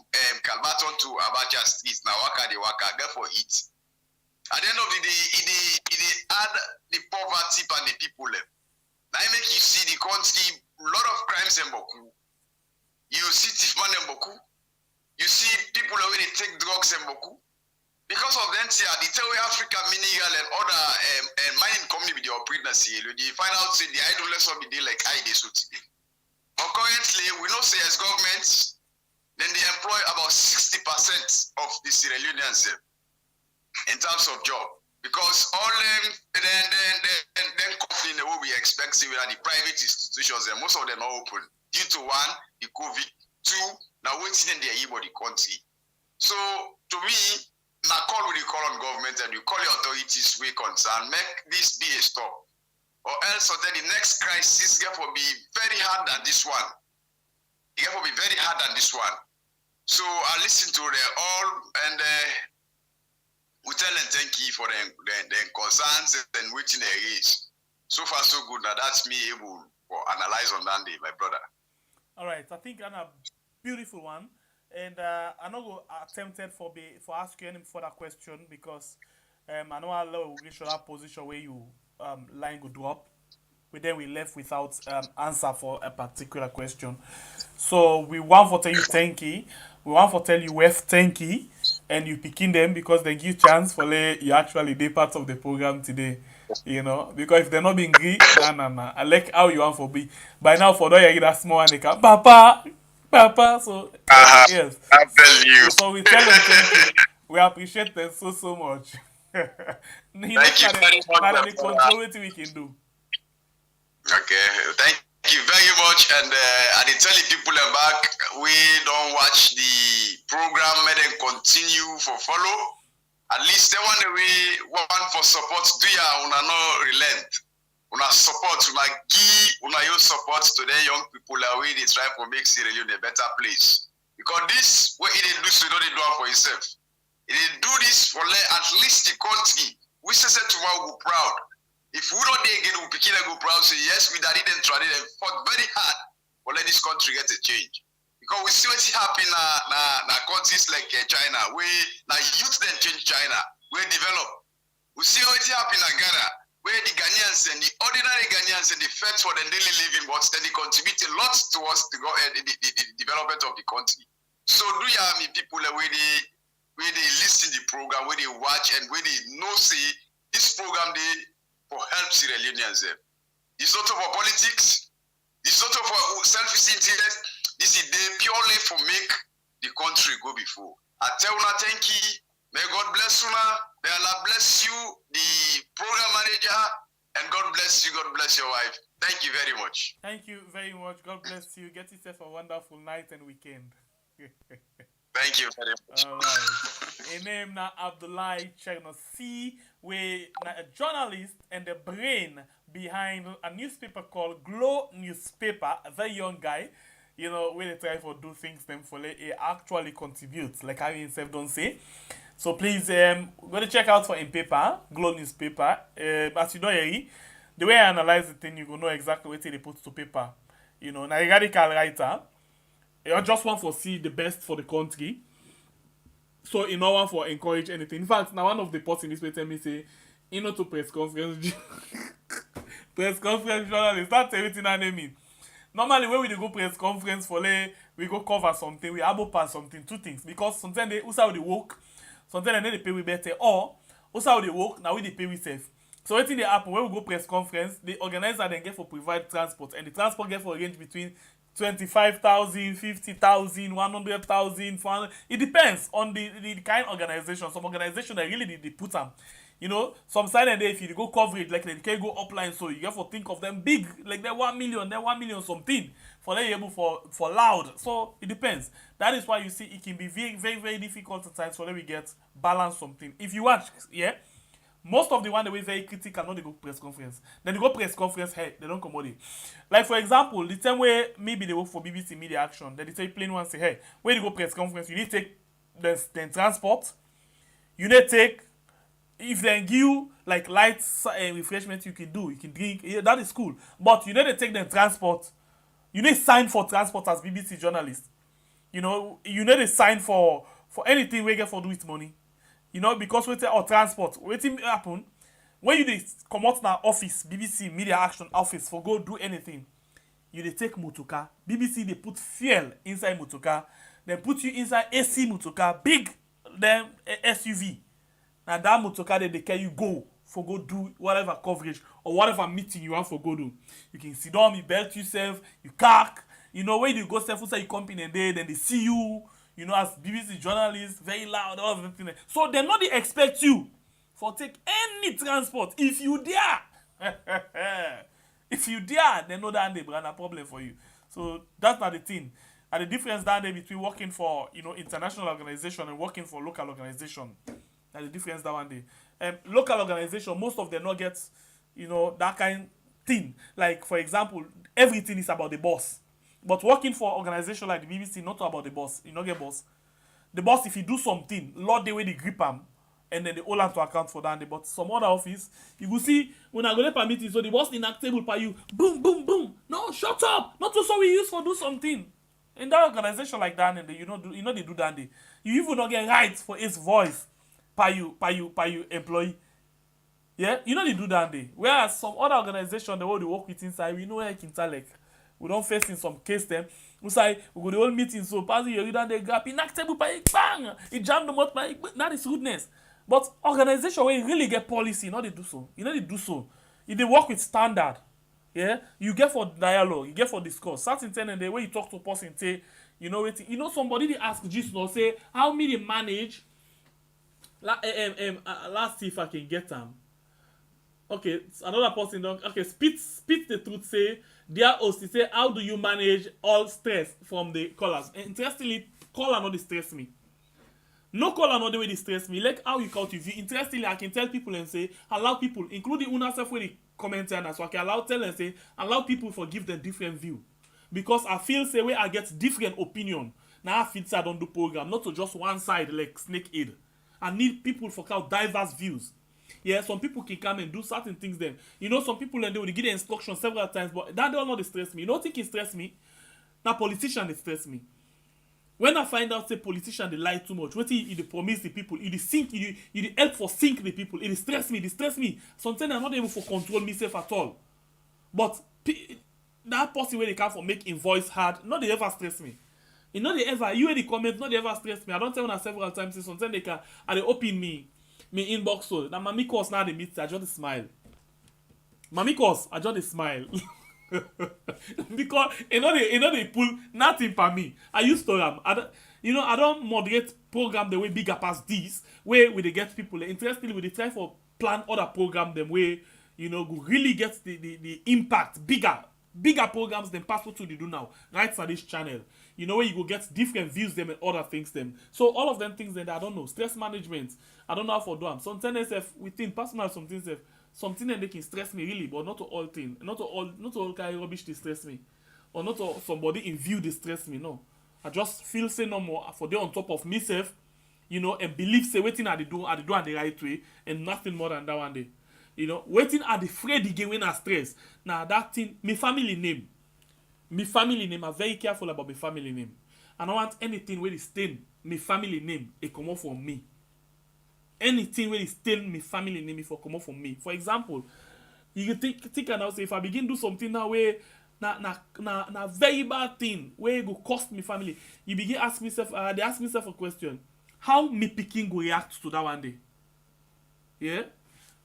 Calvaton to Abacha Street. Now waka get for it. At the end of the day, it add the poverty and the people left. Now make you see the country, a lot of crimes in Boku. You see Tifman in Boku. You see people who they take drugs in Boku. Because of them, the Tewe Africa Mineral and other mining company with the operator, they find out say the idleness of the day like I they so today. But currently, we know say as governments, then they employ about 60% of the Sierra Leoneans in terms of job. Because all them then company the way we expect say the private institutions and most of them are open. Due to one, the COVID, two, now waiting in the body country. So to me, now call with the call on government and you call the authorities we concern, make this be a stop. Or else then the next crisis will be very hard than this one. It will be very hard than this one. So I listen to them all and we tell them thank you for their concerns and waiting their age. So far so good. Now that's me able to analyze on that day, my brother. All right, I think I'm a beautiful one. And I'm not going attempted for ask you any further question because I know I will reach that position where you line go drop. But then we left without answer for a particular question. So we want to tell you thank you. We want to tell you we thank you, and you picking them because they give chance for you actually be part of the program today. You know, because if they're not being greedy, nah. I like how you want for be. By now for you get that small and they can Papa, so yes. I tell you. So we tell them thank you. We appreciate them so much. Thank you very much. The control what we can do. Okay, thank you very much. And I did tell the people back, we don't watch the program, let them continue for follow. At least they want for support. Do ya una no relent. Una support, una give, una your support to the young people that we they try to make Sierra Leone a better place. Because this, what it do, so don't do it for yourself. It do this for at least the country. We say tomorrow go proud. If we don't again, we begin to go proud. Say yes, we did and tried and fought very hard for let this country get a change. Because we see what's happening in countries like China, where now youth then change China, we develop. We see what's happening in Ghana, where the Ghanaians and the ordinary Ghanaians and the feds for the daily living, but then they contribute a lot towards the development of the country. So do you have people where they listen to the program, where they watch and where they know say this program they for help Sierra Leoneans. It's not for politics, it's not for selfish interest, this is purely for make the country go before. I tell you thank you. May God bless you. May Allah bless you. The program you very much. Thank you very much. God bless you. Get yourself a wonderful night and weekend. Thank you very much. All right. A name now Abdullahi Chernossi, we a journalist and the brain behind a newspaper called Glow Newspaper. A very young guy, you know, when they try to do things them for it actually contributes, like I himself don't say. So please go to check out for in paper, Glow Newspaper. As you know, the way I analyze the thing, you will know exactly what they put to paper. You know, now a radical writer, you just want to see the best for the country. So you know want for encourage anything. In fact, now one of the posts in this way tell me say, you know to press conference press conference journalist, that's everything I mean. Normally when we go press conference for we go cover something, we able pass something, two things. Because sometimes they also they work, sometimes they pay we better, or also they work, now we they pay we safe. So what thing they happen when we go press conference, the organizer then get for provide transport, and the transport get for range between 25,000, 50,000, 100,000, 400. It depends on the kind of organization. Some organization that really they put them. You know, some side and if you go coverage, like they can go upline, so you get to think of them big, like they're 1 million, they're 1 million something for they able for loud. So it depends. That is why you see it can be very, very, very difficult at times for them we get balance something. If you watch, yeah. Most of the one that were very critical, not they go press conference. Then they go press conference, hey, they don't come out. Like for example, the time where maybe they work for BBC Media Action, then they say plain one say, hey, where you go press conference, you need to take the transport, you need to take, if they give you like light refreshment you can do, you can drink, yeah, that is cool. But you need to take the transport, you need to sign for transport as BBC journalist. You know, you need to sign for anything we get for do with money. You know, because we take our transport, what happen when you come out now office, BBC Media Action office for go do anything, you they take motoka. BBC they put fuel inside motoka, then put you inside AC motoka, big then SUV. Now that motoka they carry you go for go do whatever coverage or whatever meeting you want for go do. You can sit down, you belt yourself, you cark. You know when you go self inside your company and then they see you. You know, as BBC journalists, very loud, all of everything. So they not they expect you for take any transport. If you dare, if you dare, they know that they bring a problem for you. So that's not the thing. And the difference down there between working for international organization and working for local organization. That's the difference that one day. Local organization, most of them not get that kind thing. Like for example, everything is about the boss. But working for an organization like the BBC, not about the boss. You not get boss. The boss, if you do something, Lord, the way they grip him, and then they all have to account for that. But some other office, you will see, when I go to meeting, so the boss inactable by you, boom, boom, boom. No, shut up. Not to so we use for do something. In that organization like that, and they, they do that. You even not get rights for his voice by you employee. Yeah, they do that. Whereas some other organization, the way they work with inside, we know where it can tell like. We don't face in some case them. We say we go the whole meeting so pass you read the gap inactable by bang. It jammed them out by that is rudeness. But organization where you really get policy, they do so. They do so. If they work with standard, yeah, you get for dialogue, you get for discourse. Certain thing and the way you talk to a person say, somebody they ask Jesus or say how me they manage. Let's see if I can get them. Okay, another person don't. Okay, spit the truth. Say, dear host, say, how do you manage all stress from the callers? Interestingly, caller not stress me. No caller not the way they stress me. Like how you count if you interestingly, I can tell people and say, allow people, including una self where they comment and so I can allow people for give them different view. Because I feel say where I get different opinion. Now I feel say I don't do program, not to just one side like snake eat. I need people for count diverse views. Yeah, some people can come and do certain things then. Some people and they will give the instructions several times, but that don't not stress me. You don't think it stress me? Now politician they stress me. When I find out say politician they lie too much, what they promise the people, it help for sink the people, it stress me. Sometimes I'm not able to control myself at all. But that person where they come for make in voice hard, not they ever stress me. They ever, you the comment, not they ever stress me. I don't tell them several times, sometimes they can, and they open me inbox so now mommy cause now they meet I just smile. Mommy cause I just smile. Because they pull nothing for me. I used to I don't moderate program the way bigger past this where we they get people interestingly we they try for plan other program them way go really get the impact bigger bigger programs than past what we do now, right on this channel. You know, where you go get different views them and other things them. So all of them things that I don't know. Stress management, I don't know how to do them. Sometimes within personal something that they can stress me really, but not to all things. Not to all kind of rubbish they stress me. Or not to somebody in view they stress me, no. I just feel say no more for they on top of myself, you know, and believe say waiting at the do the right way and nothing more than that one day. You know, waiting at the afraid again when I stress. Now that thing, my family name. I'm very careful about my family name. I don't want anything where it stain my family name, it come out from me. Anything where it stain my family name, it come out from me. For example, you can think and now say if I begin do something now where na very bad thing where it go cost me family, you begin ask myself, they ask myself a question. How me picking go react to that one day? Yeah?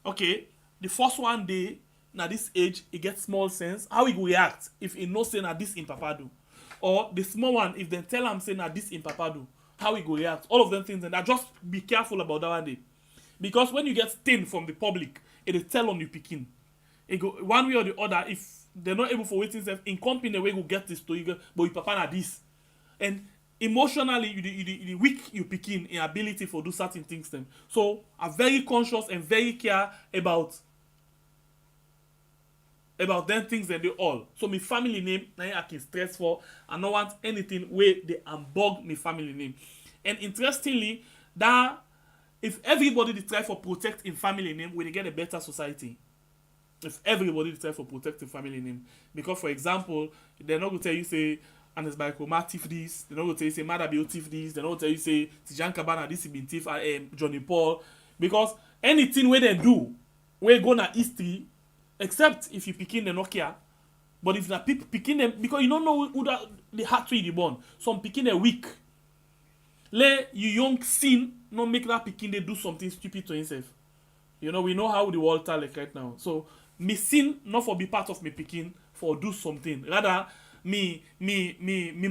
Okay. The first one day, na this age, it gets small sense. How he go react if he no say na this in papa do? Or the small one, if they tell him say na this in papa do, how he go react? All of them things, and I just be careful about that one day. Because when you get stain from the public, it will tell on you picking. It go one way or the other, if they're not able for waiting self, in company way go get this story, but your papa na this. And emotionally, you weak you picking in ability for do certain things them. So I'm very conscious and very care about them things and they all. So my family name, now I can stress for. I don't want anything where they unbug my family name. And interestingly, that if everybody they try for protect in family name, we get a better society. If everybody they try for protect in family name. Because for example, they're not gonna tell you say and it's by Chroma thief this, they're not gonna tell you say Madabio thief this, they're not gonna tell you say Tijan Kabana this been thief Johnny Paul. Because anything where they do, where go na history. Except if you picking the Nokia, but if na people picking them because you don't know who the heart to the born. Some picking a weak. Let you young sin not make that picking they do something stupid to himself. You know we know how the world like right now. So me sin not for be part of me picking for do something. Rather me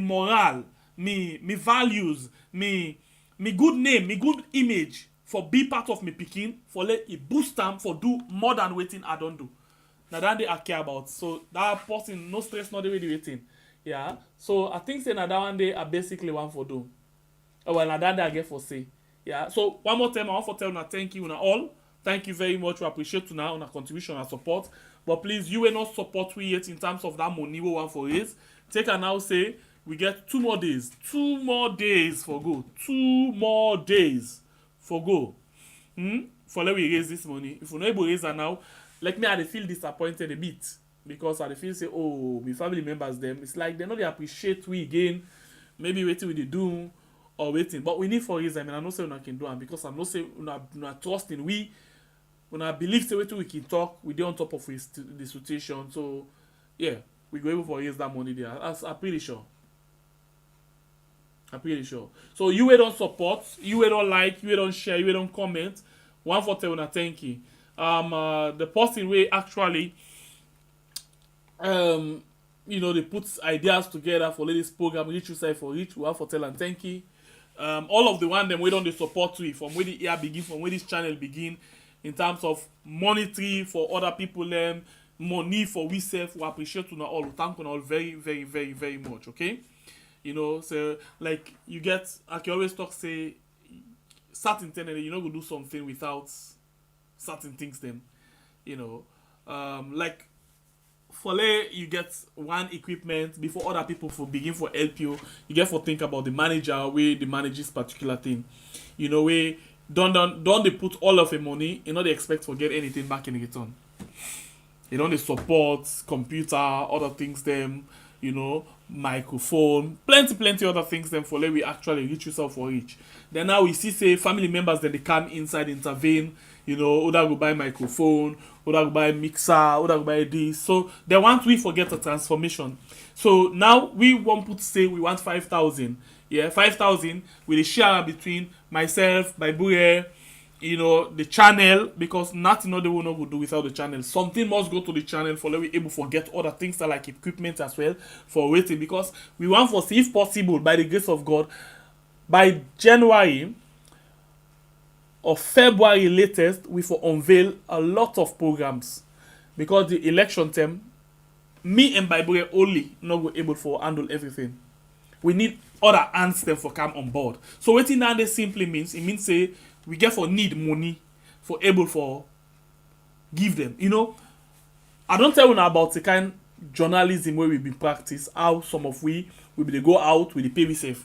moral, me values, me good name, me good image for be part of me picking for let it boost them for do more than waiting I don't do. Now that they I care about. So that person, no stress, not the way they waiting. Yeah. So I think say that one day I basically want for do. Well, now that day I get for say. Yeah. So one more time I want to tell you thank you all. Thank you very much. We appreciate you now on our contribution and support. But please, you will not support we yet in terms of that money we want for it. Take and now say we get 2 more days. 2 more days for go. 2 more days for go. For let we raise this money. If we're not able to raise it now, like me, I feel disappointed a bit because I feel say, oh, my family members them. It's like they know they appreciate we again. Maybe waiting with the do or waiting, but we need for reason. I mean, I know say we can do them because I know say we trust in we. When I believe say we can talk, we do on top of the situation. So yeah, we go able for raise that money there. I'm pretty sure. I'm pretty sure. So you will don't support, you will don't like, you will don't share, you will don't comment. One for tell una thank you. The person way actually you know they put ideas together for this program reach you side for reach. We have for tell and thank you. All of the one them we don't the support to it from where the year begin, from where this channel begin in terms of monetary for other people money for we self. We appreciate you all. We thank you all very, very, very, very much. Okay. You know, so like you get, I can always talk say certain thing and you know go do something without certain things then, you know, like for you get one equipment before other people for begin for help you get for think about the manager way they manage this particular thing, you know, way don't they put all of the money, you know, they expect to get anything back in return. You know, they support computer, other things them, you know, microphone, plenty other things then for let we actually reach yourself for each. Then now we see say family members then they come inside intervene, you know, Oda go buy microphone, Oda go buy mixer, Oda go buy this. So they want we forget a transformation. So now we want to say we want 5,000. Yeah, 5,000 with a share between myself, Baibure, you know, the channel, because nothing other will not go do without the channel. Something must go to the channel for let we able to get other things that like equipment as well for waiting, because we want for see if possible by the grace of God by January or February latest we for unveil a lot of programs, because the election term me and Bible only not go able for handle everything. We need other hands them for come on board. So what in that simply means, it means say we get for need money for able for give them. You know, I don't tell you now about the kind journalism where we be practice, how some of we will be go out with the pay safe.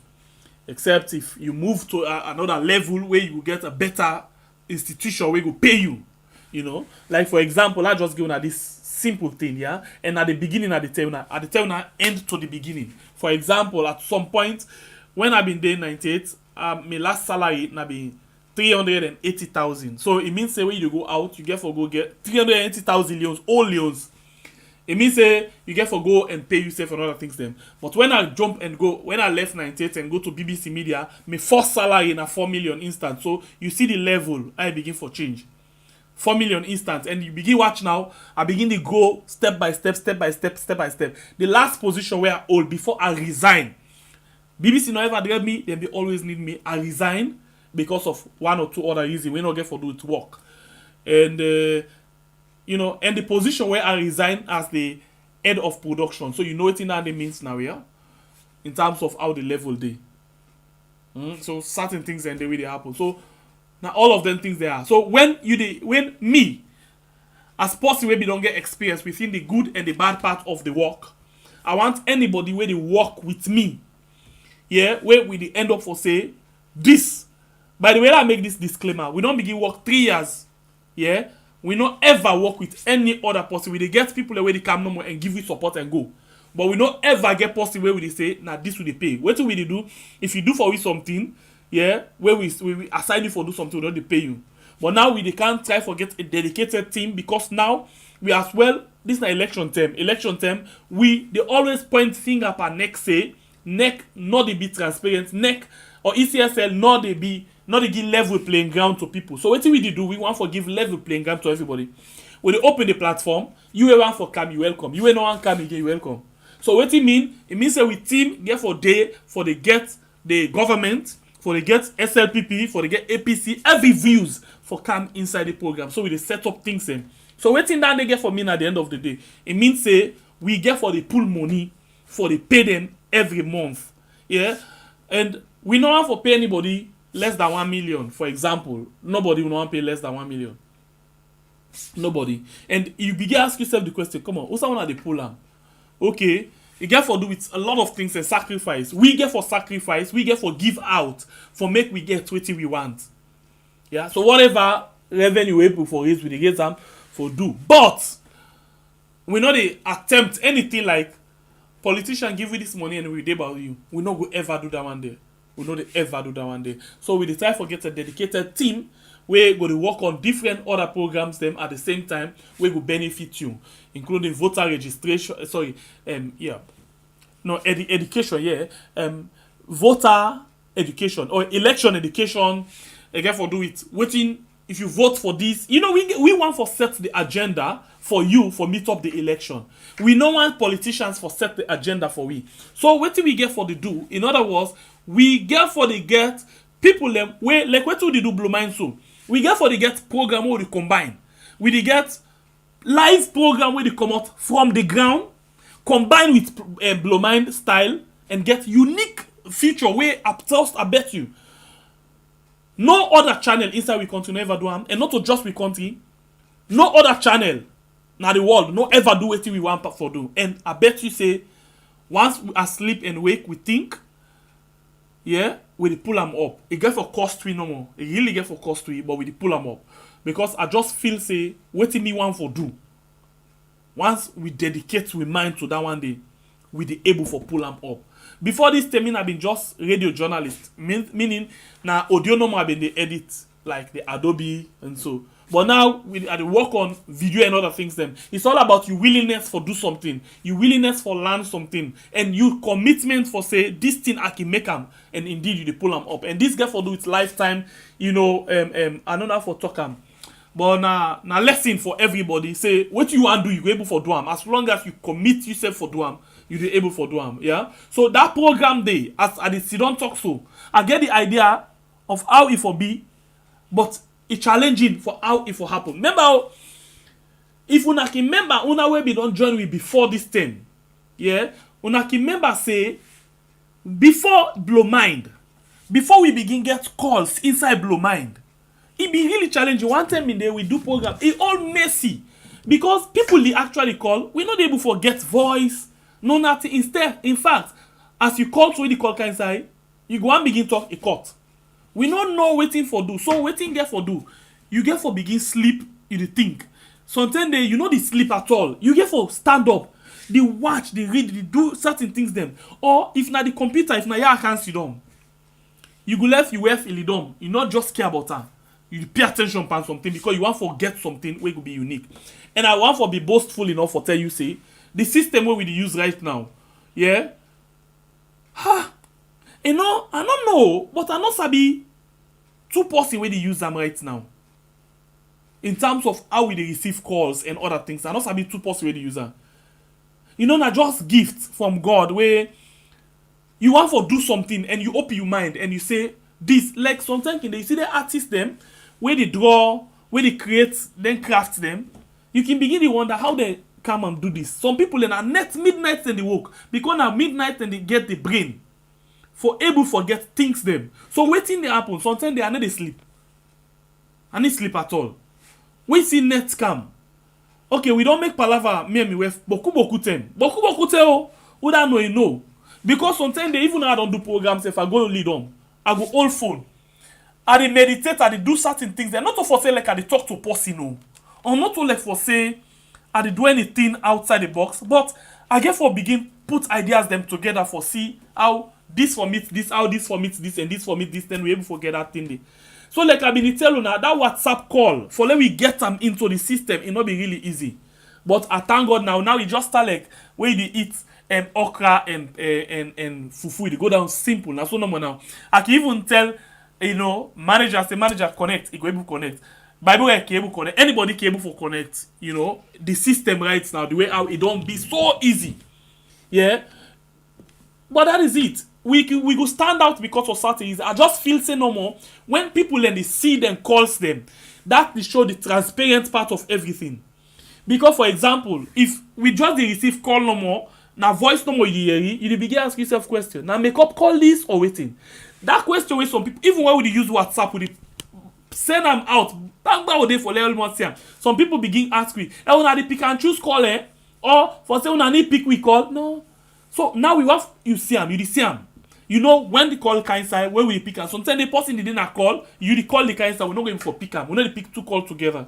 Except if you move to another level where you get a better institution where you pay you. You know, like for example, I just give you this simple thing, yeah, and at the beginning at the tail end to the beginning. For example, at some point when I've been there 98, my last salary na been 380,000. So it means say when you go out, you get for go get 380,000 leons, all leons. It means say you get for go and pay yourself and other things them. But when I jump and go, when I left 98 and go to BBC Media, my first salary na 4 million instant. So you see the level I begin for change. 4 million instant, and you begin watch now. I begin to go step by step. The last position where I hold before I resign, BBC not ever drive me, then they always need me. I resign because of one or two other reasons. We not get for do it work, and you know, and the position where I resign as the head of production. So you know what in that means now, yeah, in terms of how the level they. So certain things and the way they happen. So. Now all of them things they are. So when me as person we don't get experience within the good and the bad part of the work, I want anybody where they work with me, yeah, where we they end up for say this. By the way, I make this disclaimer. We don't begin work 3 years, yeah. We not ever work with any other person. We they get people where they come no more and give you support and go. But we not ever get person where we they say, nah, this will they pay. What do we do? If you do for we something. Yeah, where we assign you for do something, we don't pay you. But now they can't try for get a dedicated team because now we as well, this is an election term. Election term, they always point finger up our neck say, neck not they be transparent, neck or ECSL not they give level playing ground to people. So what we do, we want to give level playing ground to everybody. When they open the platform, you want for come, you welcome. You no one come again, you welcome. So what it mean? It means that we team get for they get the government. For they get SLPP, for they get APC, every views for come inside the program. So we set up things in. So waiting that they get for me at the end of the day. It means say we get for the pool money for the pay them every month. Yeah. And we don't want to pay anybody less than 1 million, for example. Nobody will not pay less than 1 million. Nobody. And you begin to ask yourself the question, come on, who's someone at the pool? Okay. You get for do with a lot of things and sacrifice. We get for sacrifice. We get for give out. For make we get what we want. Yeah. So whatever revenue we able for raise, we get them for do. But we not they attempt anything like politician give you this money and we day about you. We not go ever do that one day. We not ever do that one day. So we decide for get a dedicated team. We go to work on different other programs them at the same time. We will benefit you, including voter registration. Education. Yeah, voter education or election education. Again, for do it. Waiting if you vote for this. You know, we want for set the agenda for you for meet up the election. We don't want politicians for set the agenda for we. So what do we get for the do? In other words, we get for the get people them where like what do they do blue mind so. We get for the get program where they combine. We the get live program where they come out from the ground, combine with blow mind style and get unique feature where I bet you. No other channel inside we continue ever do them, and not to just we continue. No other channel now the world no ever do what we want for do. And I bet you say once we are sleep and wake we think, yeah, we pull them up. It get for cost we no more. It really get for cost we, but we pull them up. Because I just feel say what me want for do. Once we dedicate we mind to that one day, we be able for pull them up. Before this term, I've been just radio journalist, meaning now audio normal I've been the edit like the Adobe and so. But now we at the work on video and other things. Then it's all about your willingness for do something, your willingness for learn something, and your commitment for say this thing I can make them, and indeed you pull them up. And this guy for do its lifetime, you know. I don't know for talk them. But now lesson for everybody. Say what you want to do, you able for do them. As long as you commit yourself for do them, you be able for do them. Yeah. So that program day, as I did don't talk so, I get the idea of how it will be, but it's challenging for how it will happen. Remember, if una can remember, una will be don't join with before this thing. Yeah, una can remember say before Blow Mind, before we begin get calls inside Blow Mind, it be really challenging. One time in there we do program, it all messy because people they actually call, we not able to get voice, no nothing. Instead, in fact, as you call to the call kind side, you go and begin talk a cut. We don't know waiting for do, so waiting get for do. You get for begin sleep, you think. Sometimes you know the sleep at all. You get for stand up, they watch, they read, they do certain things them. Or if not the computer, if not your can't sit down, you go left, you left ilidom. You not just care about her. You pay attention on something because you want to get something where it will be unique. And I want to be boastful enough for tell you say the system where we use right now, yeah. You know, I don't know, but I know sabi 2 person where they use them right now. In terms of how we receive calls and other things, I know sabi 2 person where they use them. You know, not just gifts from God where you want to do something and you open your mind and you say this. Like sometimes you see the artists them where they draw, where they create, then craft them. You can begin to wonder how they come and do this. Some people in a net midnight and they work because at midnight and they get the brain for able to forget things them. So waiting they happen. Sometimes they are not sleep. And they sleep at all. We see net come. Okay, we don't make palaver me and me with boku tem. Boku tell who don't know you know. Because sometimes they even I don't do programs if I go lead on. I go old phone. I dey meditate, I dey do certain things. They're not to for say like I dey talk to person, no. Or not to like for say I dey do anything outside the box. But I get for begin put ideas them together for see how this for meet this, how this for meet this, and this for meet this, then we able to get that thing there. So like I been tell you now, that WhatsApp call, for let we get them into the system, it not be really easy. But I thank God now we just start like where they eat okra and fufu, they go down simple. Now so no more now. I can even tell, you know, manager connect, it go able to connect. Bible can able connect, anybody can able for connect, you know, the system right now, the way how it don't be so easy. Yeah. But that is it. We go stand out because of certain. I just feel say no more. When people and they see them calls them, that they show the transparent part of everything. Because for example, if we just receive call no more, now voice no more you begin ask yourself question. Now make up call this or waiting. That question with some people, even when we use WhatsApp, we send them out. Bang bang day for level months. Some people begin ask me, "Hey, una dey pick and choose call or for say una need pick we call." No. So now we have you see them, you see them. You know when the call kind side, where we pick and sometimes the person they didn't call, you call the kind side, we're not going for pick them. We're not pick 2 calls together.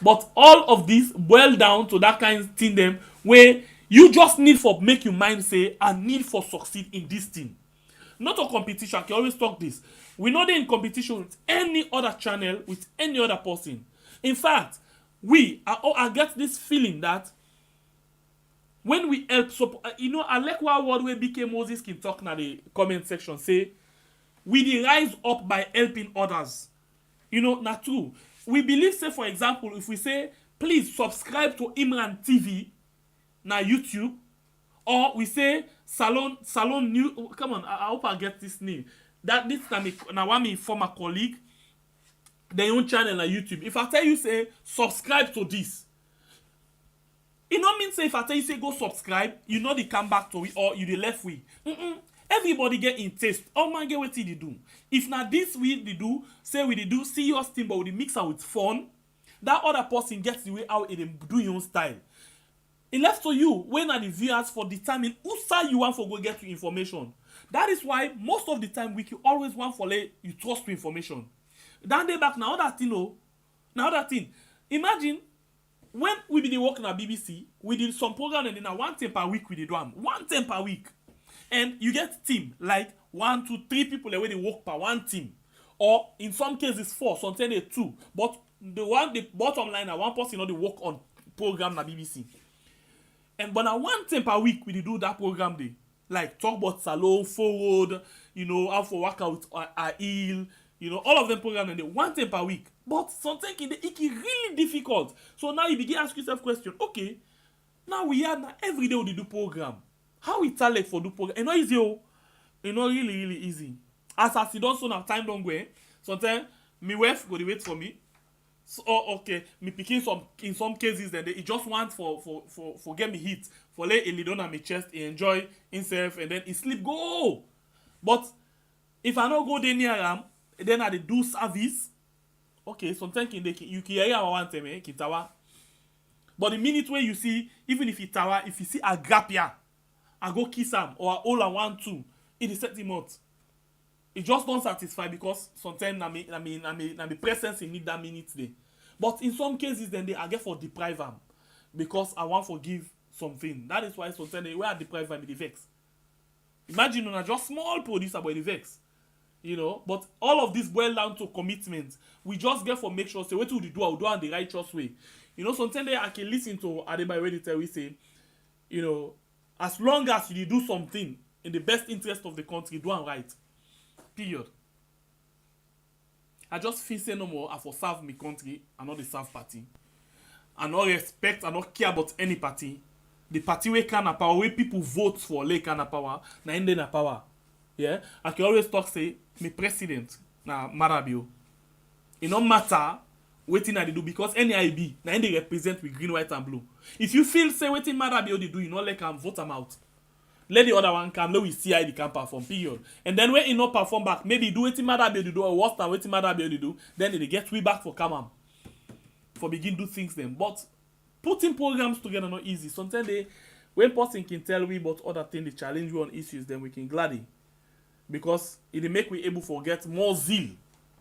But all of this boil down to that kind of thing them where you just need for make your mind say, I need for succeed in this thing. Not a competition. I can always talk this. We're not in competition with any other channel, with any other person. In fact, I get this feeling that when we help, you know, I like what word where BK Moses can talk in the comment section, say, we rise up by helping others. You know, not true. We believe, say, for example, if we say, please subscribe to Imran TV na YouTube, or we say, Salon New, come on, I hope I get this name. That this time, now one former colleague, their own channel on YouTube. If I tell you, say, subscribe to this, it don't mean say if I tell you say go subscribe, you know they come back to it or you the left way. Everybody get in taste. Oh man, get what they do. If not this we they do, say we they do serious thing, but we mix out with fun, that other person gets the way how it do your own style. It left to you when are the viewers for determine who side you want for go get your information. That is why most of the time we can always want for let you trust to information. Down day back now that thing, oh, now that thing. Imagine when we been working at BBC, we did some program and then 1 time per week we did one. 1 time per week. And you get team like 1, 2, 3 people the way they work per one team. Or in some cases 4, sometimes they 2. But the bottom line one person they work on program at BBC. And but now 1 time per week we did do that program day. Like talk about salon, forward, you know, how for work out are ill, you know, all of them program and they 1 time per week. But sometimes it's really difficult. So now you begin ask yourself question. Okay, now we are now every day we do program. How we tell like for do program? It's not easy. It's not really easy. As I see don't so now time don't go. Sometimes my wife go to wait for me. So, oh, okay, me picking in some cases then he just want for get me hit for lay a lid on my chest, he enjoy himself and then he sleep go. But if I not go there near him, then I do service. Okay, sometimes you can hear our one time, Kintawa. But the minute where you see, even if if you see a gap here, I go kiss him or all I want to, it is set him out. It just don't satisfy because sometimes I mean presence in need that minute there. But in some cases then I get for deprive them because I want to give something. That is why sometimes they where I deprive them the vex. Imagine on a just small producer by the vex. You know, but all of this boil down to commitment. We just get for make sure say what do we do? I'll do it the righteous way. You know, sometimes I can listen to Adebayo when they tell we say, you know, as long as you do something in the best interest of the country, do it right. Period. I just feel say no more I for serve my country and not the serve party. I not respect, I not care about any party. The party where can power, where people vote for lay can power, na end na power. Yeah? I can always talk say, my president, na Marabio. It no matter wetin I do because NIB, na end they represent with green, white and blue. If you feel say wetin Marabio they do, you know like I'm vote them out. Let the other one come, let we see how they can perform, period. And then when he not perform back, maybe do wetin Marabio they do or worse than wetin Marabio they do, then they get we back for come for begin do things then. But putting programs together not easy. Sometimes when person can tell we about other things, they challenge you on issues, then we can gladly. Because it make we able to get more zeal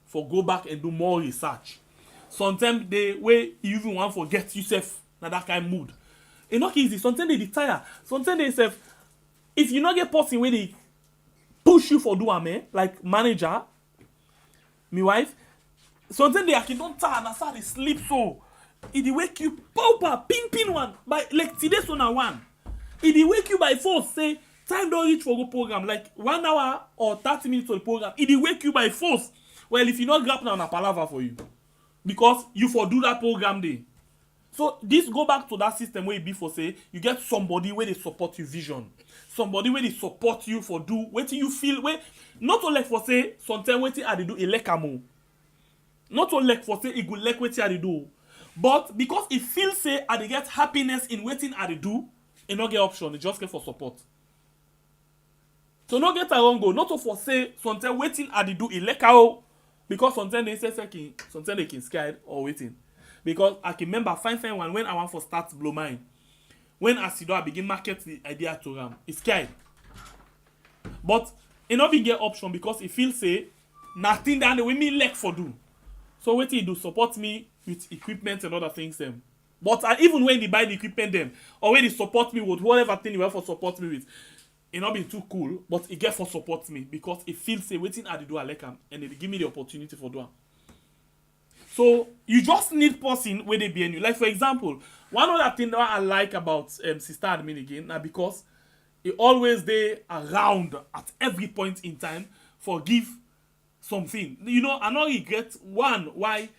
for go back and do more research. Sometimes they way you even want to get yourself in that kind of mood. It's not easy. Sometimes they retire. Sometimes they say, if you not get person where they push you for do like manager, my wife, sometimes they actually don't tire and start to sleep so. It wake you pauper, pin one by like today so now one. It wake you by force, say time don't reach for go program like 1 hour or 30 minutes of the program. It wake you by force. Well, if you not grab now na palava for you. Because you for do that program day. So this go back to that system where it be for say you get somebody where they support your vision. Somebody where they support you for do what you feel where not only for say sometimes what they do elekamo. Not only for say it go like what they do. But because it feels say they get happiness in waiting they do, it not get option, it just get for support. So not get around go, not for say sometimes waiting they do elekao. Because sometimes they say sometimes they can scared or waiting. Because I can remember fine one when I want to start blow mine. When I begin market the idea to them, it's scared. But it not be get option because it feels say nothing that the way me like for do. So what he do support me with equipment and other things them. But even when they buy the equipment them or when they support me with whatever thing you want for support me with, it not be too cool, but it get for support me because it feels say waiting I do I like them and they give me the opportunity for doing. So you just need person where they be in you. Like for example, one other thing that I like about Sister Admin again, now because it always they around at every point in time for give something. You know, I not regret one why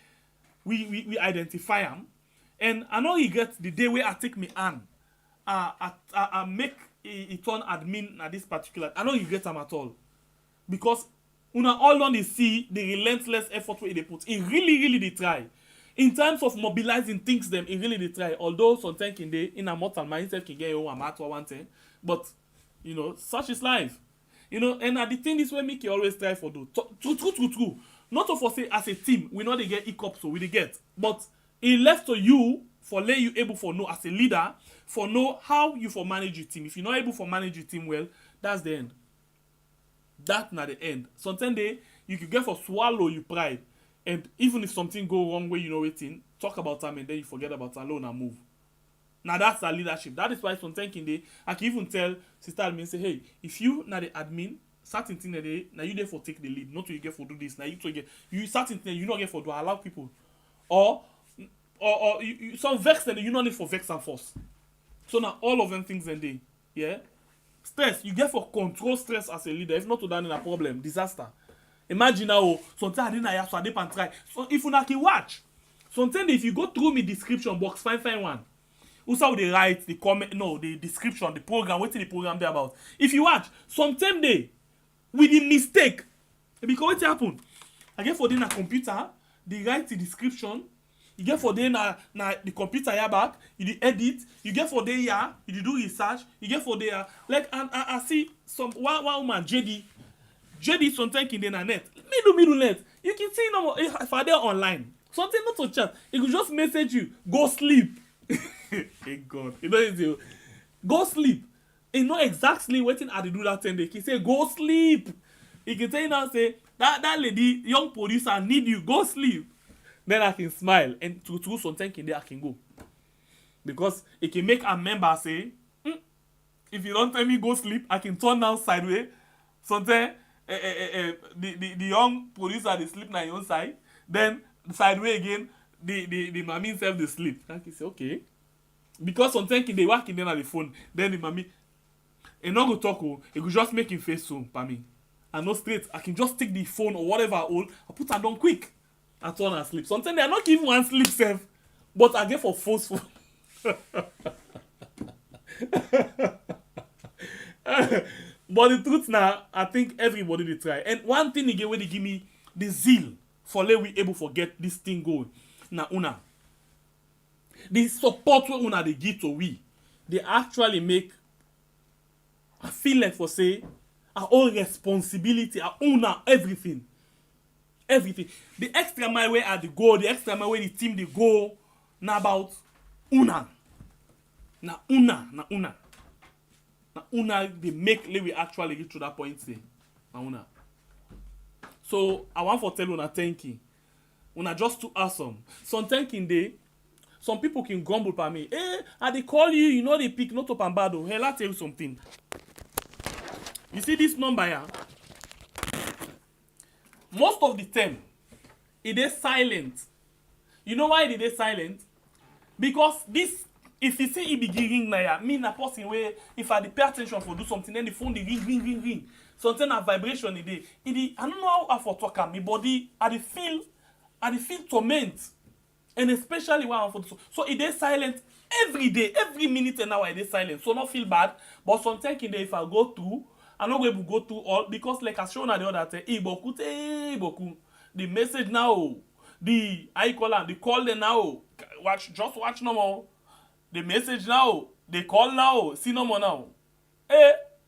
we identify them, and I not regret the day where I take me on, I make it turn admin at this particular. I don't regret them at all because una all on they see the relentless effort where they put. It really they try. In terms of mobilizing things them, it really they try. Although sometimes in a mortal mindset can get you a matter one thing, but you know such is life. You know, and the thing is where make you always try for do. True. Not to for say as a team, we know they get hiccups, so we they get. But it left to you for let you able for know as a leader, for know how you for manage your team. If you're not able for manage your team well, that's the end. That's not the end. Sometimes you could get for swallow your pride. And even if something go wrong where you know waiting, talk about them and then you forget about it alone and move. Now that's the leadership. That is why sometimes I can even tell Sister Admin say, hey, if you not the admin, certain thing now you there for take the lead, not to you get for do this. Now you to get you certain thing you not get for do allow people. Or you some vex and you not need for vex and force. So now all of them things and they, yeah. Stress, you get for control stress as a leader. If not to that in a problem, disaster. Imagine now, sometimes I didn't have to dip and try. So if you not can watch, sometimes if you go through me description box, find one. Also they write the comment, no, the description, the program, what's the program there about? If you watch, sometimes they with the mistake, because what happened? I get for them a computer, they write the description, You get for day na the computer here back, you dey edit, you get for day here, you dey do research, you get for day like and I see some one woman JD sometimes in the net, middle net. You can see no if I there online, something not to chat, it could just message you, go sleep. Hey God, you know it's go sleep. You know exactly what I do that 10 days. He say go sleep. He can tell you now say that lady, young producer need you, go sleep. Then I can smile and to sometimes in there I can go. Because it can make a member say, if you don't tell me go sleep, I can turn down sideways. Sometimes the young producer they sleep on your own side. Then sideways again, the mommy himself they sleep. I can say okay. Because sometimes they work in there on the phone, then the mommy and not go talk, it could just make him face soon for me. I know straight, I can just take the phone or whatever I hold, I put it down quick. I turn and sleep. Sometimes they are not giving one sleep safe, but I get for forceful. But the truth now, I think everybody they try. And one thing again where they give me the zeal for let we able to get this thing going. Now una. The support we una they give to we, they actually make I feel like for say our own responsibility, our own everything. Everything. The extra mile where at the goal, the extra mile where the team they go, now about una. Na una. Na una they make let we actually get to that point say. Na una. So I want to tell una thank you. Una just too awesome. Some thanking day, some people can grumble by me. I they call you, you know they pick not up and bad. Hey, I'll tell you something. You see this number here? Most of the time, it is silent. You know why it is silent? Because this, if you say it begin ring now, me na person where if I pay attention for do something, then the phone the ring. Something a vibration it dey. I don't know how I for talk am, my body I dey feel torment. And especially when I'm for so it is silent every day, every minute and hour it is silent. So not feel bad, but sometimes in there if I go through, I'm not going to go through all because like I shown at the other time, boku. The message now, the call them now. Watch no more. The message now, they call now, see no more now.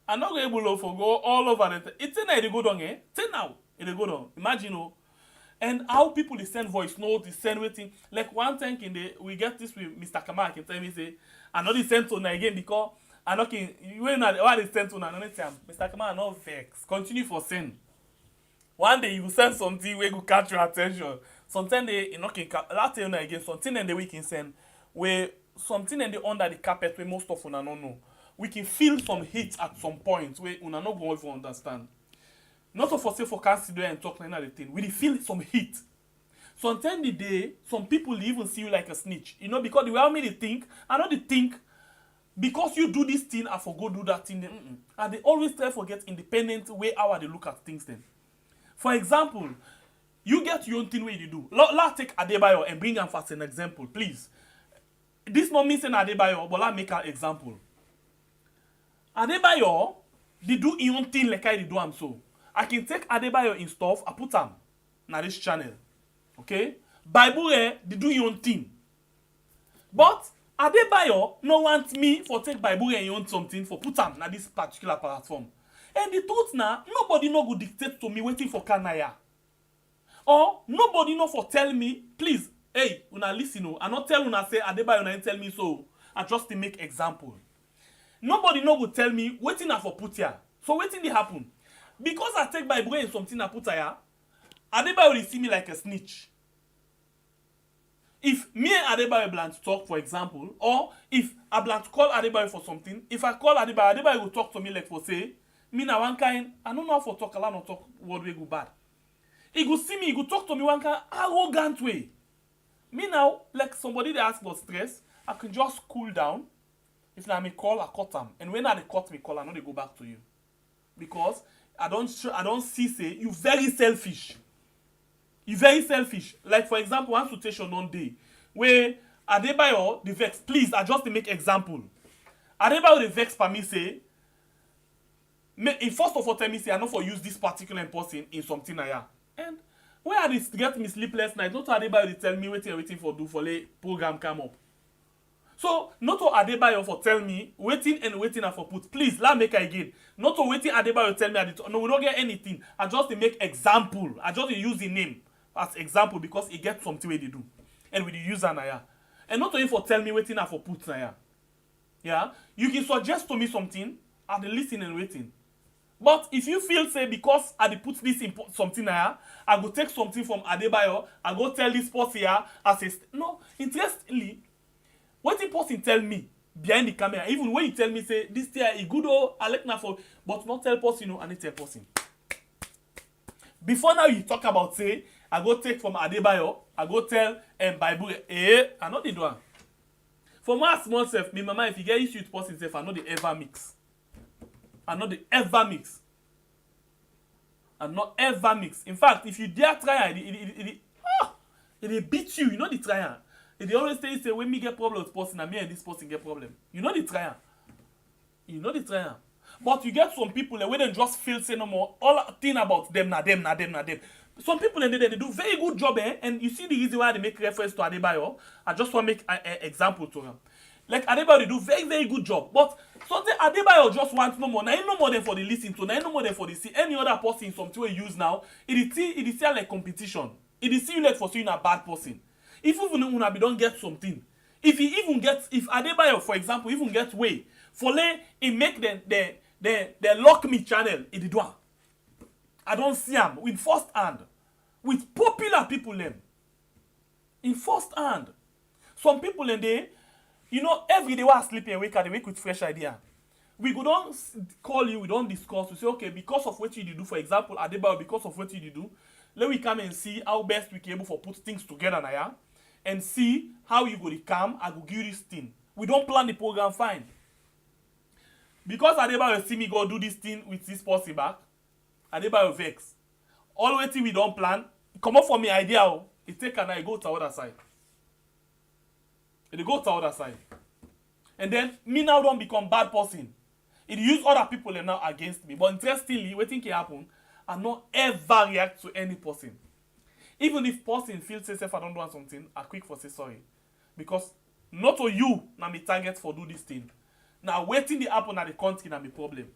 I'm not able to go all over the it's in go down, now it go down. Imagine and how people they send voice note, they send waiting. Like one thing in the we get this with Mr. Kamal can tell me say, I know they send to again because I'm not when they send to another time. Mr. Kamal not vex. Continue for send. One day you send something where you catch your attention. Sometimes they last time again something and the we can send where something and the under the carpet where most of una don't know. We can feel some heat at some point where una not going to understand. Not for say for consider and talk like that thing. We feel some heat. Sometimes the day, some people even see you like a snitch. You know, because the way how me they think, I know they think because you do this thing, I forgo do that thing. And they always try to get independent way how they look at things then. For example, you get your own thing where you do. Let's take Adebayo and bring him for an example, please. This not mean saying Adebayo, but let's make an example. Adebayo, they do your own thing like I do am so. I can take Adebayo in stuff, I put them na this channel. Okay? Bible they do your own thing. But Adebayo no want me for take Bible and your own something for put them na this particular platform. And the truth now, nobody no go dictate to me waiting for Kanaya. Or nobody no for tell me, please, hey, una listen, I not tell una say Adebayo na tell me so. I just to make example. Nobody no go tell me waiting for put here. So waiting they happen. Because I take Bible and something I put here, Adebayo will see me like a snitch. If me and Adebayo bland talk, for example, or if I bland call Adebayo for something, if I call Adebayo will talk to me like for say, me na one kind, I don't know how for talk, I don't talk word way go bad. He go see me, he go talk to me one kind arrogant way. Me now, like somebody that ask for stress, I can just cool down. If I may call, I cut them. And when I cut me call, I know they go back to you. Because I don't see say you very selfish. You very selfish. Like for example, one situation one day where Adebayo the vex. Please, I just to make example. Adebayo the vex for me say. First of all, tell me say I not for use this particular person in something I am. And Where are this get me sleepless night? Not to Adebayo tell me waiting for do for the program come up. So not to Adebayo for tell me waiting and for put. Please let make again. Not to waiting Adebayo tell me no, we don't get anything. I just make example. I just use the name as example because it gets something where they do. And with the user na ya. And not to for tell me waiting and for put na ya. Yeah? You can suggest to me something, I'll listen and waiting. But if you feel say because I put this in something here, I go take something from Adebayo, I go tell this person here as a no, interestingly, what the person tell me behind the camera, even when you tell me say this thing is good or I like na for, but not tell person, you know, and tell person. Before now you talk about say I go take from Adebayo, I go tell Bible, I know the one. For my small self, me mama, if you get issue with person self, I know the ever mix. I know the ever mix. And not ever mix. In fact, if you dare try it beat you. You know the trial. They always say when me get problem with person and me and this person get problem. You know the trial. You know the trial. But you get some people where they just feel say no more. All thing about them. Some people they do very good job, and you see the reason why they make reference to Adebayo. I just want to make an example to them. Like Adebayo, they do very, very good job. But something Adebayo just wants no more. Now no more than for the listen to. Now no more than for the see. Any other person in something we use now, it is still like competition. It is still like for seeing a bad person. If even Unabi don't get something, if Adebayo, for example, even get way, for it make the lock me channel, it do. I don't see him with first hand. With popular people them. In first hand. Some people in there, you know, every day while sleeping and wake with fresh idea. We go don't call you, we don't discuss. We say, okay, because of what you do, for example, Adebayo, because of what you do, let we come and see how best we can able to put things together now, and see how you go to come, I go give you this thing. We don't plan the program fine. Because Adebayo see me go do this thing with this person back, Adebayo vex. All waiting we don't plan, come up for me idea, it take and I go to the other side. It go to the other side. And then, me now don't become bad person. It use other people now against me. But interestingly, what think can happen, I not ever react to any person. Even if person feels say if I don't do something, I quick for say sorry. Because not to you na me target for do this thing. Now waiting the happen at the country na me problem.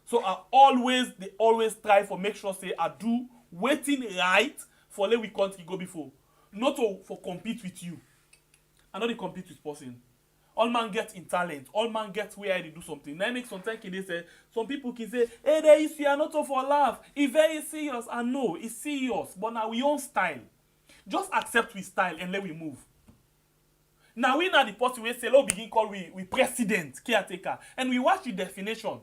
So I always try for make sure say I do waiting right for let we country go before. Not to for compete with you. I know they compete with person. All man get in talent. All man get where they do something. Now make sometimes they say some people can say, hey, there is you are not for laugh. It's very serious. I know it's serious, but now we own style. Just accept we style and let we move. Now we now the person we say, let's begin call we president caretaker, and we watch the definition.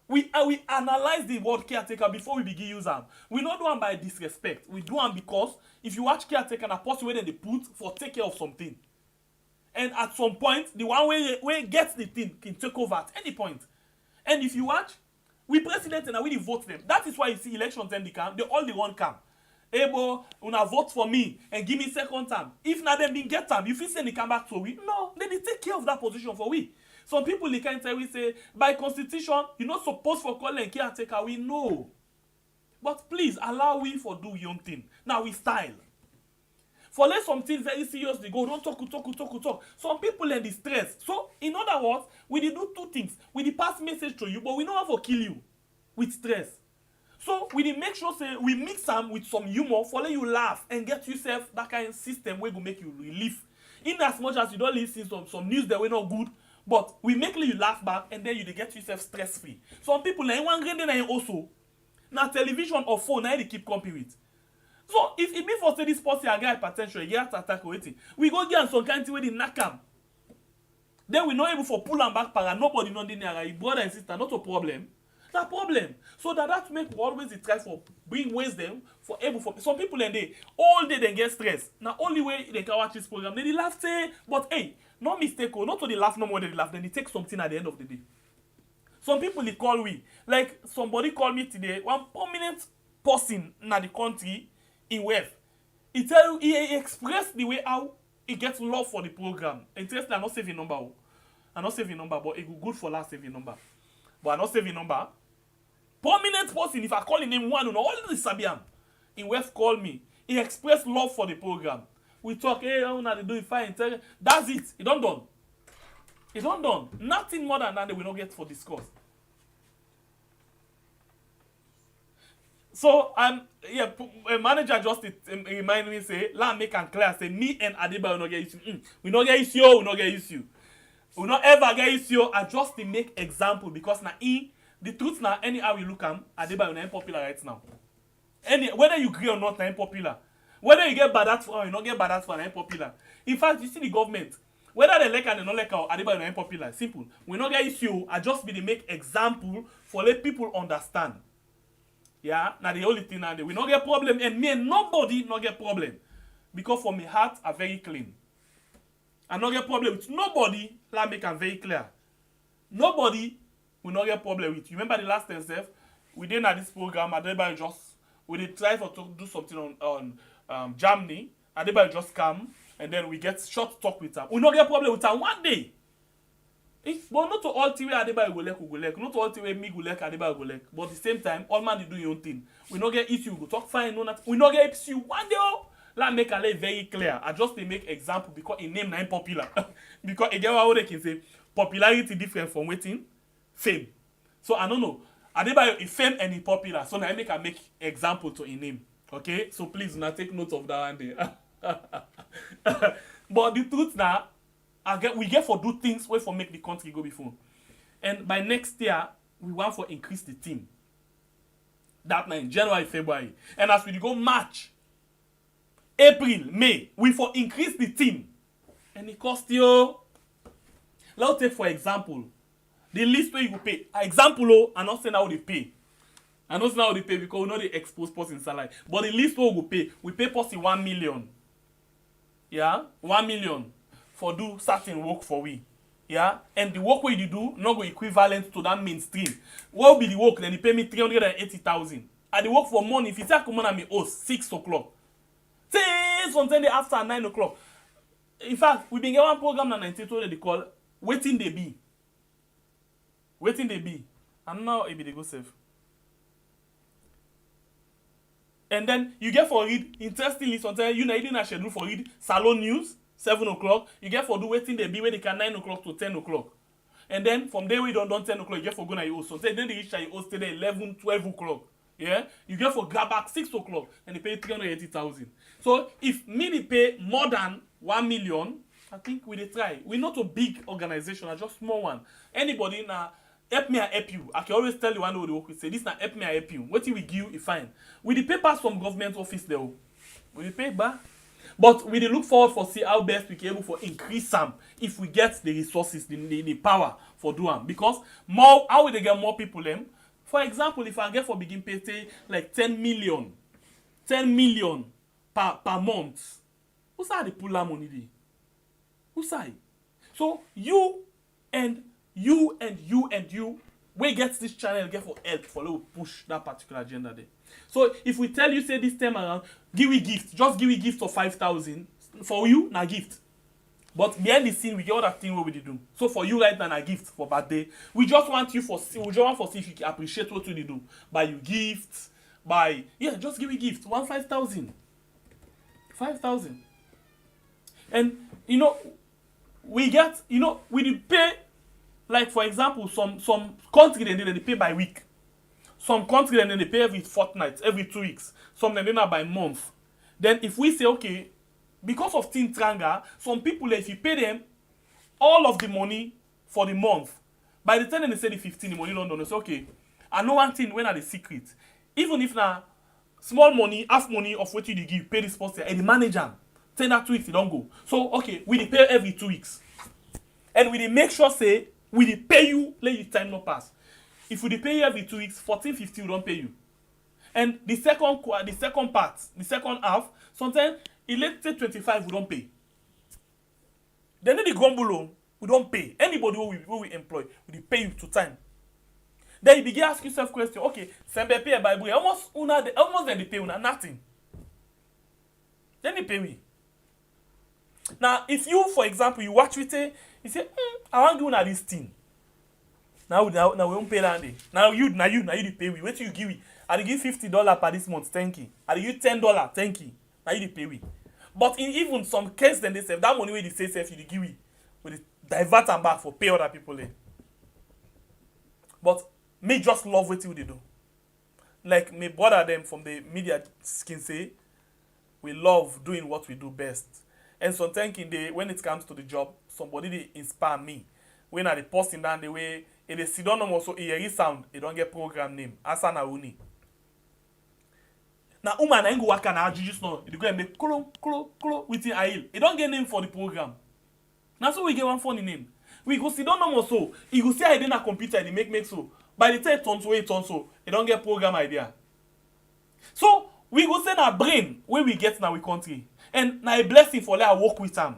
We analyze the word caretaker before we begin use them. We not do them by disrespect. We do them because if you watch caretaker, a person where they put for take care of something. And at some point, the one where gets the thing can take over at any point. And if you watch, we president and we vote them. That is why you see elections and they all the one come. Ebo, una vote for me and give me second term. If not them didn't get time, you feel say they come back to we. No, then they take care of that position for we. Some people they can't tell we say by constitution, you're not supposed for calling caretaker. We know. But please allow we for do your own thing. Now we style. For let something very seriously go, don't talk. Some people in distress. So, in other words, we did do two things. We did pass message to you, but we know how to kill you with stress. So, we did make sure say we mix them with some humor for let you laugh and get yourself that kind of system where will make you relief. In as much as you don't listen to some news that were not good, but we make you laugh back and then you get yourself stress free. Some people like one grand also. Now television or phone, now they keep comping with. So, if it be for say this person a guy potential, he has attack waiting, we go get some kind of way they knock him. Then we not able for pull him back para nobody not in there, brother and sister, not a problem. Not problem. So that make always try for bring wisdom for able for some people and they all day they get stressed. Now only way they can watch this program, they laugh say, but hey, no mistake, not to they laugh no more they laugh, then they take something at the end of the day. Some people they call we, like somebody called me today, one prominent person in the country. In West, he expressed the way how he gets love for the program. Interestingly, I'm not saving number. But it good for last saving number. But I'm not saving number. Prominent person, if I call his name one, all the Sabiam. in West called me. He expressed love for the program. We talk, hey, how they do it fine. That's it. It don't done. It don't done. Nothing more than that they will not get for discuss. So a manager just remind me say, "La make and clear say me and Adiba will not get issue. We not get issue. We not get issue. We not ever get issue. I just to make example because now the truth now anyhow we look at Adiba is not popular right now. Whether you agree or not, not popular. Whether you get bad at or you not get bad at for not popular. In fact, you see the government. Whether they like and they not like or Adiba is not popular. Simple. We not get issue. I just be to make example for let people understand. Yeah, now the only thing now we not get problem and me and nobody not get problem because for my heart are very clean. I not get problem with nobody. Let make am very clear. Nobody will not get problem with you. Remember the last time, Seth, we did at this program. Everybody just we did try to do something on Germany. Everybody just come and then we get short talk with them. We not get problem with them one day. But not to all TV Adeba go like, not to all TV me go like Adeba go like. But at the same time, all man they do your own thing. We not get issue, go talk fine, no not. We not get issue one day. Let make a very clear. I just make example because in name name popular. Because again what they can say popularity different from waiting fame. So I don't know. Adeba is fame and he popular. So now I make example to in name. Okay? So please now take note of that one day. But the truth now. We get for do things where for make the country go before. And by next year, we want for increase the team. That now in January, February. And as we go March, April, May, we for increase the team. And it cost you. Let's take for example, the list where you go pay. Example, I'm not saying how they pay. I'm not saying how they pay because we know they expose person salary. But the list where we go pay, we pay person 1 million. Yeah? 1 million. For do certain work for we. Yeah? And the work we do not go equivalent to that mainstream. What will be the work? Then they pay me 380,000. And the work for money, if you say come on me 6 o'clock. Say something after 9 o'clock. In fact, we been get one program in 92 they call Waiting They Be. Waiting They Be. And now it be the go safe. And then you get for read interestingly sometimes you know you didn't schedule for read Salon News. 7 o'clock, you get for do waiting they be where they can 9 o'clock to 10 o'clock. And then from there we don't 10 o'clock, you get for go na your host. So then they reach your host till 11, 12 o'clock. Yeah? You get for grab back 6 o'clock and they pay 380,000. So if me they pay more than 1 million, I think we they try. We're not a big organization, a just small one. Anybody now help me I help you. I can always tell you one way they work with say this now help me I help you. What we give you is fine. We the papers from government office there. We the pay back. But we look forward for see how best we can able for increase them if we get the resources, the power for do them. Because more how will they get more people them? For example, if I get for begin pay say like 10 million per month, who's that the pull that money dey? Who's that? So you we get this channel get for help for to push that particular agenda there. So if we tell you say this time around, give we gift, just give we gift of 5,000 for you, na gift. But behind the scene, we get other thing what we do. So for you right now, na gift for birthday. We just want you for see if you can appreciate what we do. Buy you gifts, just give we gift. 5,000. 5,000. And we get, we did pay. Like for example, some country they pay by week. Some country they pay every fortnight, every 2 weeks. Some they not by month. Then if we say okay, because of Tin Tranga, some people if you pay them all of the money for the month, by the time they say the 15, the money don't done, they say okay. I know one thing when are the secret. Even if now small money, half money of what you give, pay this person, and the manager 10 that 2 weeks, they don't go. So okay, we pay every 2 weeks. And we make sure say we pay you, let your time not pass. If we pay you every 2 weeks, 14, 15 we don't pay you. And the second half, sometimes let's say 25 we don't pay. Then the grumble we don't pay. Anybody who we employ, we pay you to time. Then you begin ask yourself question, okay, Sembe pay by boy, almost then they pay una nothing. Then they pay me. Now, if you, for example, you watch with it, you say, I want to do this thing. Now we don't pay that day. Now you pay me. Wait till you give me. I dey give $50 per this month, thank you. I dey give $10, thank you. Now you dey pay we. But in even some case then they say that money wey they say self you dey give we, we dey divert am back for pay other people. But me just love wetin we dey do. Like me brother them from the media skin say, we love doing what we do best. And sometimes when it comes to the job, somebody they inspire me. When I dey posting down the way, if they sit down also hear sound, they don't get program name. Asana Uni. Now, woman ain't go work and I just know. They go and make klo with the aisle. It don't get name for the program. Now so we get one funny name. We go sit down also. You go see I didn't a computer. They make so. By the time it turns so, it don't get program idea. So we go send our brain where we get now we country. And now a blessing for let work with them.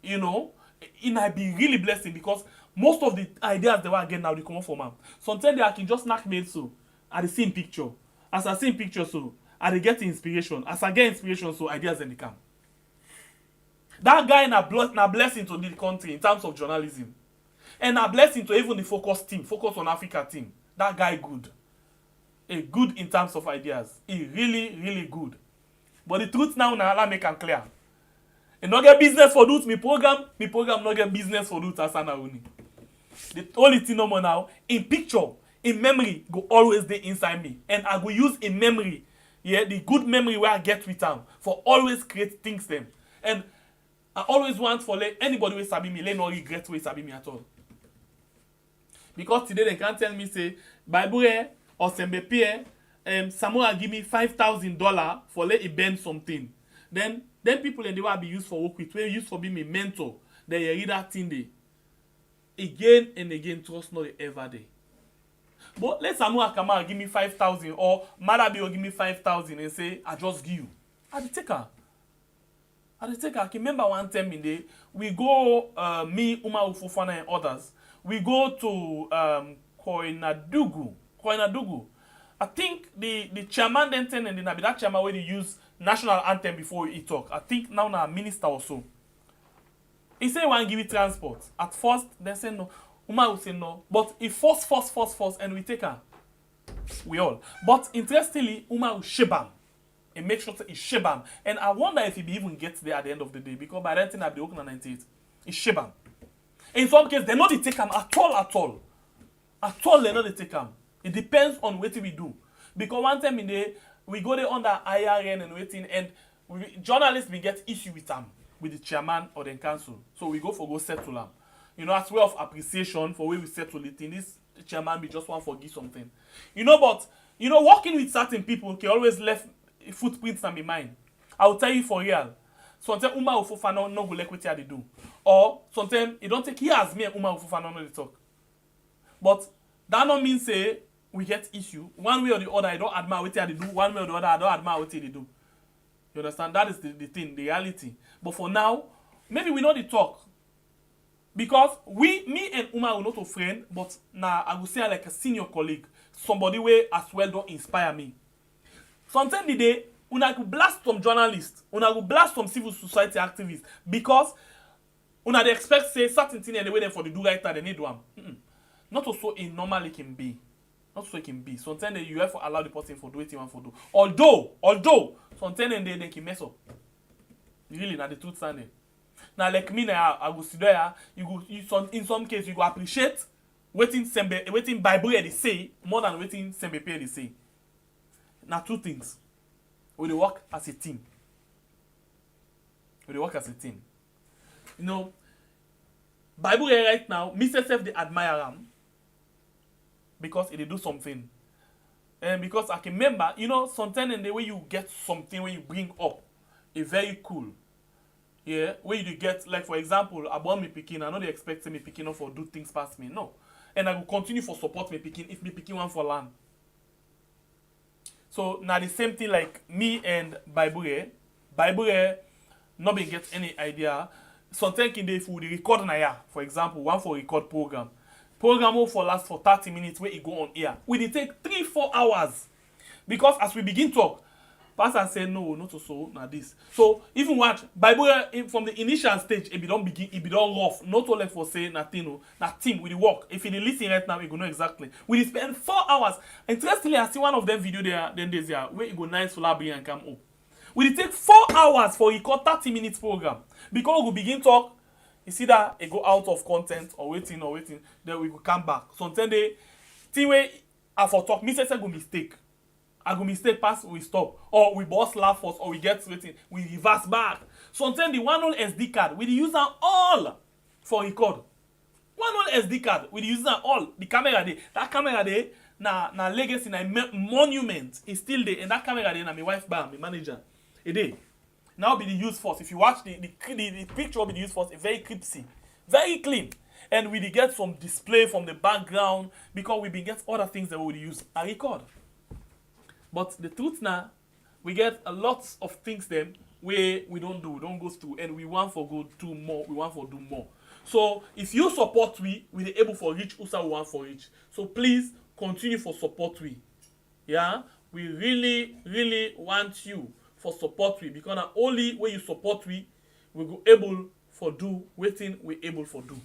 You know, it might be really blessing because most of the ideas they were getting now they come from them. Sometimes they can just knock me so at the same picture. As I see picture so, I get inspiration. As I get inspiration so ideas then they come. That guy na blessing to the country in terms of journalism. And a blessing to even the focus on Africa team. That guy good. A good in terms of ideas. He really, really good. But the truth now let make am clear. And not get business for doot, me program not get business for doot as Uni. The only thing no more now, in picture, in memory, go always dey inside me. And I go use in memory, the good memory where I get with them, for always create things them. And I always want for let anybody who sabi me, let no regret who sabi me at all. Because today they can't tell me say, Bible or Sembepe, Samoa give me $5,000 for let it bend something. Then people in the world be used for work with, used for being my mentor. Then you read that thing there. Again and again, trust not ever day. But let Samoa Kamara give me 5,000 or Madabi will give me 5,000 and say, I just give you. I take her. I can remember one time in there, we go, me, Uma Ufufana and others, we go to Koinadugu. I think the chairman then tell and then that chairman where they use national anthem before he talk. I think now a minister or so. He say he want to give it transport. At first, they say no. Uma will say no. But he force, and we take her. We all. But interestingly, Uma will shebam. And make sure that he shebam. And I wonder if he even gets there at the end of the day. Because by that time, I'll be open on 98. He shebam. In some cases, they not they take him at all. At all, they not they take him. It depends on what we do. Because one time in there, we go there under IRN and waiting, and journalists we get issue with them, with the chairman or the council. So we go settle them. You know, as way of appreciation for where we settle it. In this chairman, we just want to forgive something. You know, but you know, working with certain people can always left footprints in my mind. I will tell you for real. Sometimes Uma Ufufana no go like what they do. Or sometimes it don't take years me and Uma Ufufana no they talk. But that don't mean say we get issue. One way or the other, I don't admire what they do. One way or the other, I don't admire what they do. You understand? That is the thing, the reality. But for now, maybe we know the talk. Because me and Uma are not a friend, but now I would say like a senior colleague. Somebody where as well don't inspire me. Sometimes the day, una could blast some journalists, una could blast some civil society activists, because una they expect say certain thing and they wait for the do right they need one. Not also in normal it can be. Not so it can be. Sometimes you have to allow the person for do what you want for do. Although sometimes they can mess up. Really, now the truth standing. Now like me now, I go sit there. In some cases you go appreciate waiting Bible they say more than waiting Sembepe they say. Now two things. We dey work as a team. You know, Bible right now, me self they admire them because they do something. And because I can remember, you know, sometimes in the way you get something when you bring up, it's very cool. Yeah, where you get, like for example, I born me picking, I know they expect me picking up for do things past me. No. And I will continue for support me picking if me picking one for land. So now the same thing like me and Bible not be get any idea. Sometimes in the if we record na ya, for example, one for record program will for last for 30 minutes where it go on air. We dey take 3-4 hours. Because as we begin talk, pastor say no, not so na this. So even watch Bible from the initial stage, it be don't begin, it be don't rough. Not only for say nothing, no, na team with the work. If you listen right now, you go know exactly. We spend 4 hours. Interestingly, I see one of them video there, then there's there where you go nice for library and come up. We take 4 hours for record 30 minutes program because we begin talk. You see that it go out of content or waiting, then we will come back. Sometimes they thing way I for talk, me say go mistake. I go mistake pass, we stop. Or we boss laugh us, or we get waiting, we reverse back. Sometimes the one on SD card, we use them all for record. One on SD card, we use them all. The camera there, that camera there, na legacy, na monument is still there. And that camera there, na my wife bar, my manager. It there. Now be the use force. If you watch the picture of the use force, it's very crispy, very clean. And we get some display from the background because we be get other things that we would use and record. But the truth now, we get a lot of things them where we don't go through, and we want for go do more, we want for do more. So if you support we be able for reach also we want for reach. So please continue for support we. Yeah, we really want you for support we, because not only when you support we go able for do waiting we able for do.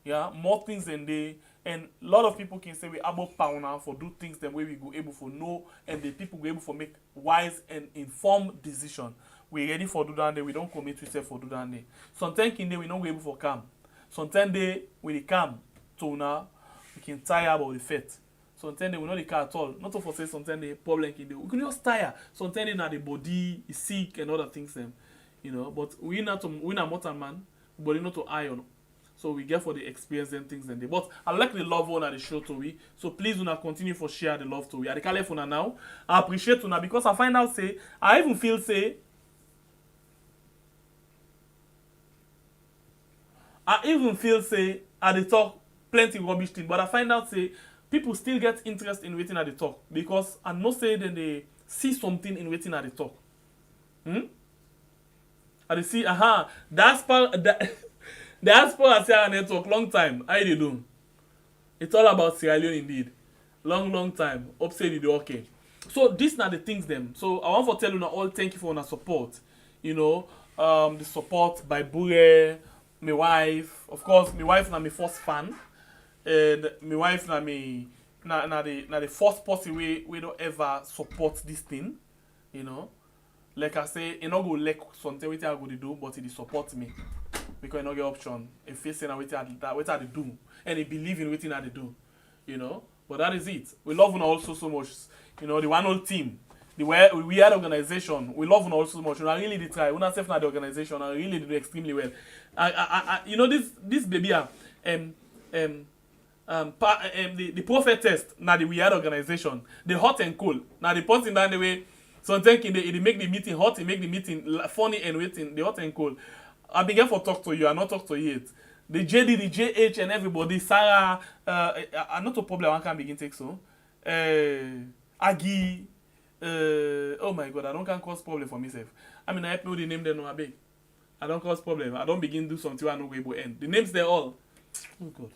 Yeah, more things than they, and a lot of people can say we able power now for do things the way we go able for know, and the people go able for make wise and informed decision. We ready for do that day, we don't commit ourselves for do that day. Sometimes in day we not go able for come. Sometimes they we come to now we can tire about the fate. Sometimes they will not the car at all. Not to say sometimes they problem in the we can just tire. Sometimes now the body is sick and other things them, you know. But we not mortal man, body not to iron. So we get for the experience and things and they. But I like the love one at the show to we. So please do not continue for share the love to we. I the call for now. I appreciate you now because I find out say I even feel say at the talk plenty rubbish thing, but I find out say people still get interest in waiting at the talk because I know say then they see something in waiting at the talk. And they see that's part that. The diaspora Sierra network, long time. How you do? It's all about Sierra Leone indeed. Long time. Upside the okay. So these are the things them. So I want to tell you now all thank you for your support. You know, the support by Bure, my wife. Of course, my wife na my first fan. And my wife na me na the first person we don't ever support this thing. You know. Like I say, you know go like something what I go to do, but he support me. Because you don't get option. If you say what they do, and they believe in what they do, you know. But that is it. We love them also so much. You know, the one whole team, we had organization. We love them also so much. I really did try. When I say the organization, I really did extremely well. You know this baby the prophet test. Now the we had organization. The hot and cold. Now the person down the way. Sometimes they make the meeting hot. They make the meeting funny and waiting. The hot and cold. I began for talk to you. I not talk to you yet. The JD, the JH, and everybody. Sarah, I'm not a problem. I can't begin take so. Aggie. Oh my God, I don't can cause problem for myself. I mean, I help me with the name. They know I beg. I don't cause problem. I don't begin do something I know where will end. The names they're all. Oh God.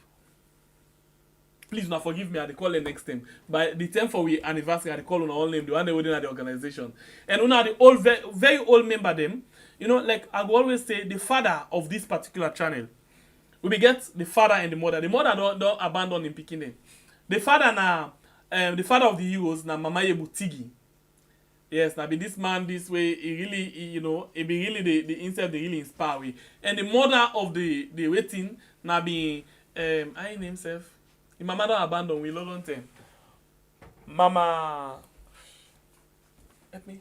Please now forgive me. I call them next time. By the time for we anniversary, I call on all name. The one they within the organization. And una the old, very, very old member them. You know, like I will always say, the father of this particular channel. We get the father and the mother. The mother don't abandon in picking them. The father now, the father of the heroes now, Mama Yebutigi. Yes, now be this man this way. He really, you know, it be really the instead they really inspire we. And the mother of the waiting now be I name self. The mama don't abandon we long time. Mama, help me.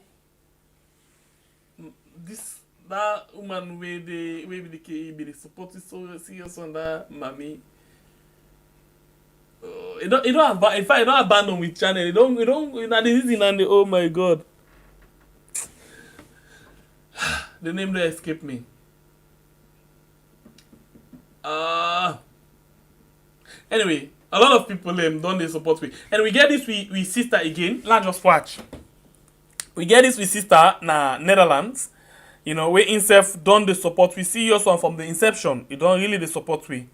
That woman where the support is so serious on that mommy. It don't if I don't abandon with channel, it don't the reason and the oh my God. The name that escaped me. Anyway, a lot of people don't they support me. And we get this with sister again. Let's just watch. We get this with sister na Netherlands. You know, we inself done the support. We see your son from the inception. You don't really the support we.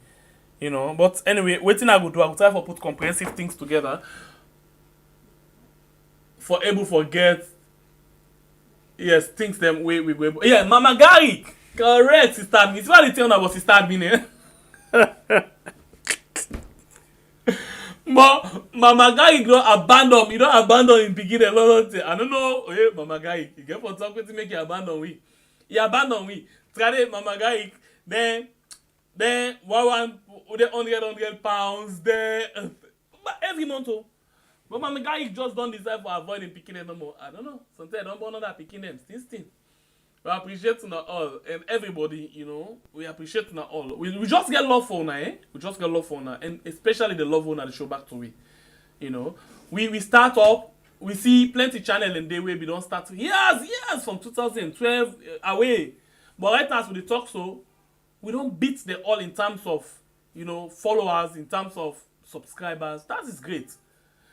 You know, but anyway, waiting I go do, I will try to put comprehensive things together for able to get Yes, things them way we go. Yeah, Mama Gary, correct, sister. It's what they tell about sister admin. But Mama Gary don't abandon. You don't abandon in beginning. I don't know. Hey, Mama Gary, you get for something to make you abandon we. You abandon we. Try Mama Gary. Then 100 pounds. Then every month. But Mama Gary just don't deserve for avoiding picking them no more. I don't know. Sometimes I don't want that picking them. Still. We appreciate you all and everybody, you know. We appreciate you all. We just get love for now, eh? We just get love for now, and especially the love on the show back to we. You know, we start up. We see plenty channel and day where we don't start. Yes, from 2012 away. But right as we talk, so we don't beat the all in terms of, you know, followers, in terms of subscribers. That is great.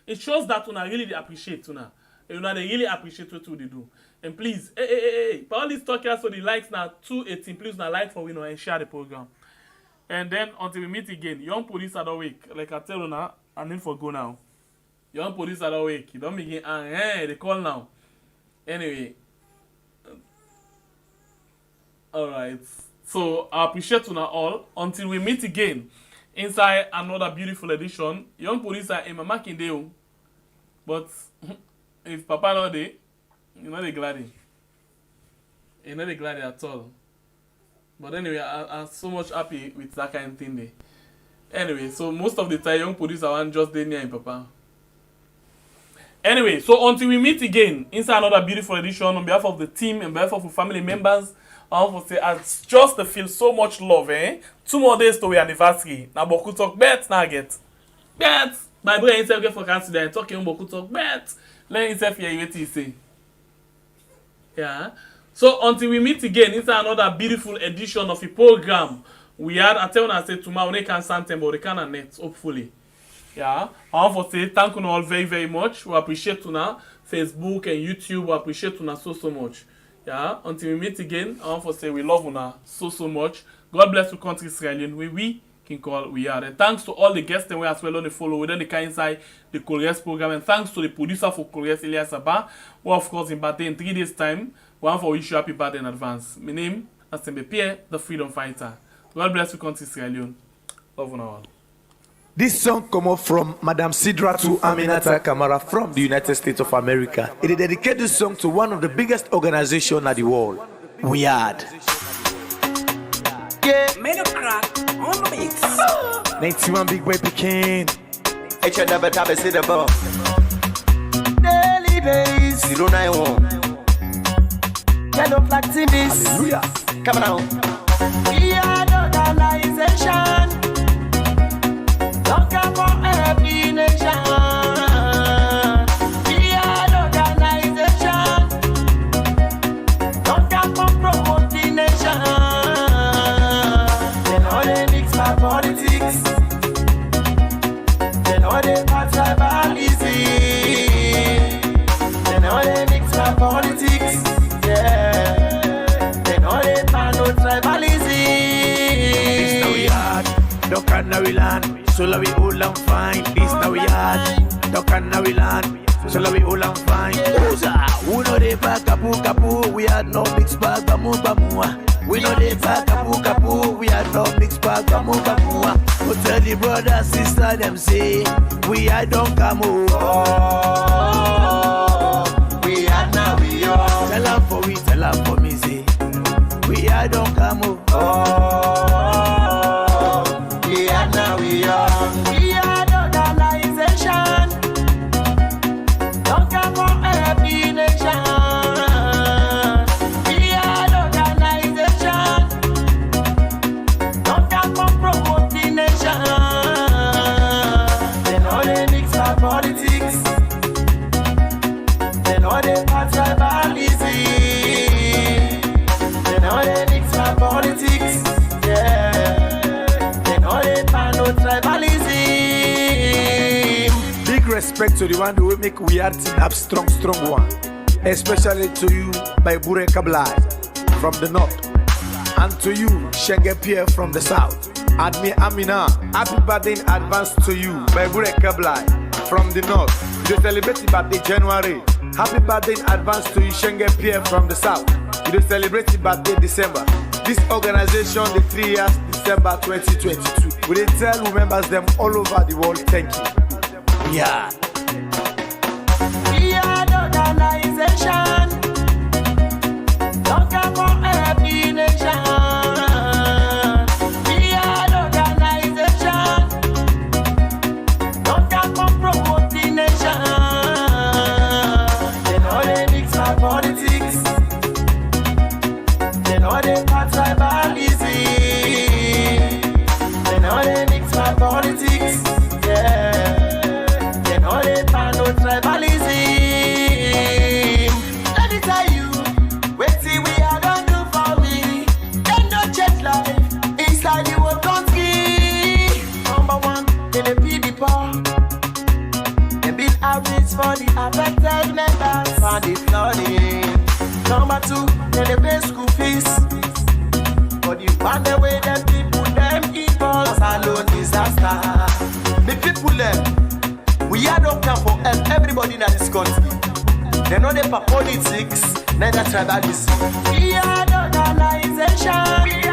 It shows that we really appreciate you now. They really appreciate what they do. And please, hey, for all these talkers, so the likes now 218, please now like for and share the program. And then until we meet again, young police are awake. Like I tell you now, I need for go now. Young police are awake. You don't begin they call now. Anyway. Alright. So I appreciate you now all. Until we meet again inside another beautiful edition. Young police are in Mama Kindeo. But if Papa not there, you're not glad. You're not glad at all. But anyway, I'm so much happy with that kind of thing there. Anyway, so most of the time, young police are just there near him, Papa. Anyway, so until we meet again inside another beautiful edition, on behalf of the team and on behalf of the family members, I want to say I just feel so much love, eh? 2 more days to our anniversary. Now, Boku talk bet, now get. Bet! My brother himself get for cancer there, talking Boku talk bet. Let himself hear what he say. Yeah. So until we meet again inside another beautiful edition of the program, we had I tell you I say tomorrow they can send them but they can net, hopefully. Yeah. I want to say thank you all very, very much. We appreciate you now. Facebook and YouTube, we appreciate you now so much. Yeah. Until we meet again, I want to say we love you now so much. God bless the country Israelian. We can call we are. And thanks to all the guests and we as well on the follow within the kind inside the Koreas program. And thanks to the producer for Koreas, Elias Abba, who of course in birthday in 3 days time. One for wish you happy birthday in advance. My name is Pierre, the freedom fighter. God bless the country Israelian. Love you all. This song come up from Madam Sidra to Aminata Kamara from the United States of America. It is dedicated this song to one of the biggest organizations in the world. We are. Yeah, made a crack on the mix. 91 big boy Pekin. It's your double tap, see the ball. Daily days, 091. Yellow flags in this. Hallelujah. Come on. We are the organization. Looking for every nation. We are the organization. Looking for promoting nation. They know they mix my politics. They know they pass tribalism. They know they mix my politics. Yeah, they know they pan no tribalism. This now we hard, duck and now we land. So la we all and fine. This now we hard, duck and now we land. So la we all and fine. We know they back kapu. We had no mixed bag bamu. We know they back kapu. We had no mixed bag bamu. But tell the brother sister them say we had don't come over. We are now we are. Tell her for me, say we are don't come over. We are now we are. We are the organization. Don't come for every nation. We are the organization. Don't come for promoting nation. They know they mix our politics. They know they pass tribalism. They know they mix my politics. Yeah. They know they pan no tribalism. Big respect to the one who will make we are team up strong one. Especially to you, by Bure Kablai from the north. And to you, Shenge Pierre from the south. Admi Amina, happy birthday in advance to you, by Bure Kablai. from the north. You celebrate your birthday January. Happy birthday in advance to Ishenge Pierre from the south. You celebrate your birthday December. This organization, the 3 years, December 2022. We tell members them all over the world, thank you. Yeah. We are the organization. Don't come for every nation. We are the organization. Don't come for promote the nation. They know they mix my politics. They know they part tribalism. They know they mix my politics. Yeah. They know they part no tribalism. Let me tell you, wait till we are done do for me. They don't change life inside the world country. Number one, they be the poor. They build houses for the affected members for the flooding. Number two, they pay school fees. For the one the way them people them evil alone disaster. The people them, we are not come for help everybody in this country. They know they for politics, neither tribalism. We are the organization.